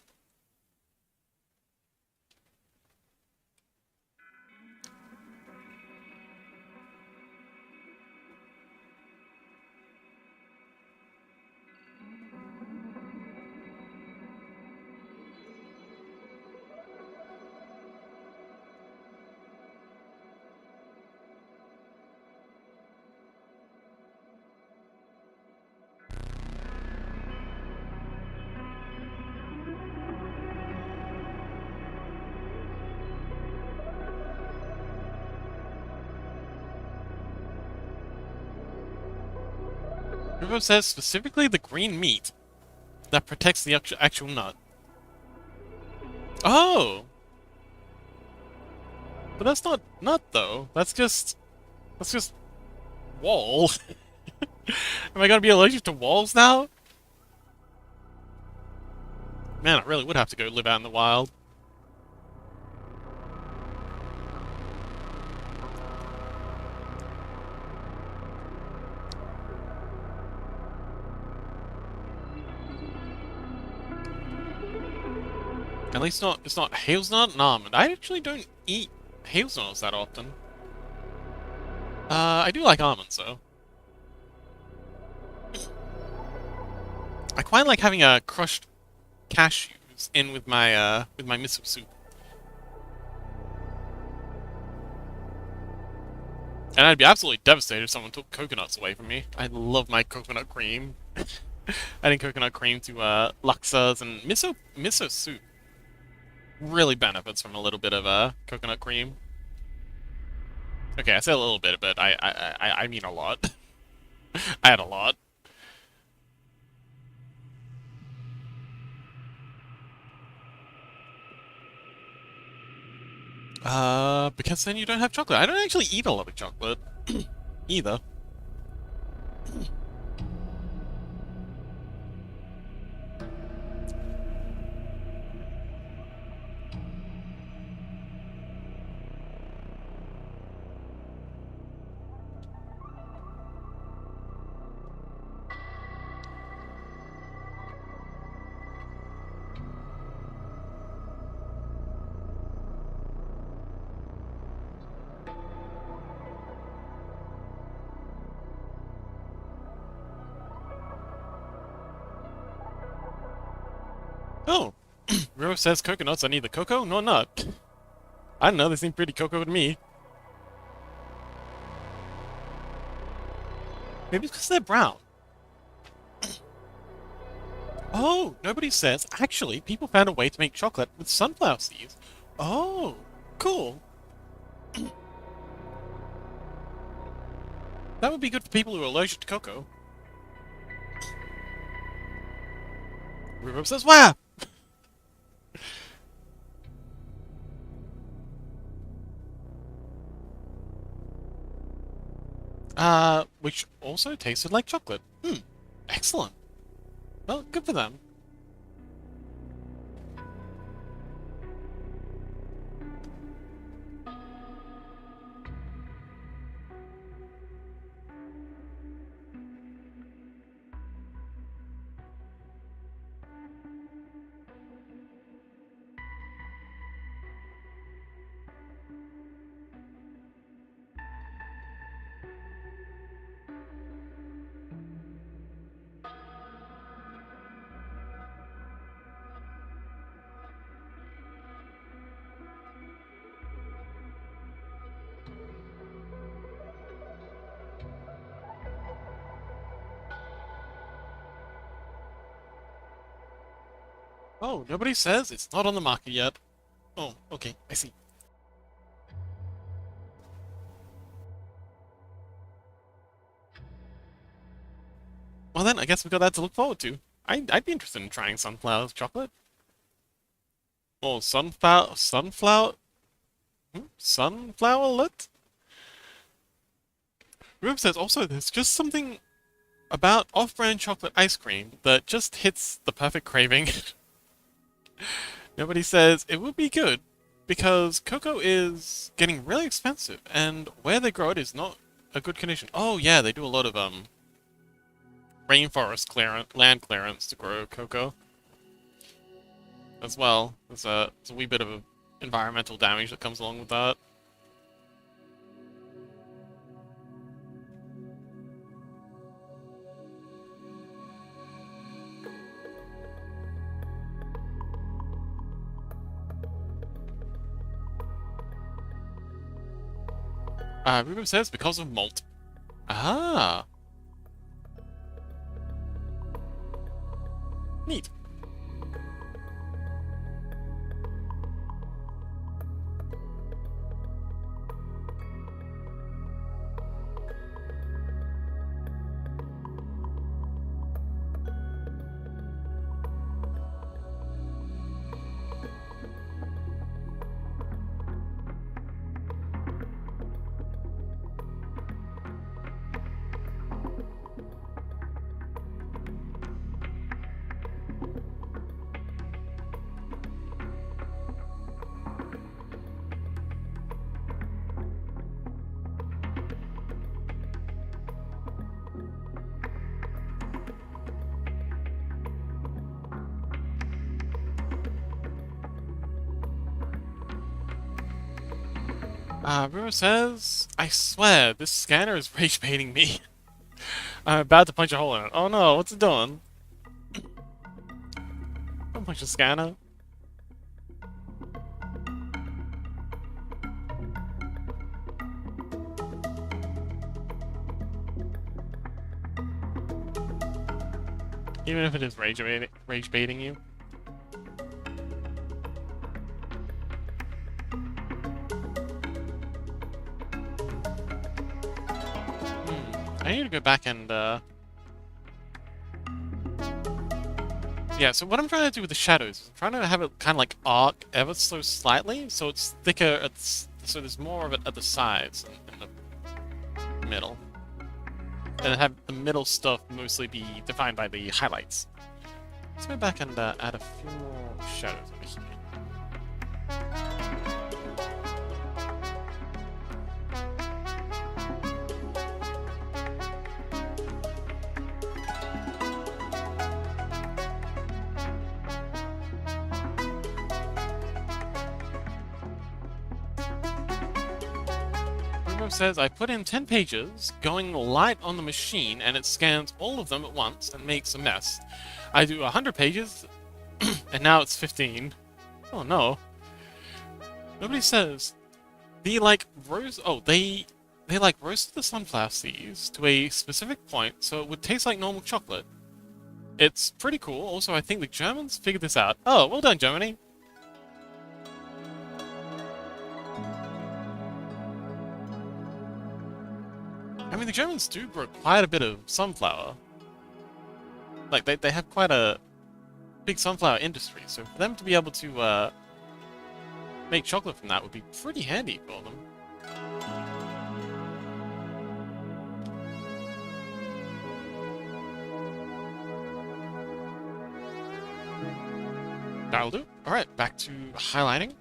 Rubo says specifically the green meat that protects the actual nut. Oh! But that's not nut, though. That's just wall. Am I gonna be allergic to walls now? Man, I really would have to go live out in the wild. At least not, it's not hazelnut and almond. I actually don't eat hazelnuts that often. I do like almonds, though. I quite like having crushed cashews in with my miso soup. And I'd be absolutely devastated if someone took coconuts away from me. I love my coconut cream. Adding coconut cream to laksas and miso soup really benefits from a little bit of coconut cream. Okay, I said a little bit, but I mean a lot. I had a lot. Because then you don't have chocolate. I don't actually eat a lot of chocolate either. Oh, Rose says coconuts are neither cocoa nor nut. I don't know, they seem pretty cocoa to me. Maybe it's because they're brown. Oh, nobody says. Actually, people found a way to make chocolate with sunflower seeds. Oh, cool. That would be good for people who are allergic to cocoa. Rhubarb says, wow! Which also tasted like chocolate. Hmm, excellent. Well, good for them. Oh, nobody says it's not on the market yet. Oh, okay, I see. Well then, I guess we've got that to look forward to. I'd be interested in trying sunflower chocolate. Or sunflowerlet? Rube says also there's just something about off-brand chocolate ice cream that just hits the perfect craving. Nobody says it would be good because cocoa is getting really expensive and where they grow it is not a good condition. Oh yeah, they do a lot of rainforest land clearance to grow cocoa as well. There's a wee bit of environmental damage that comes along with that. Ruben says because of malt. Ah, neat. Rumor says, I swear, this scanner is rage baiting me. I'm about to punch a hole in it. Oh no, what's it doing? Don't punch the scanner. Even if it is rage baiting you. I need to go back and, yeah, so what I'm trying to do with the shadows is I'm trying to have it kind of like arc ever so slightly, so it's thicker, so there's more of it at the sides and the middle. And have the middle stuff mostly be defined by the highlights. Let's go back and add a few more shadows over here. Bruno says, I put in 10 pages, going light on the machine, and it scans all of them at once and makes a mess. I do 100 pages, and now it's 15. Oh no. Nobody says. The, like, they like, roasted the sunflower seeds to a specific point so it would taste like normal chocolate. It's pretty cool. Also, I think the Germans figured this out. Oh, well done, Germany. I mean, the Germans do grow quite a bit of sunflower. Like, they have quite a big sunflower industry, so for them to be able to, make chocolate from that would be pretty handy for them. That'll do. Alright, back to highlighting.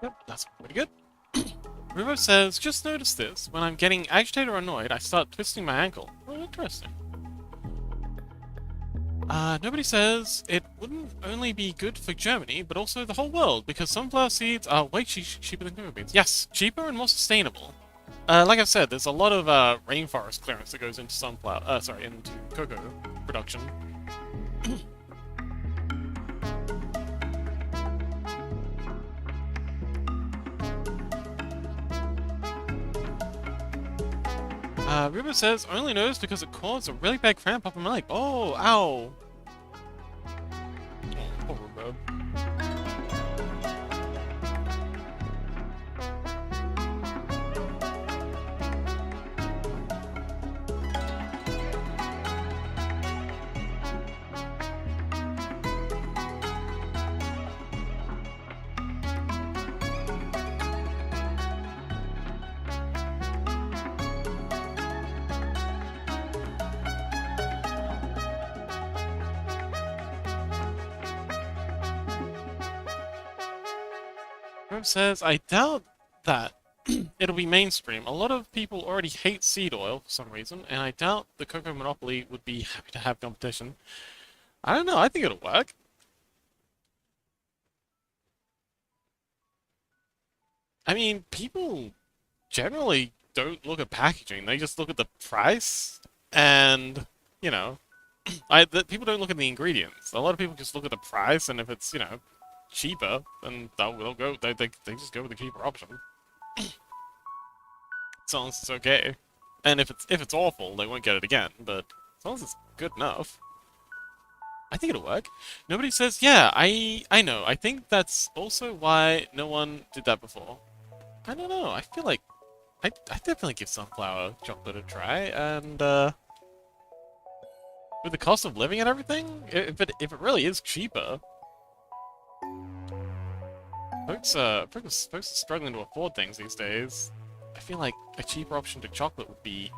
Yep, that's pretty good. Rivo says, just notice this. When I'm getting agitated or annoyed, I start twisting my ankle. Oh, interesting. Nobody says it wouldn't only be good for Germany, but also the whole world, because sunflower seeds are way cheaper than cocoa beans. Yes, cheaper and more sustainable. Like I said, there's a lot of rainforest clearance that goes into into cocoa production. River says, only knows because it caused a really bad cramp up in my leg. Oh, ow. Oh, poor River. River says, I doubt that it'll be mainstream. A lot of people already hate seed oil for some reason, and I doubt the cocoa monopoly would be happy to have competition. I don't know, I think it'll work. I mean, people generally don't look at packaging, they just look at the price, and, you know, People don't look at the ingredients. A lot of people just look at the price, and if it's, you know, cheaper, then they'll go. They just go with the cheaper option. As long as it's okay. And if it's awful, they won't get it again. But as long as it's good enough, I think it'll work. Nobody says, yeah, I know. I think that's also why no one did that before. I don't know. I feel like I definitely give sunflower chocolate a try, and with the cost of living and everything, if it really is cheaper, folks are struggling to afford things these days. I feel like a cheaper option to chocolate would be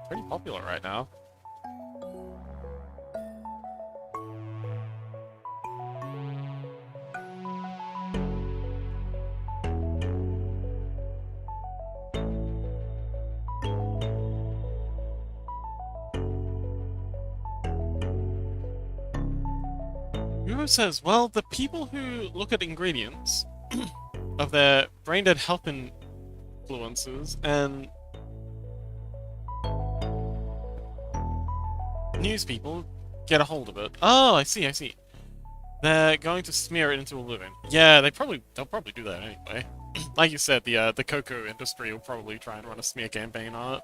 pretty popular right now. Who says, well, the people who look at ingredients of their brain-dead health influences and news people get a hold of it. Oh, I see, I see. They're going to smear it into a living. Yeah, they'll probably do that anyway. Like you said, the cocoa industry will probably try and run a smear campaign on it.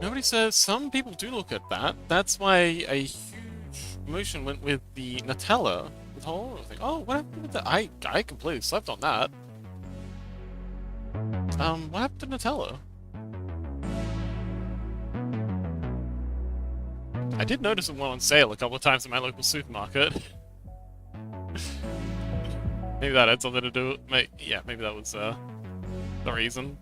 Nobody says some people do look at that. That's why a huge motion went with the Nutella. The whole thing. Oh, what happened with that? I completely slept on that. What happened to Nutella? I did notice it went on sale a couple of times in my local supermarket. Maybe that had something to do with... Yeah, maybe that was, the reason.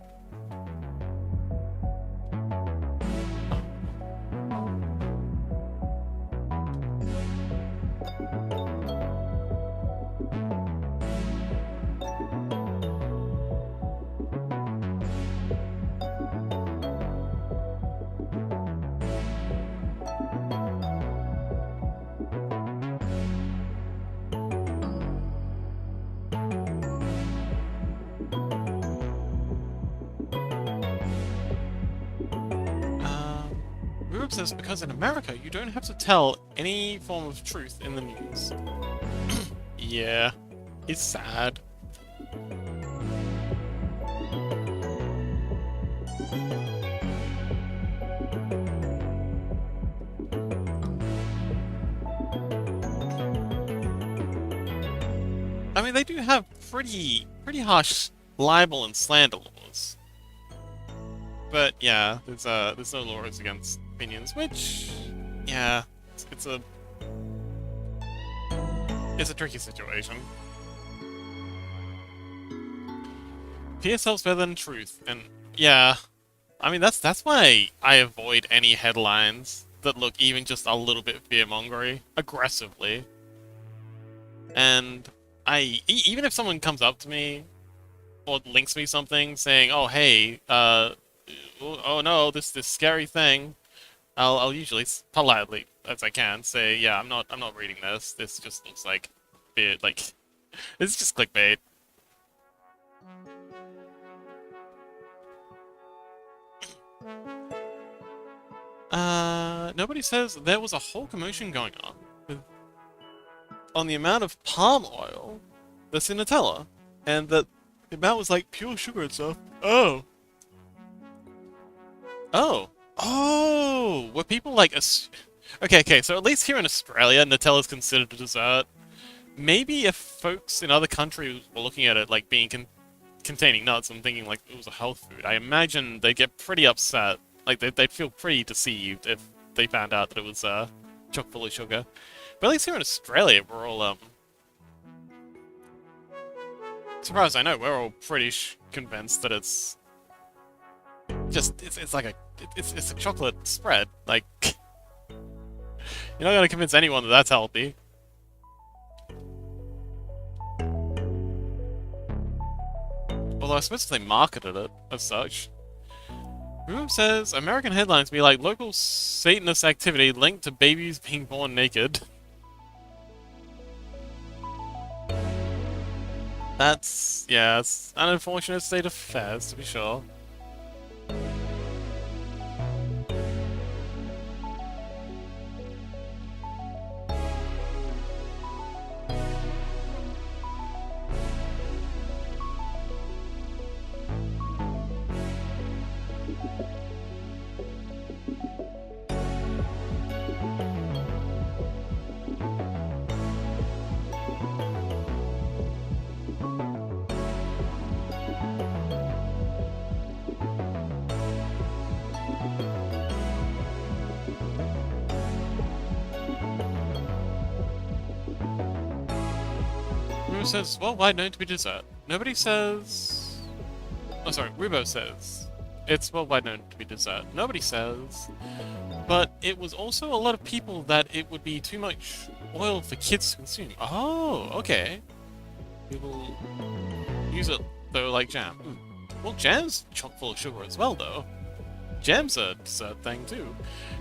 Says because in America you don't have to tell any form of truth in the news. Yeah, it's sad. I mean, they do have pretty harsh libel and slander laws. But yeah, there's no laws against opinions, which, yeah, it's a tricky situation. Fear sells better than truth, and yeah, I mean that's why I avoid any headlines that look even just a little bit fear-mongery, aggressively. And even if someone comes up to me or links me something saying, "Oh hey, oh no, this scary thing," I'll usually politely as I can say, yeah, I'm not reading this. This just looks like bit like this is just clickbait. Nobody says there was a whole commotion going on the amount of palm oil that's in Nutella, and that the amount was like pure sugar and stuff. Oh. Oh. Oh! Were people like... Okay, so at least here in Australia, Nutella's considered a dessert. Maybe if folks in other countries were looking at it like being containing nuts and thinking like it was a health food, I imagine they'd get pretty upset. Like, they'd feel pretty deceived if they found out that it was chock full of sugar. But at least here in Australia, we're all, as far as I know, we're all pretty convinced that it's just, it's like it's a chocolate spread. Like, you're not gonna convince anyone that that's healthy. Although I suppose they marketed it as such. Who says American headlines be like local Satanist activity linked to babies being born naked? That's, yeah, it's an unfortunate state of affairs, to be sure. Rubo says, worldwide known to be dessert. Nobody says... Oh, sorry, Rubo says, it's worldwide known to be dessert. Nobody says, but it was also a lot of people that it would be too much oil for kids to consume. Oh, okay. People use it, though, like jam. Well, jam's chock full of sugar as well, though. Jam's a dessert thing, too.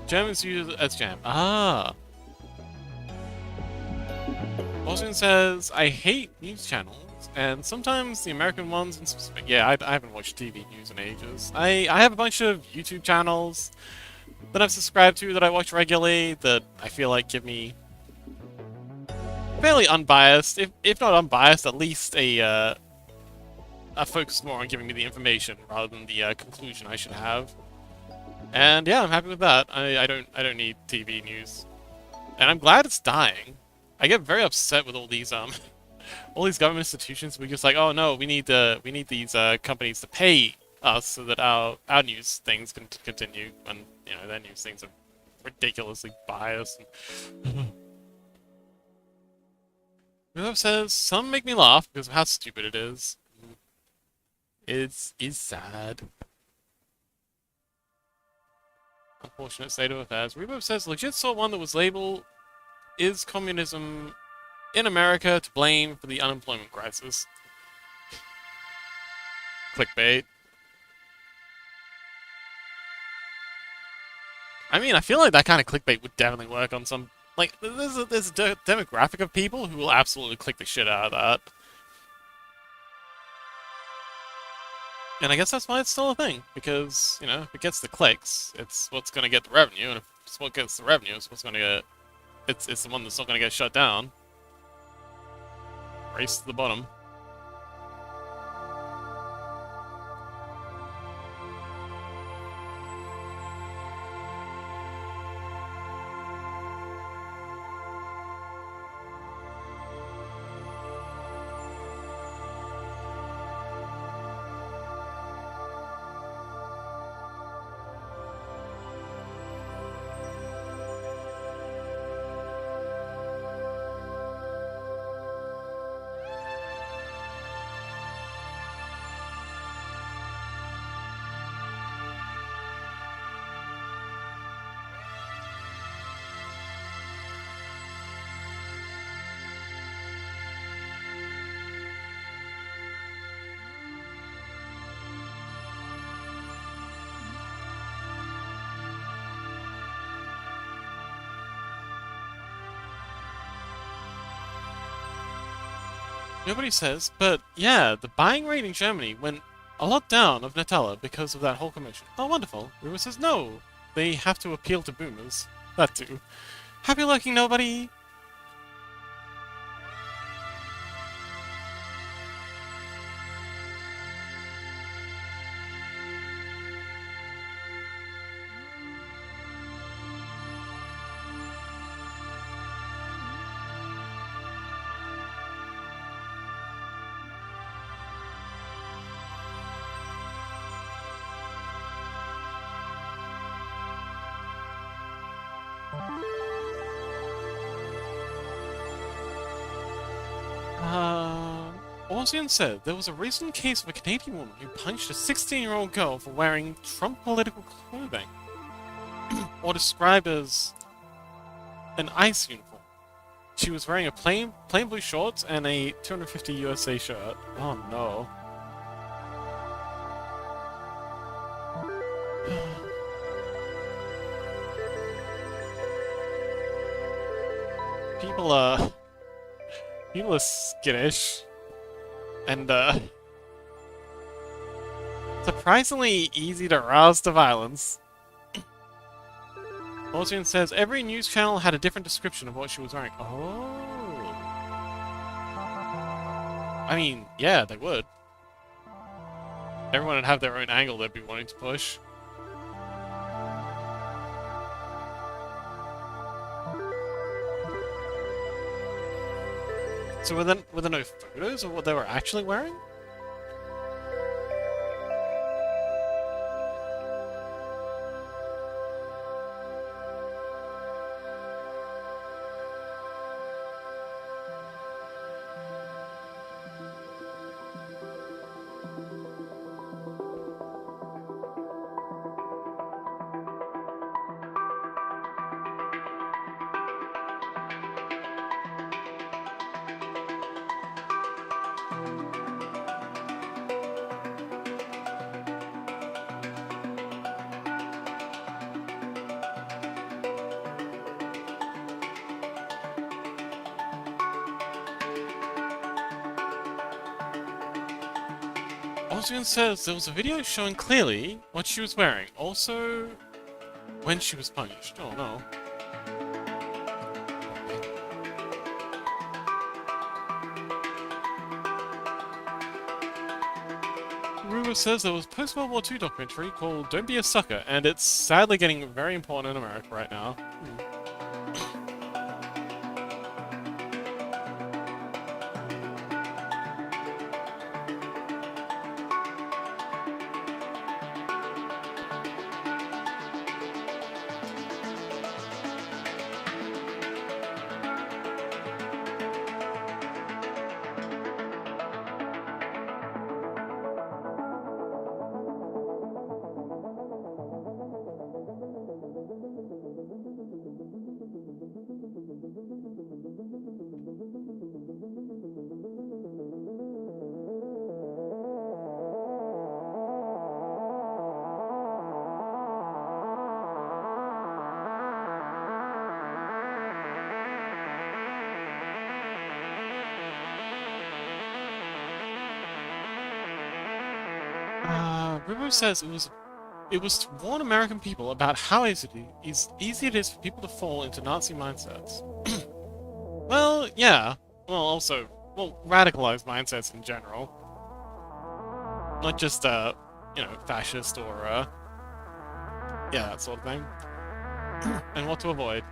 Jam is used as jam. Ah. Austin says, I hate news channels, and sometimes the American ones, and yeah, I haven't watched TV news in ages. I have a bunch of YouTube channels that I've subscribed to that I watch regularly that I feel like give me fairly unbiased, if not unbiased, at least a focus more on giving me the information rather than the conclusion I should have. And yeah, I'm happy with that. I don't need TV news, and I'm glad it's dying. I get very upset with all these all these government institutions. We're just like, oh no, we need these companies to pay us so that our news things can continue, and you know their news things are ridiculously biased. Whoever says some make me laugh because of how stupid it is. It's sad. Unfortunate state of affairs. Rebo says legit saw one that was labeled "Is communism in America to blame for the unemployment crisis?" Clickbait. I mean, I feel like that kind of clickbait would definitely work on some... Like, there's a demographic of people who will absolutely click the shit out of that. And I guess that's why it's still a thing, because, you know, if it gets the clicks, it's what's gonna get the revenue, and if it's what gets the revenue, it's what's gonna get... It's the one that's not gonna get shut down. Race to the bottom. Nobody says, but yeah, the buying rate in Germany went a lot down of Nutella because of that whole commotion. Oh, wonderful. Rumor says no. They have to appeal to boomers. That too. Happy looking nobody. Orsian said there was a recent case of a Canadian woman who punched a 16-year-old girl for wearing Trump political clothing, or described as an ICE uniform. She was wearing a plain blue shorts and a 250 USA shirt. Oh no. People are skittish. and surprisingly easy to rouse to violence. Ocean says every news channel had a different description of what she was wearing. Oh. I mean, yeah, they would. Everyone would have their own angle they'd be wanting to push. So were there no photos of what they were actually wearing? Ocean says there was a video showing clearly what she was wearing. Also, when she was punished. Oh no. Rumor says there was a post-World War II documentary called Don't Be a Sucker, and it's sadly getting very important in America right now. Rumor says it was to warn American people about how easy it is for people to fall into Nazi mindsets. Well, yeah. Well, also, radicalized mindsets in general. Not just, fascist or, yeah, that sort of thing. And what to avoid.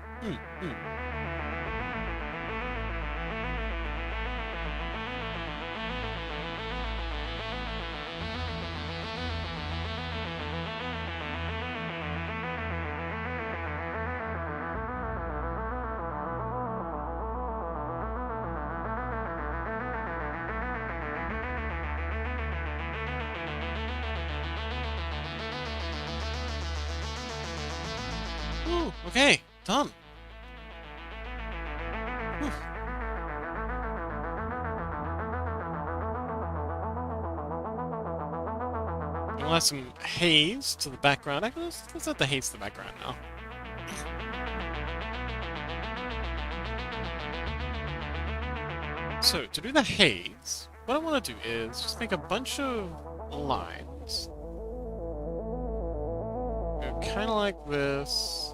Ooh, okay, done. Whew. We'll add some haze to the background. Actually, let's add the haze to the background now. So, to do the haze, what I want to do is just make a bunch of lines. Kind of like this.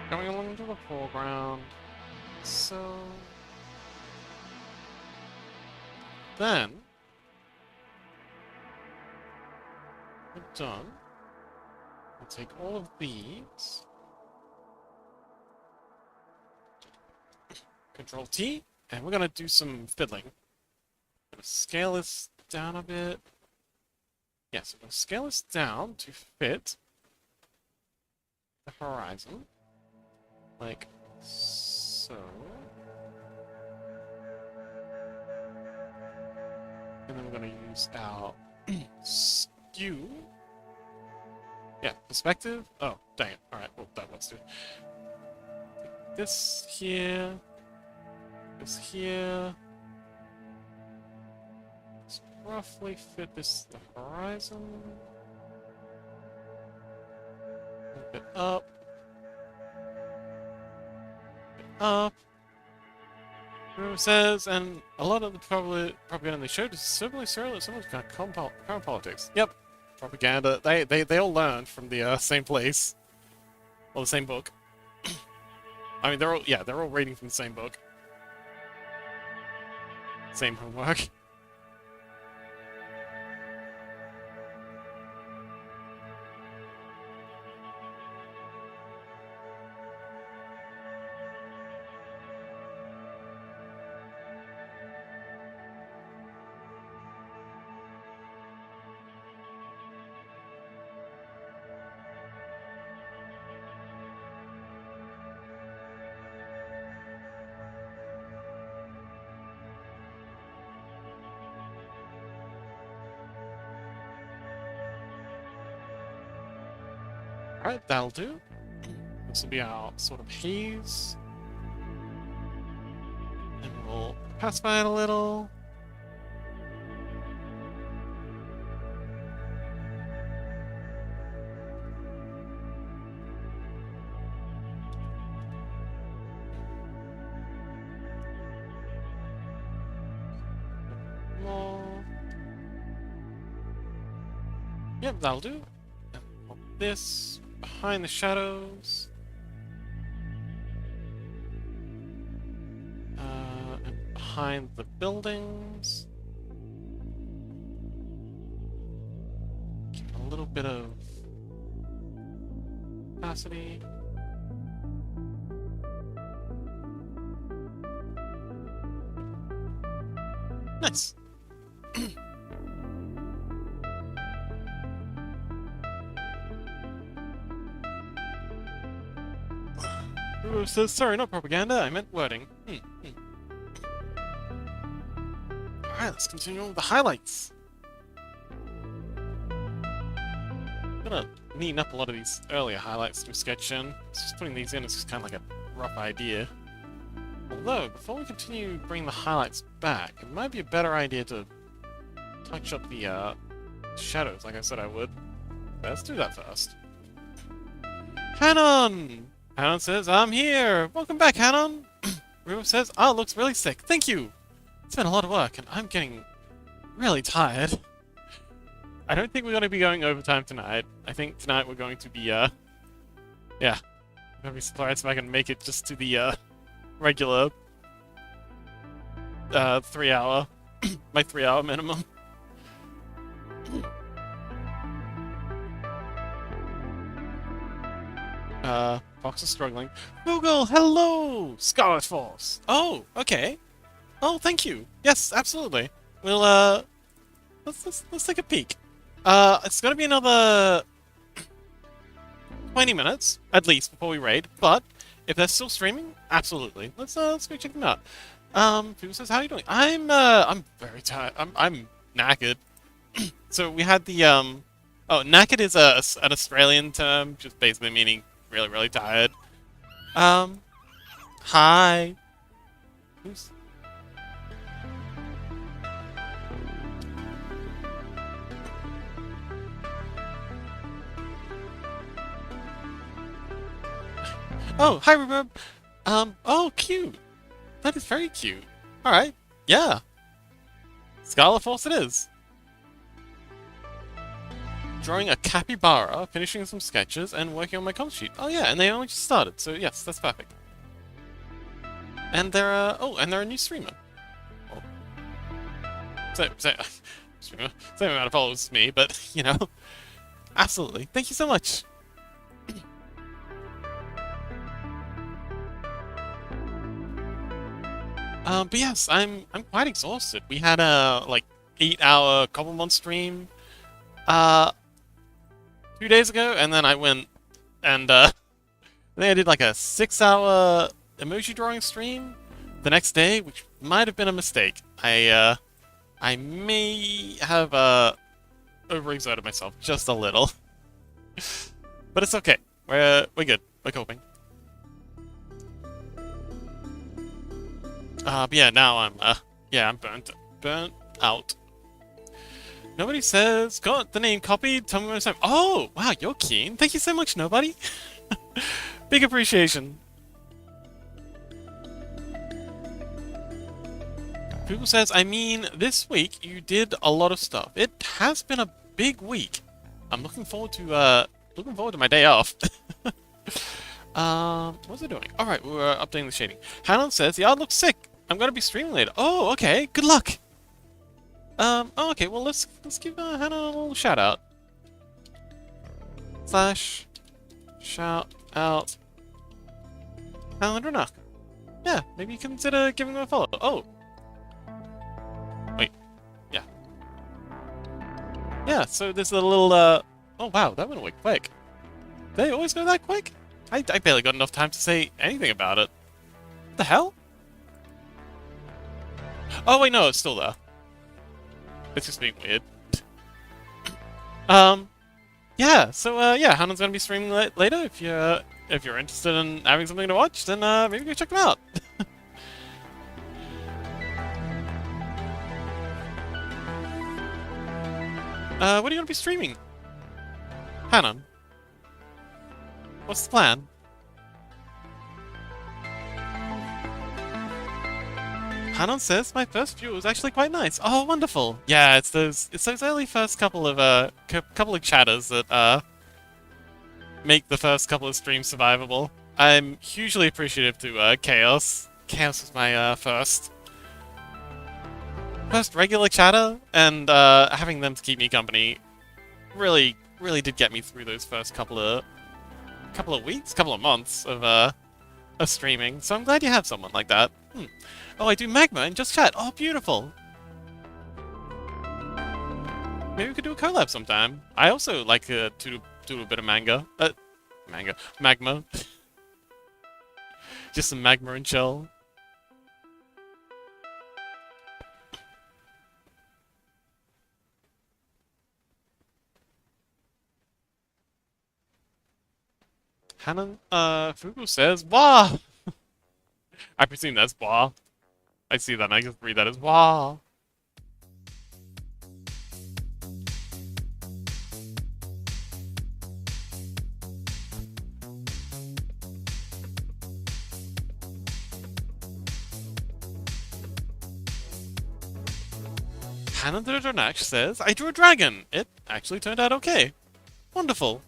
Coming along to the foreground. So then we're done. We'll take all of these. Control T, and we're gonna do some fiddling. I'm gonna scale this down a bit. Yes, I'm gonna scale this down to fit the horizon. Like so. And then we're going to use our skew. Yeah, perspective. Oh, dang it. Alright, well, that works too. This here. This here. Let's roughly fit this to the horizon. A little bit up. Up. Whoever says, and a lot of the propaganda they showed is similarly that someone's kind of current politics. Yep, propaganda. They all learned from the same place, or the same book. I mean, they're all reading from the same book, same homework. Alright, that'll do. This will be our sort of haze. And we'll pacify it a little. More. Yep, that'll do. And pop this behind the shadows. And behind the buildings. Give it a little bit of opacity. Nice. Who says sorry, not propaganda, I meant wording. Alright, let's continue on with the highlights. I'm gonna neaten up a lot of these earlier highlights through Sketch-In. Just putting these in is just kind of like a rough idea. Although, before we continue bringing the highlights back, it might be a better idea to touch up the shadows like I said I would. Let's do that first. Hanon! Hanon says, I'm here! Welcome back, Hanon! Ruben says, oh, looks really sick. Thank you! It's been a lot of work, and I'm getting really tired. I don't think we're going to be going overtime tonight. I think tonight we're going to be, yeah. I'm going to be surprised if I can make it just to the, regular 3 hour my 3 hour minimum. Fox is struggling. Google, hello! Scarlet Force! Oh, okay. Oh, thank you. Yes, absolutely. We'll let's take a peek. It's gonna be another 20 minutes at least before we raid, but if they're still streaming, absolutely. Let's go check them out. People says, how are you doing? I'm very tired. I'm knackered. So we had the oh, knackered is an Australian term, just basically meaning really, really tired. Hi. Who's... Oh, hi, Reverb. Oh, cute. That is very cute. Alright, yeah. Scarlet Force it is. Drawing a capybara, finishing some sketches, and working on my cover sheet. Oh yeah, and they only just started, so yes, that's perfect. And they're a new streamer. Well, same amount of followers as me, but, you know. Absolutely. Thank you so much. But yes, I'm quite exhausted. We had a, like, 8-hour Cobblemon stream, 2 days ago, and then I went and, I think I did like a 6-hour emoji drawing stream the next day, which might have been a mistake. I I may have overexerted myself just a little, but it's okay. We're good. We're coping. But yeah, now I'm burnt out. Nobody says got the name copied. Tell me when it's time. Oh, wow, you're keen. Thank you so much, nobody. Big appreciation. People says, I mean, this week you did a lot of stuff. It has been a big week. I'm looking forward to my day off. What's it doing? Alright, we're updating the shading. Hanon says, the art looks sick. I'm gonna be streaming later. Oh, okay, good luck. Oh, okay, well let's give Hannah a little shout out. Slash shout out Alan Renach. Yeah, maybe you consider giving him a follow. Oh. Wait. Yeah. Yeah, so there's a little oh wow, that went away quick. They always go that quick? I barely got enough time to say anything about it. What the hell? Oh wait, no, it's still there. It's just being weird. Yeah, so yeah, Hanon's gonna be streaming later. If you're interested in having something to watch, then maybe go check them out. What are you gonna be streaming? Hanon, what's the plan? Hanon says my first view was actually quite nice. Oh, wonderful. Yeah, it's those early first couple of chatters that make the first couple of streams survivable. I'm hugely appreciative to Chaos. Chaos was my first regular chatter, and having them to keep me company really did get me through those first couple of weeks, couple of months of streaming. So I'm glad you have someone like that. Oh, I do magma and just chat. Oh, beautiful. Maybe we could do a collab sometime. I also like to do a bit of magma. Just some magma and chill. Hanon, Fugu says, wah! I presume that's wah. I see that and I just read that as wah. Hanon the Dronash says, I drew a dragon. It actually turned out okay. Wonderful.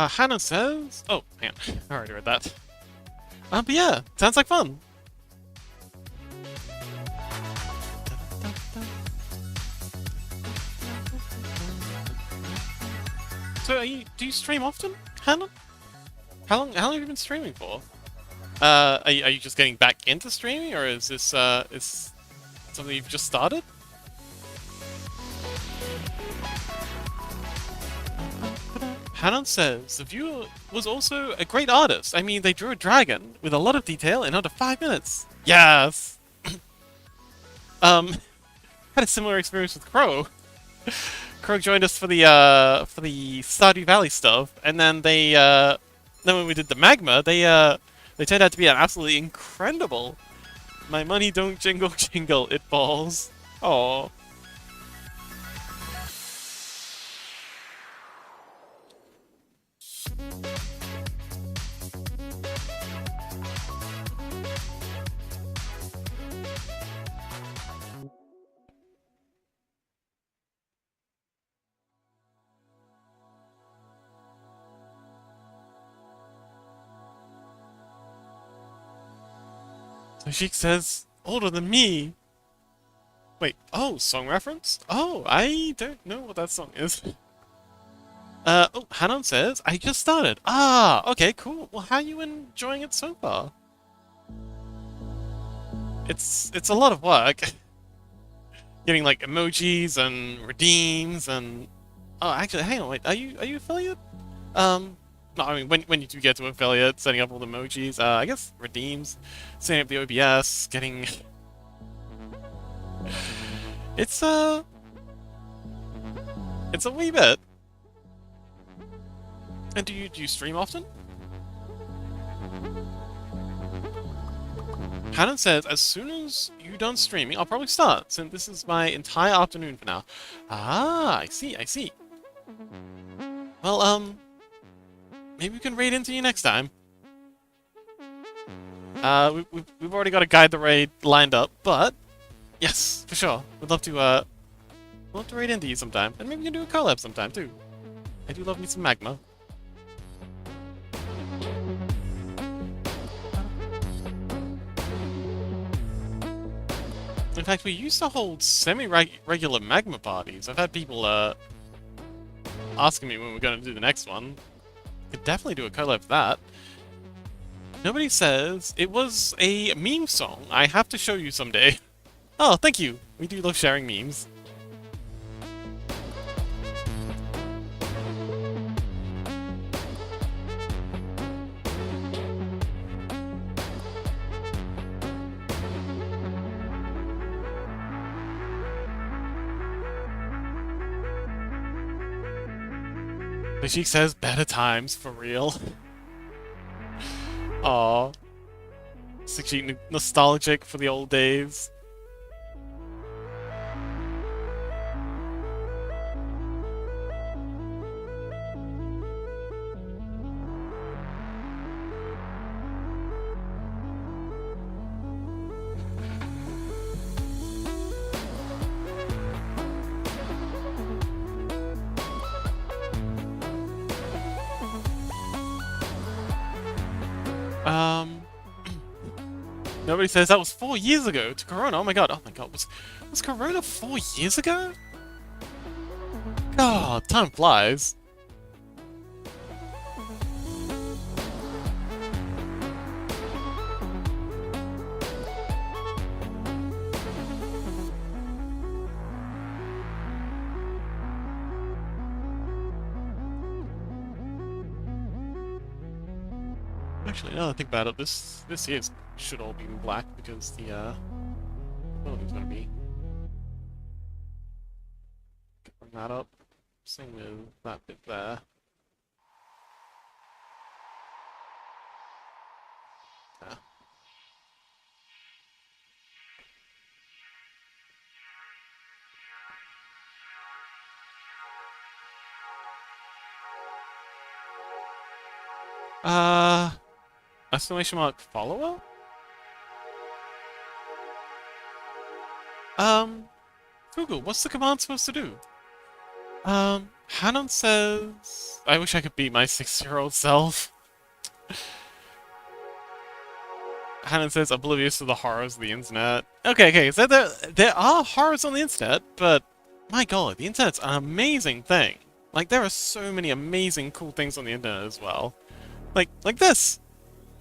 Hannah says... Oh, hang on. I already read that. But yeah, sounds like fun. So, do you stream often, Hannah? How long have you been streaming for? Are you just getting back into streaming, or is this is something you've just started? Hanon says, the viewer was also a great artist. I mean, they drew a dragon with a lot of detail in under 5 minutes. Yes! Had a similar experience with Crow. Crow joined us for the Stardew Valley stuff, and then then when we did the magma, they turned out to be an absolutely incredible. My money don't jingle jingle, it balls. Aww. So she says, older than me. Wait, oh, song reference? Oh, I don't know what that song is. Oh, Hanon says, I just started. Ah, okay, cool. Well, how are you enjoying it so far? It's a lot of work. Getting like emojis and redeems and oh, actually, hang on, wait, are you affiliate? No, I mean when you do get to affiliate, setting up all the emojis, I guess redeems, setting up the OBS, getting it's it's a wee bit. And do you stream often? Hanan says, as soon as you're done streaming, I'll probably start, since this is my entire afternoon for now. Ah, I see, I see. Well, maybe we can raid into you next time. We've already got a guide the raid lined up, but yes, for sure. We'd love to raid into you sometime, and maybe we can do a collab sometime too. I do love me some magma. In fact, we used to hold semi-regular magma parties. I've had people asking me when we're going to do the next one. Could definitely do a collab for that. Nobody says it was a meme song. I have to show you someday. Oh, thank you. We do love sharing memes. The Sheik says better times for real. Aww. It's actually nostalgic for the old days. Nobody says that was 4 years ago to Corona. Oh my god, was Corona 4 years ago? God, time flies. Actually, now that I think about it, this here should all be in black because the building's gonna be. Bring that up. Same with that bit there. Yeah. Exclamation mark follower? Google, what's the command supposed to do? Hanon says... I wish I could beat my 6-year-old self. Hanon says, oblivious to the horrors of the internet. Okay, so there are horrors on the internet, but... My god, the internet's an amazing thing. Like, there are so many amazing, cool things on the internet as well. Like this!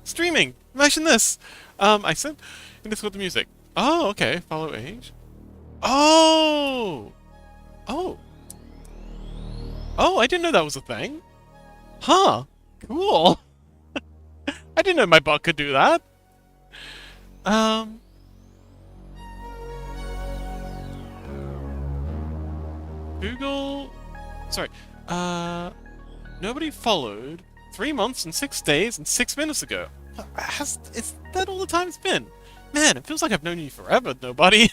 Streaming! Imagine this! I sent in Discord the music. Oh, okay. Follow age. Oh! Oh! Oh, I didn't know that was a thing. Huh. Cool. I didn't know my bot could do that. Google... Sorry. Nobody followed 3 months and 6 days and 6 minutes ago. Is that all the time it's been? Man, it feels like I've known you forever, nobody.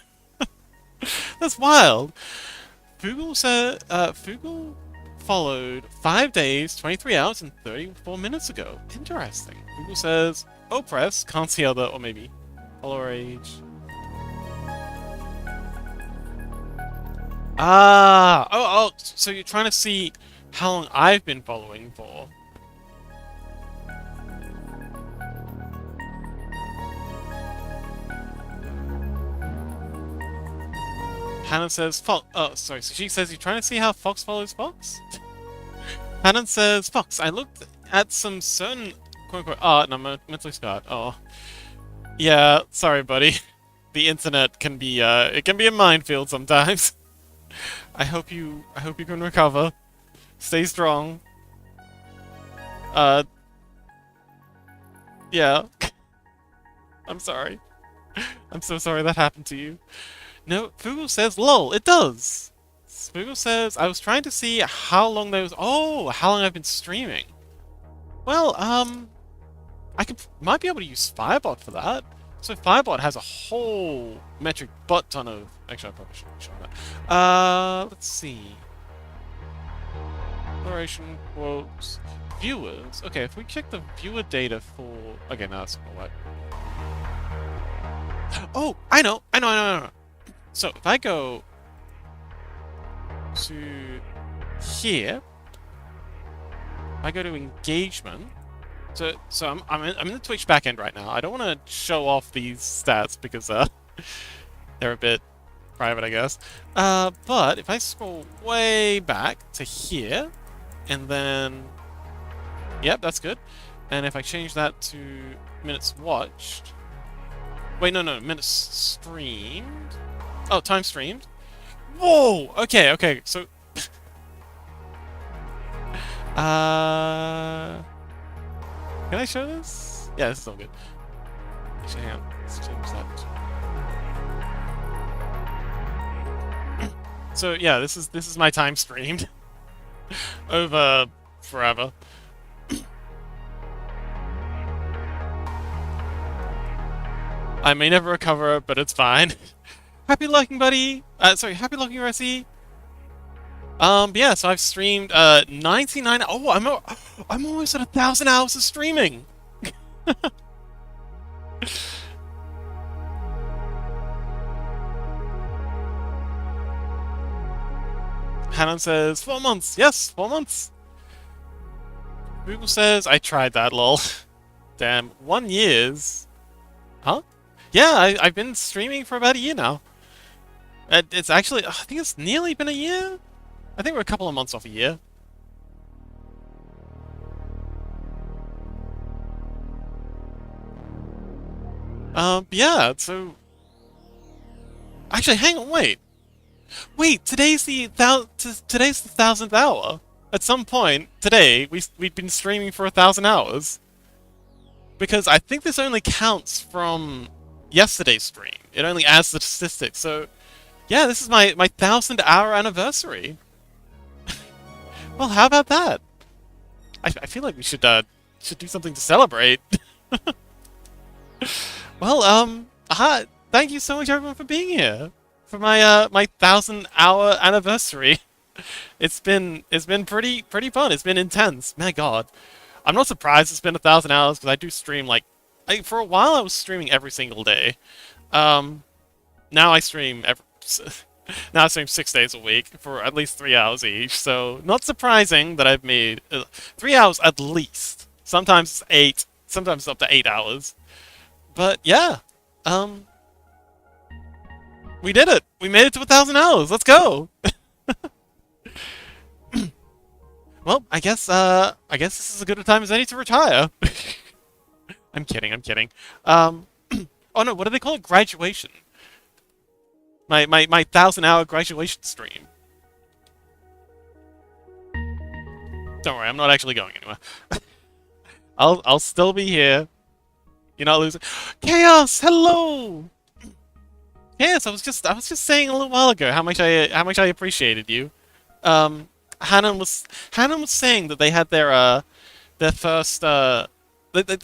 That's wild. Fugal said, Fugal followed 5 days, 23 hours, and 34 minutes ago. Interesting. Fugal says, oh, press, can't see other, or maybe follower age. Ah, oh, so you're trying to see how long I've been following for. Hannah says, Fox. Oh, sorry. So she says, you're trying to see how Fox follows Fox? Hannah says, Fox, I looked at some certain quote-unquote art and I'm mentally scarred. Oh. Yeah, sorry, buddy. The internet can be, it can be a minefield sometimes. I hope you can recover. Stay strong. Uh, yeah. I'm sorry. I'm so sorry that happened to you. No, Fugle says, lol, it does. Fugle says, I was trying to see how long those. Oh, how long I've been streaming. Well, might be able to use Firebot for that. So Firebot has a whole metric butt ton of. Actually, I probably shouldn't show that. Let's see. Exploration quotes. Viewers. Okay, if we check the viewer data for. Okay, no, that's not right. Oh, I know. So if I go to here, if I go to engagement. So I'm in the Twitch backend right now. I don't want to show off these stats because they're a bit private, I guess. But if I scroll way back to here, and then yep, that's good. And if I change that to minutes watched, wait, no, minutes streamed. Oh, time streamed. Whoa. Okay. So, can I show this? Yeah, this is all good. Actually, hang on. Let's change that. So yeah, this is my time streamed over forever. I may never recover, but it's fine. Happy looking, buddy. Sorry, happy looking, Ressi. Yeah, so I've streamed 99. Oh, I'm almost at 1,000 hours of streaming. Hanan says 4 months. Yes, 4 months. Google says I tried that. Lol. Damn, 1 year's. Huh? Yeah, I've been streaming for about a year now. It's actually, I think it's nearly been a year. I think we're a couple of months off a year. Yeah, so... Actually, hang on, wait. Wait, today's the 1,000th hour. At some point today, we've been streaming for 1,000 hours. Because I think this only counts from yesterday's stream. It only adds the statistics, so... Yeah, this is my 1,000-hour anniversary. Well, how about that? I feel like we should do something to celebrate. Well, thank you so much everyone for being here for my 1,000-hour anniversary. It's been pretty fun. It's been intense. My God, I'm not surprised it's been 1,000 hours because I do stream for a while I was streaming every single day. Now I stream now I stream 6 days a week for at least 3 hours each, so not surprising that I've made 3 hours at least. Sometimes it's 8, sometimes it's up to 8 hours. But yeah, we did it. We made it to 1,000 hours. Let's go. Well, I guess this is as good a time as any to retire. I'm kidding. Oh no, what do they call it? Graduation. My 1,000-hour graduation stream. Don't worry, I'm not actually going anywhere. I'll still be here. You're not losing. Chaos, hello. Chaos, I was just saying a little while ago how much I appreciated you. Hanan was saying that they had their first they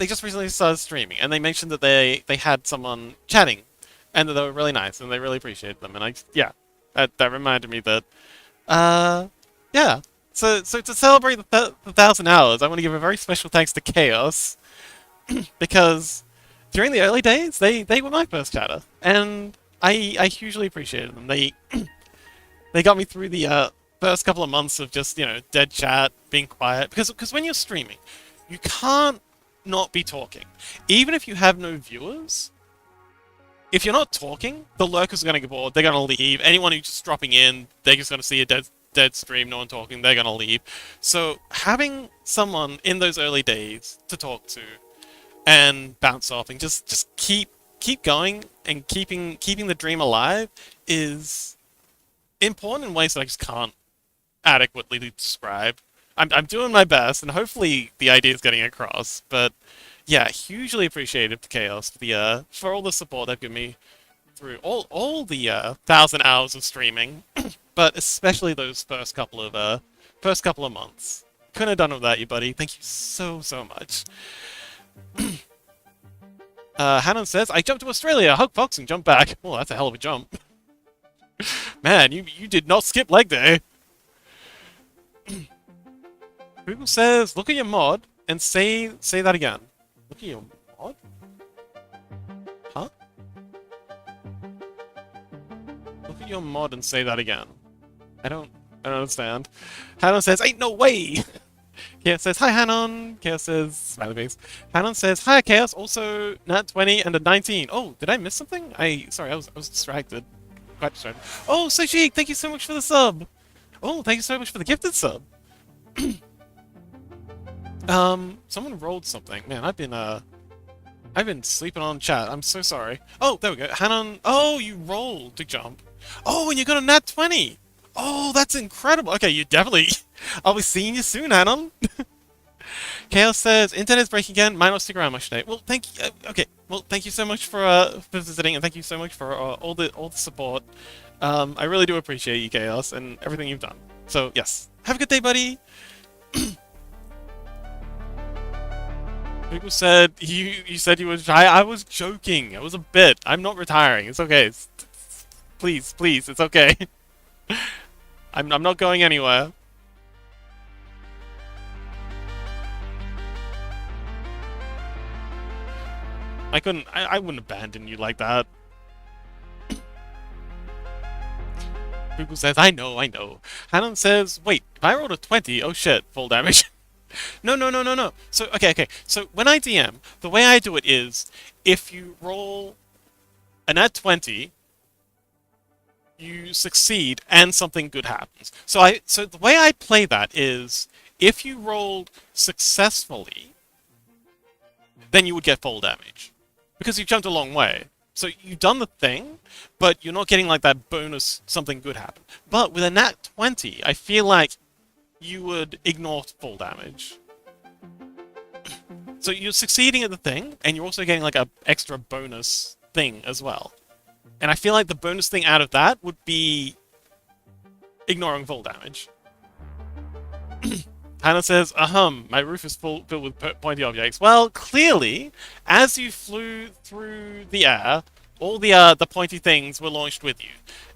just recently started streaming and they mentioned that they had someone chatting. And they were really nice, and they really appreciated them. And that reminded me that, yeah. So to celebrate the 1,000 hours, I want to give a very special thanks to Chaos, because during the early days, they were my first chatter, and I hugely appreciated them. They got me through the first couple of months of just dead chat, being quiet, because when you're streaming, you can't not be talking, even if you have no viewers. if you're not talking, the lurkers are going to get bored. They're going to leave. Anyone who's just dropping in, they're just going to see a dead stream, no one talking. They're going to leave. So having someone in those early days to talk to and bounce off and just keep going and keeping the dream alive is important in ways that I just can't adequately describe. I'm doing my best, and hopefully the idea is getting across. But yeah, hugely appreciative to Chaos for all the support they've given me through all the 1,000 hours of streaming, but especially those first couple of months. Couldn't have done it without you, buddy. Thank you so much. Hannon says, I jumped to Australia, hug Fox, and jump back. Oh, that's a hell of a jump. Man, you did not skip leg day. Google says, look at your mod and say that again. Look at your mod? Huh? Look at your mod and say that again. I don't understand. Hannon says, ain't no way! Chaos says, hi Hannon! Chaos says, smiley face. Hannon says, hi Chaos, also nat 20 and a 19. Oh, did I miss something? Sorry, I was distracted. Quite distracted. Oh, Sojic, thank you so much for the sub! Oh, thank you so much for the gifted sub! Someone rolled something. Man, I've been sleeping on chat. I'm so sorry. Oh, there we go. Hannon. Oh, you rolled to jump. Oh, and you got a nat 20. Oh, that's incredible. Okay, you definitely. I'll be seeing you soon, Hannon. Chaos says, internet's breaking again. Might not stick around much today. Well, thank you. Okay. Well, thank you so much for visiting, and thank you so much for all the support. I really do appreciate you, Chaos, and everything you've done. So yes, have a good day, buddy. People said you said you were shy. I was joking. It was a bit. I'm not retiring. It's okay. Please, it's okay. I'm not going anywhere. I wouldn't abandon you like that. People says, I know. Hannon says, wait, if I rolled a 20, oh shit, full damage. No. So, okay. So, when I DM, the way I do it is, if you roll a nat 20, you succeed and something good happens. So the way I play that is, if you rolled successfully, then you would get full damage. Because you've jumped a long way. So you've done the thing, but you're not getting like that bonus something good happen. But with a nat 20, I feel like you would ignore full damage. So you're succeeding at the thing, and you're also getting like a extra bonus thing as well. And I feel like the bonus thing out of that would be ignoring full damage. Hannah says, my roof is filled with pointy objects. Well, clearly, as you flew through the air, all the pointy things were launched with you.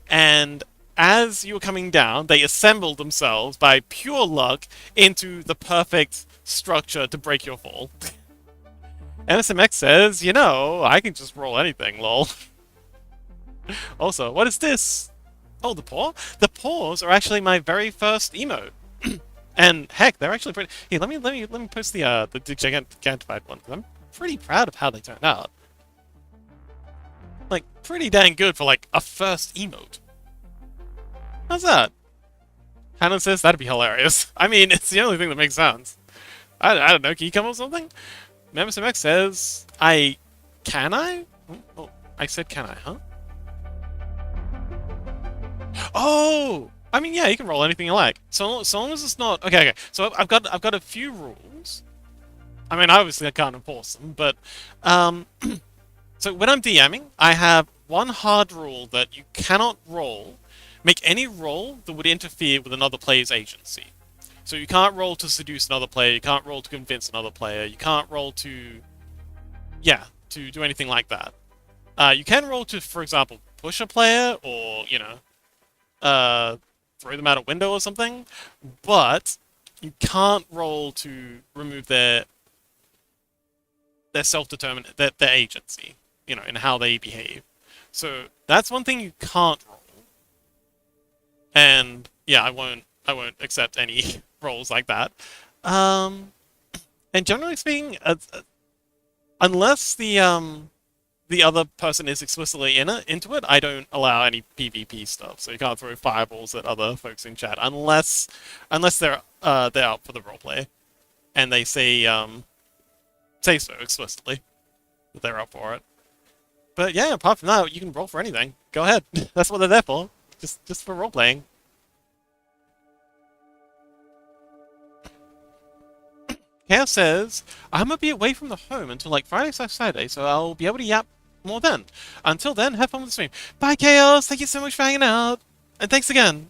And as you were coming down, they assembled themselves by pure luck into the perfect structure to break your fall. MSMX says, I can just roll anything, lol. Also, what is this? Oh, the paw? The paws are actually my very first emote. And heck, they're actually pretty. Here, let me post the gigantified one, because I'm pretty proud of how they turned out. Like, pretty dang good for like a first emote. How's that? Hannah says that'd be hilarious. I mean, it's the only thing that makes sense. I don't know, can you come up with something? MemSMX says, can I? Oh, I said can I, huh? Oh! I mean, yeah, you can roll anything you like. So long as it's not... Okay. So I've got a few rules. I mean, obviously I can't enforce them, but... So when I'm DMing, I have one hard rule that you cannot make any roll that would interfere with another player's agency. So you can't roll to seduce another player, you can't roll to convince another player, you can't roll to... Yeah, to do anything like that. You can roll to, for example, push a player, or, throw them out a window or something, but you can't roll to remove their self-determined, their agency, in how they behave. So that's one thing you can't roll. And yeah, I won't accept any rolls like that. And generally speaking, unless the the other person is explicitly into it, I don't allow any PvP stuff. So you can't throw fireballs at other folks in chat unless they're out for the roleplay and they say so explicitly that they're up for it. But yeah, apart from that, you can roll for anything. Go ahead. That's what they're there for. Just for role playing. Chaos says, I'm gonna be away from the home until like Friday/Saturday, so I'll be able to yap more then. Until then, have fun with the stream. Bye, Chaos! Thank you so much for hanging out! And thanks again!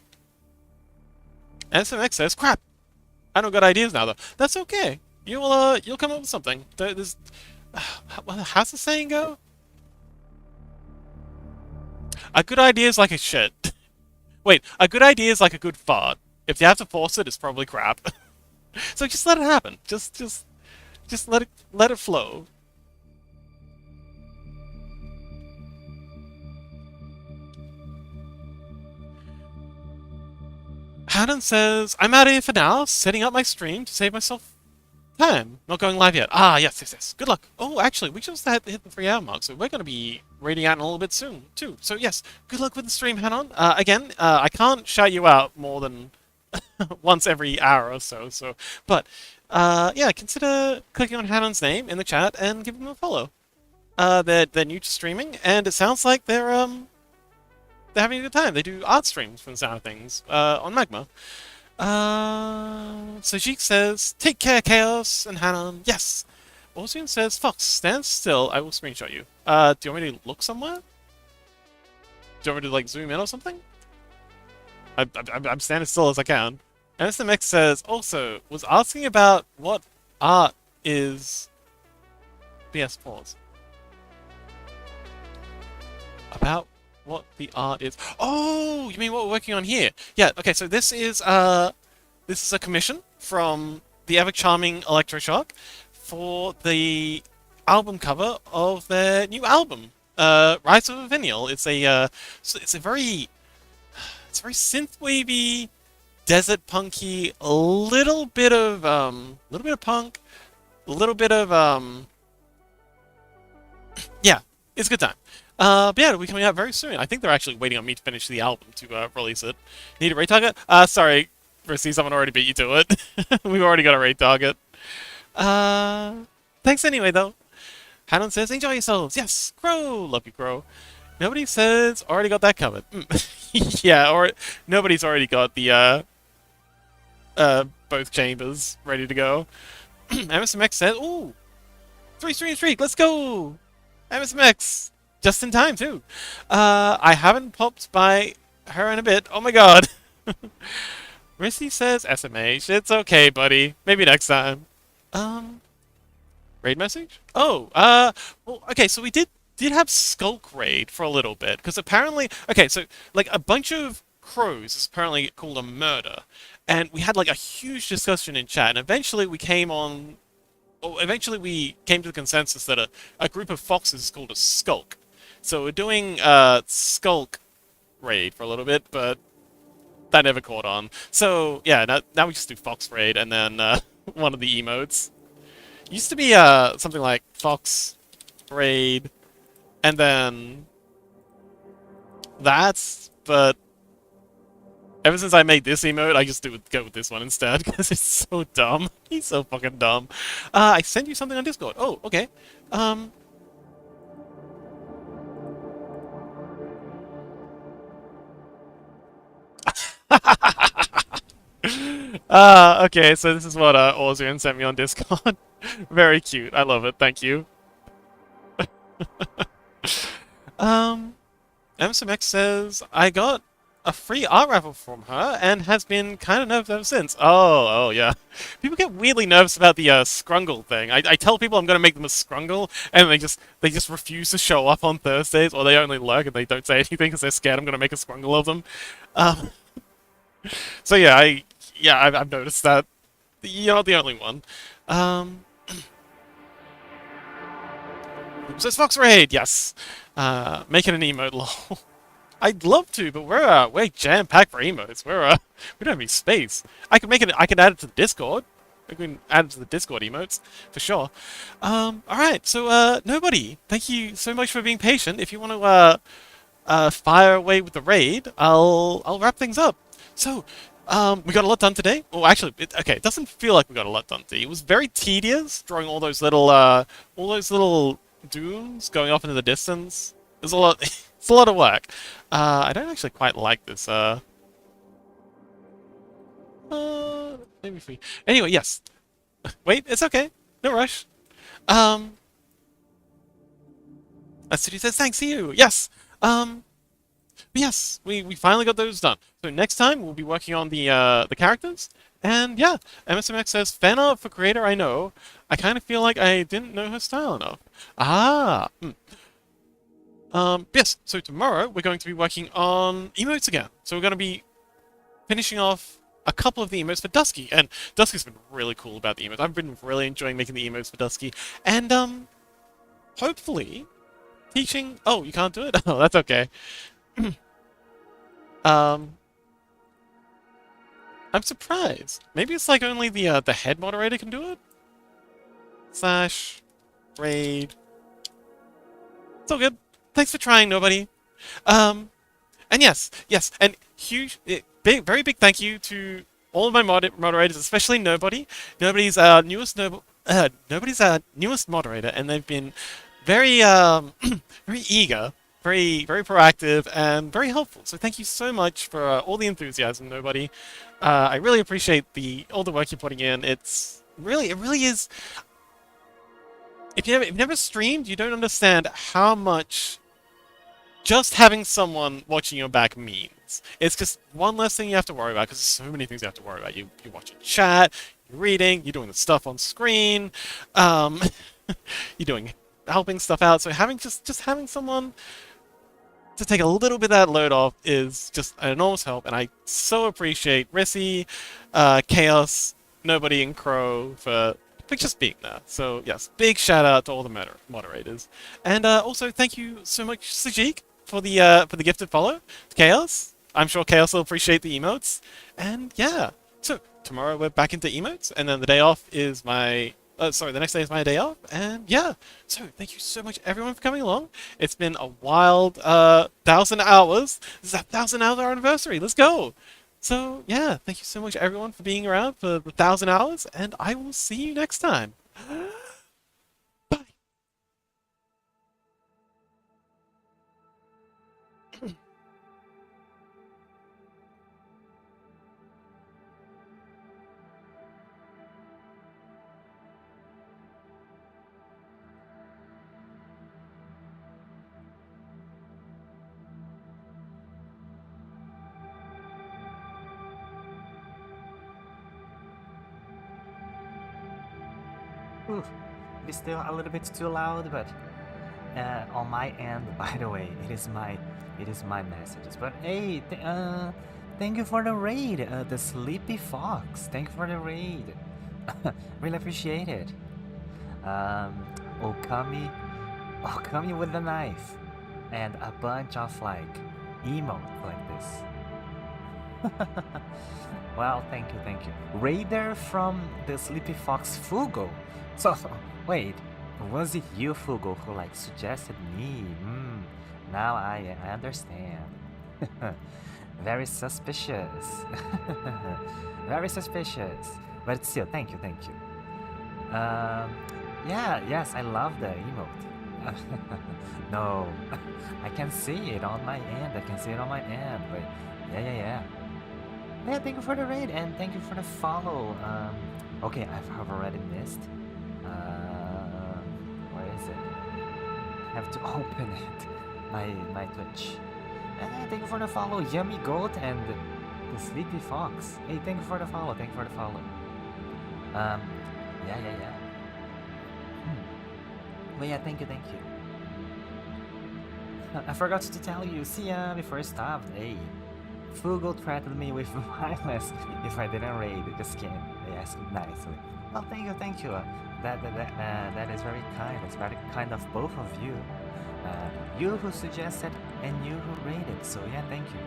SMX says, crap! I don't got ideas now, though. That's okay. You'll come up with something. There's... How's the saying go? A good idea is like a shit. Wait, a good idea is like a good fart. If you have to force it, it's probably crap. So just let it happen. Just let it flow. Haddon says, I'm out of here for now, setting up my stream to save myself time. Not going live yet. Ah, yes. Good luck. Oh, actually, we just had to hit the 3 hour mark, so we're going to be raiding out in a little bit soon, too. So yes, good luck with the stream, Haddon. Again, I can't shout you out more than once every hour or so. But yeah, consider clicking on Haddon's name in the chat and giving them a follow. They're new to streaming, and it sounds like they're having a good time. They do art streams from the sound of things on Magma. So Jeek says, take care, Chaos, and Hanan, yes. Ozian says, Fox, stand still, I will screenshot you. Do you want me to look somewhere? Do you want me to, like, zoom in or something? I'm standing still as I can. MSMX says, also, was asking about what art is... BS pause. About what the art is. Oh, you mean what we're working on here? Yeah, okay, so this is a commission from the ever-charming Electroshock for the album cover of their new album, Rise of a Vinyl. It's a very synthwavy, desert punky, a little bit of punk, a little bit of yeah, it's a good time. But yeah, it'll be coming out very soon. I think they're actually waiting on me to finish the album to release it. Need a raid target? Sorry, Risty, someone already beat you to it. We've already got a raid target. Thanks anyway, though. Hanan says, enjoy yourselves. Yes, Crow. Love you, Crow. Nobody says, already got that covered. Yeah, or nobody's already got the, both chambers ready to go. MSMX says, ooh, 3 streak, let's go! MSMX! Just in time, too. I haven't popped by her in a bit. Oh my god. Rissy says SMH. It's okay, buddy. Maybe next time. Raid message? Oh, well, okay, so we did have Skulk Raid for a little bit, because apparently, okay, so, like, a bunch of crows is apparently called a murder, and we had, like, a huge discussion in chat, and eventually we came to the consensus that a group of foxes is called a skulk. So we're doing Skulk Raid for a little bit, but that never caught on. So yeah, now we just do Fox Raid and then one of the emotes. Used to be something like Fox Raid and then that, but ever since I made this emote, I just go with this one instead because it's so dumb. He's so fucking dumb. I sent you something on Discord. Oh, okay. Okay, so this is what Orzian sent me on Discord. Very cute. I love it. Thank you. MSMX says, I got a free art raffle from her and has been kind of nervous ever since. Oh, yeah. People get weirdly nervous about the scrungle thing. I tell people I'm going to make them a scrungle, and they just refuse to show up on Thursdays, or they only lurk and they don't say anything because they're scared I'm going to make a scrungle of them. So yeah, I've noticed that. You're not the only one. Says Fox Raid, yes. Making an emote, lol. I'd love to, but we're jam packed for emotes. We don't have any space. I could add it to the Discord. We can add to the Discord emotes for sure. Alright, so nobody, thank you so much for being patient. If you want to fire away with the raid, I'll wrap things up. So, we got a lot done today. Well, actually, it doesn't feel like we got a lot done today. It was very tedious drawing all those little dooms going off into the distance. There's a lot, it's a lot of work. I don't actually quite like this. Maybe if we. Anyway, yes. Wait, it's okay. No rush. Um, City says thanks to you. Yes. But yes, we finally got those done. So next time we'll be working on the characters. And yeah, MSMX says fan art for creator I know. I kind of feel like I didn't know her style enough. Ah. Yes. So tomorrow we're going to be working on emotes again. So we're going to be finishing off a couple of the emotes for Dusky, and Dusky's been really cool about the emotes. I've been really enjoying making the emotes for Dusky, and hopefully teaching. Oh, you can't do it. Oh, that's okay. I'm surprised. Maybe it's like only the head moderator can do it. Slash raid. It's all good. Thanks for trying, nobody. And yes, and very big thank you to all of my moderators, especially Nobody. Nobody's Nobody's newest moderator, and they've been very very eager, very proactive, and very helpful. So thank you so much for all the enthusiasm, Nobody. I really appreciate all the work you're putting in. It really is. If you've never streamed, you don't understand how much just having someone watching your back means. It's just one less thing you have to worry about, because there's so many things you have to worry about. You're watching chat, you're reading, you're doing the stuff on screen, you're helping stuff out. So just having someone to take a little bit of that load off is just an enormous help, and I so appreciate Rissy, Chaos, Nobody, and Crow for just being there. So yes, big shout out to all the moderators, and also thank you so much, Sajik, for the gifted follow. Chaos, I'm sure Chaos will appreciate the emotes, and yeah. So tomorrow we're back into emotes, and then the day off is my. The next day is my day off, and yeah. So thank you so much, everyone, for coming along. It's been a wild 1,000 hours. This is our 1,000-hour anniversary. Let's go. So yeah, thank you so much, everyone, for being around for the 1,000 hours, and I will see you next time. Bye. Oof, it's still a little bit too loud, but on my end, by the way, it is my messages. But hey, thank you for the raid, the Sleepy Fox. Thank you for the raid. Really appreciate it. Okami with the knife, and a bunch of like emote like this. Well, thank you. Raider from the Sleepy Fox Fugo. So, wait, was it you, Fugo, who like suggested me? Now I understand. Very suspicious. Very suspicious. But still, thank you. Yes, I love the emote. No, I can see it on my end. But yeah. Yeah, thank you for the raid, and thank you for the follow. Okay, I've already missed. Where is it? I have to open it. My Twitch. And thank you for the follow, Yummy Goat and the Sleepy Fox. Hey, thank you for the follow. Yeah. But yeah, thank you. I forgot to tell you, see ya before I stopped. Hey, Fugo threatened me with violence if I didn't raid. Just kidding. They asked nicely. Well, thank you. That is very kind. It's very kind of both of you. You who suggested and you who raided. So yeah, thank you.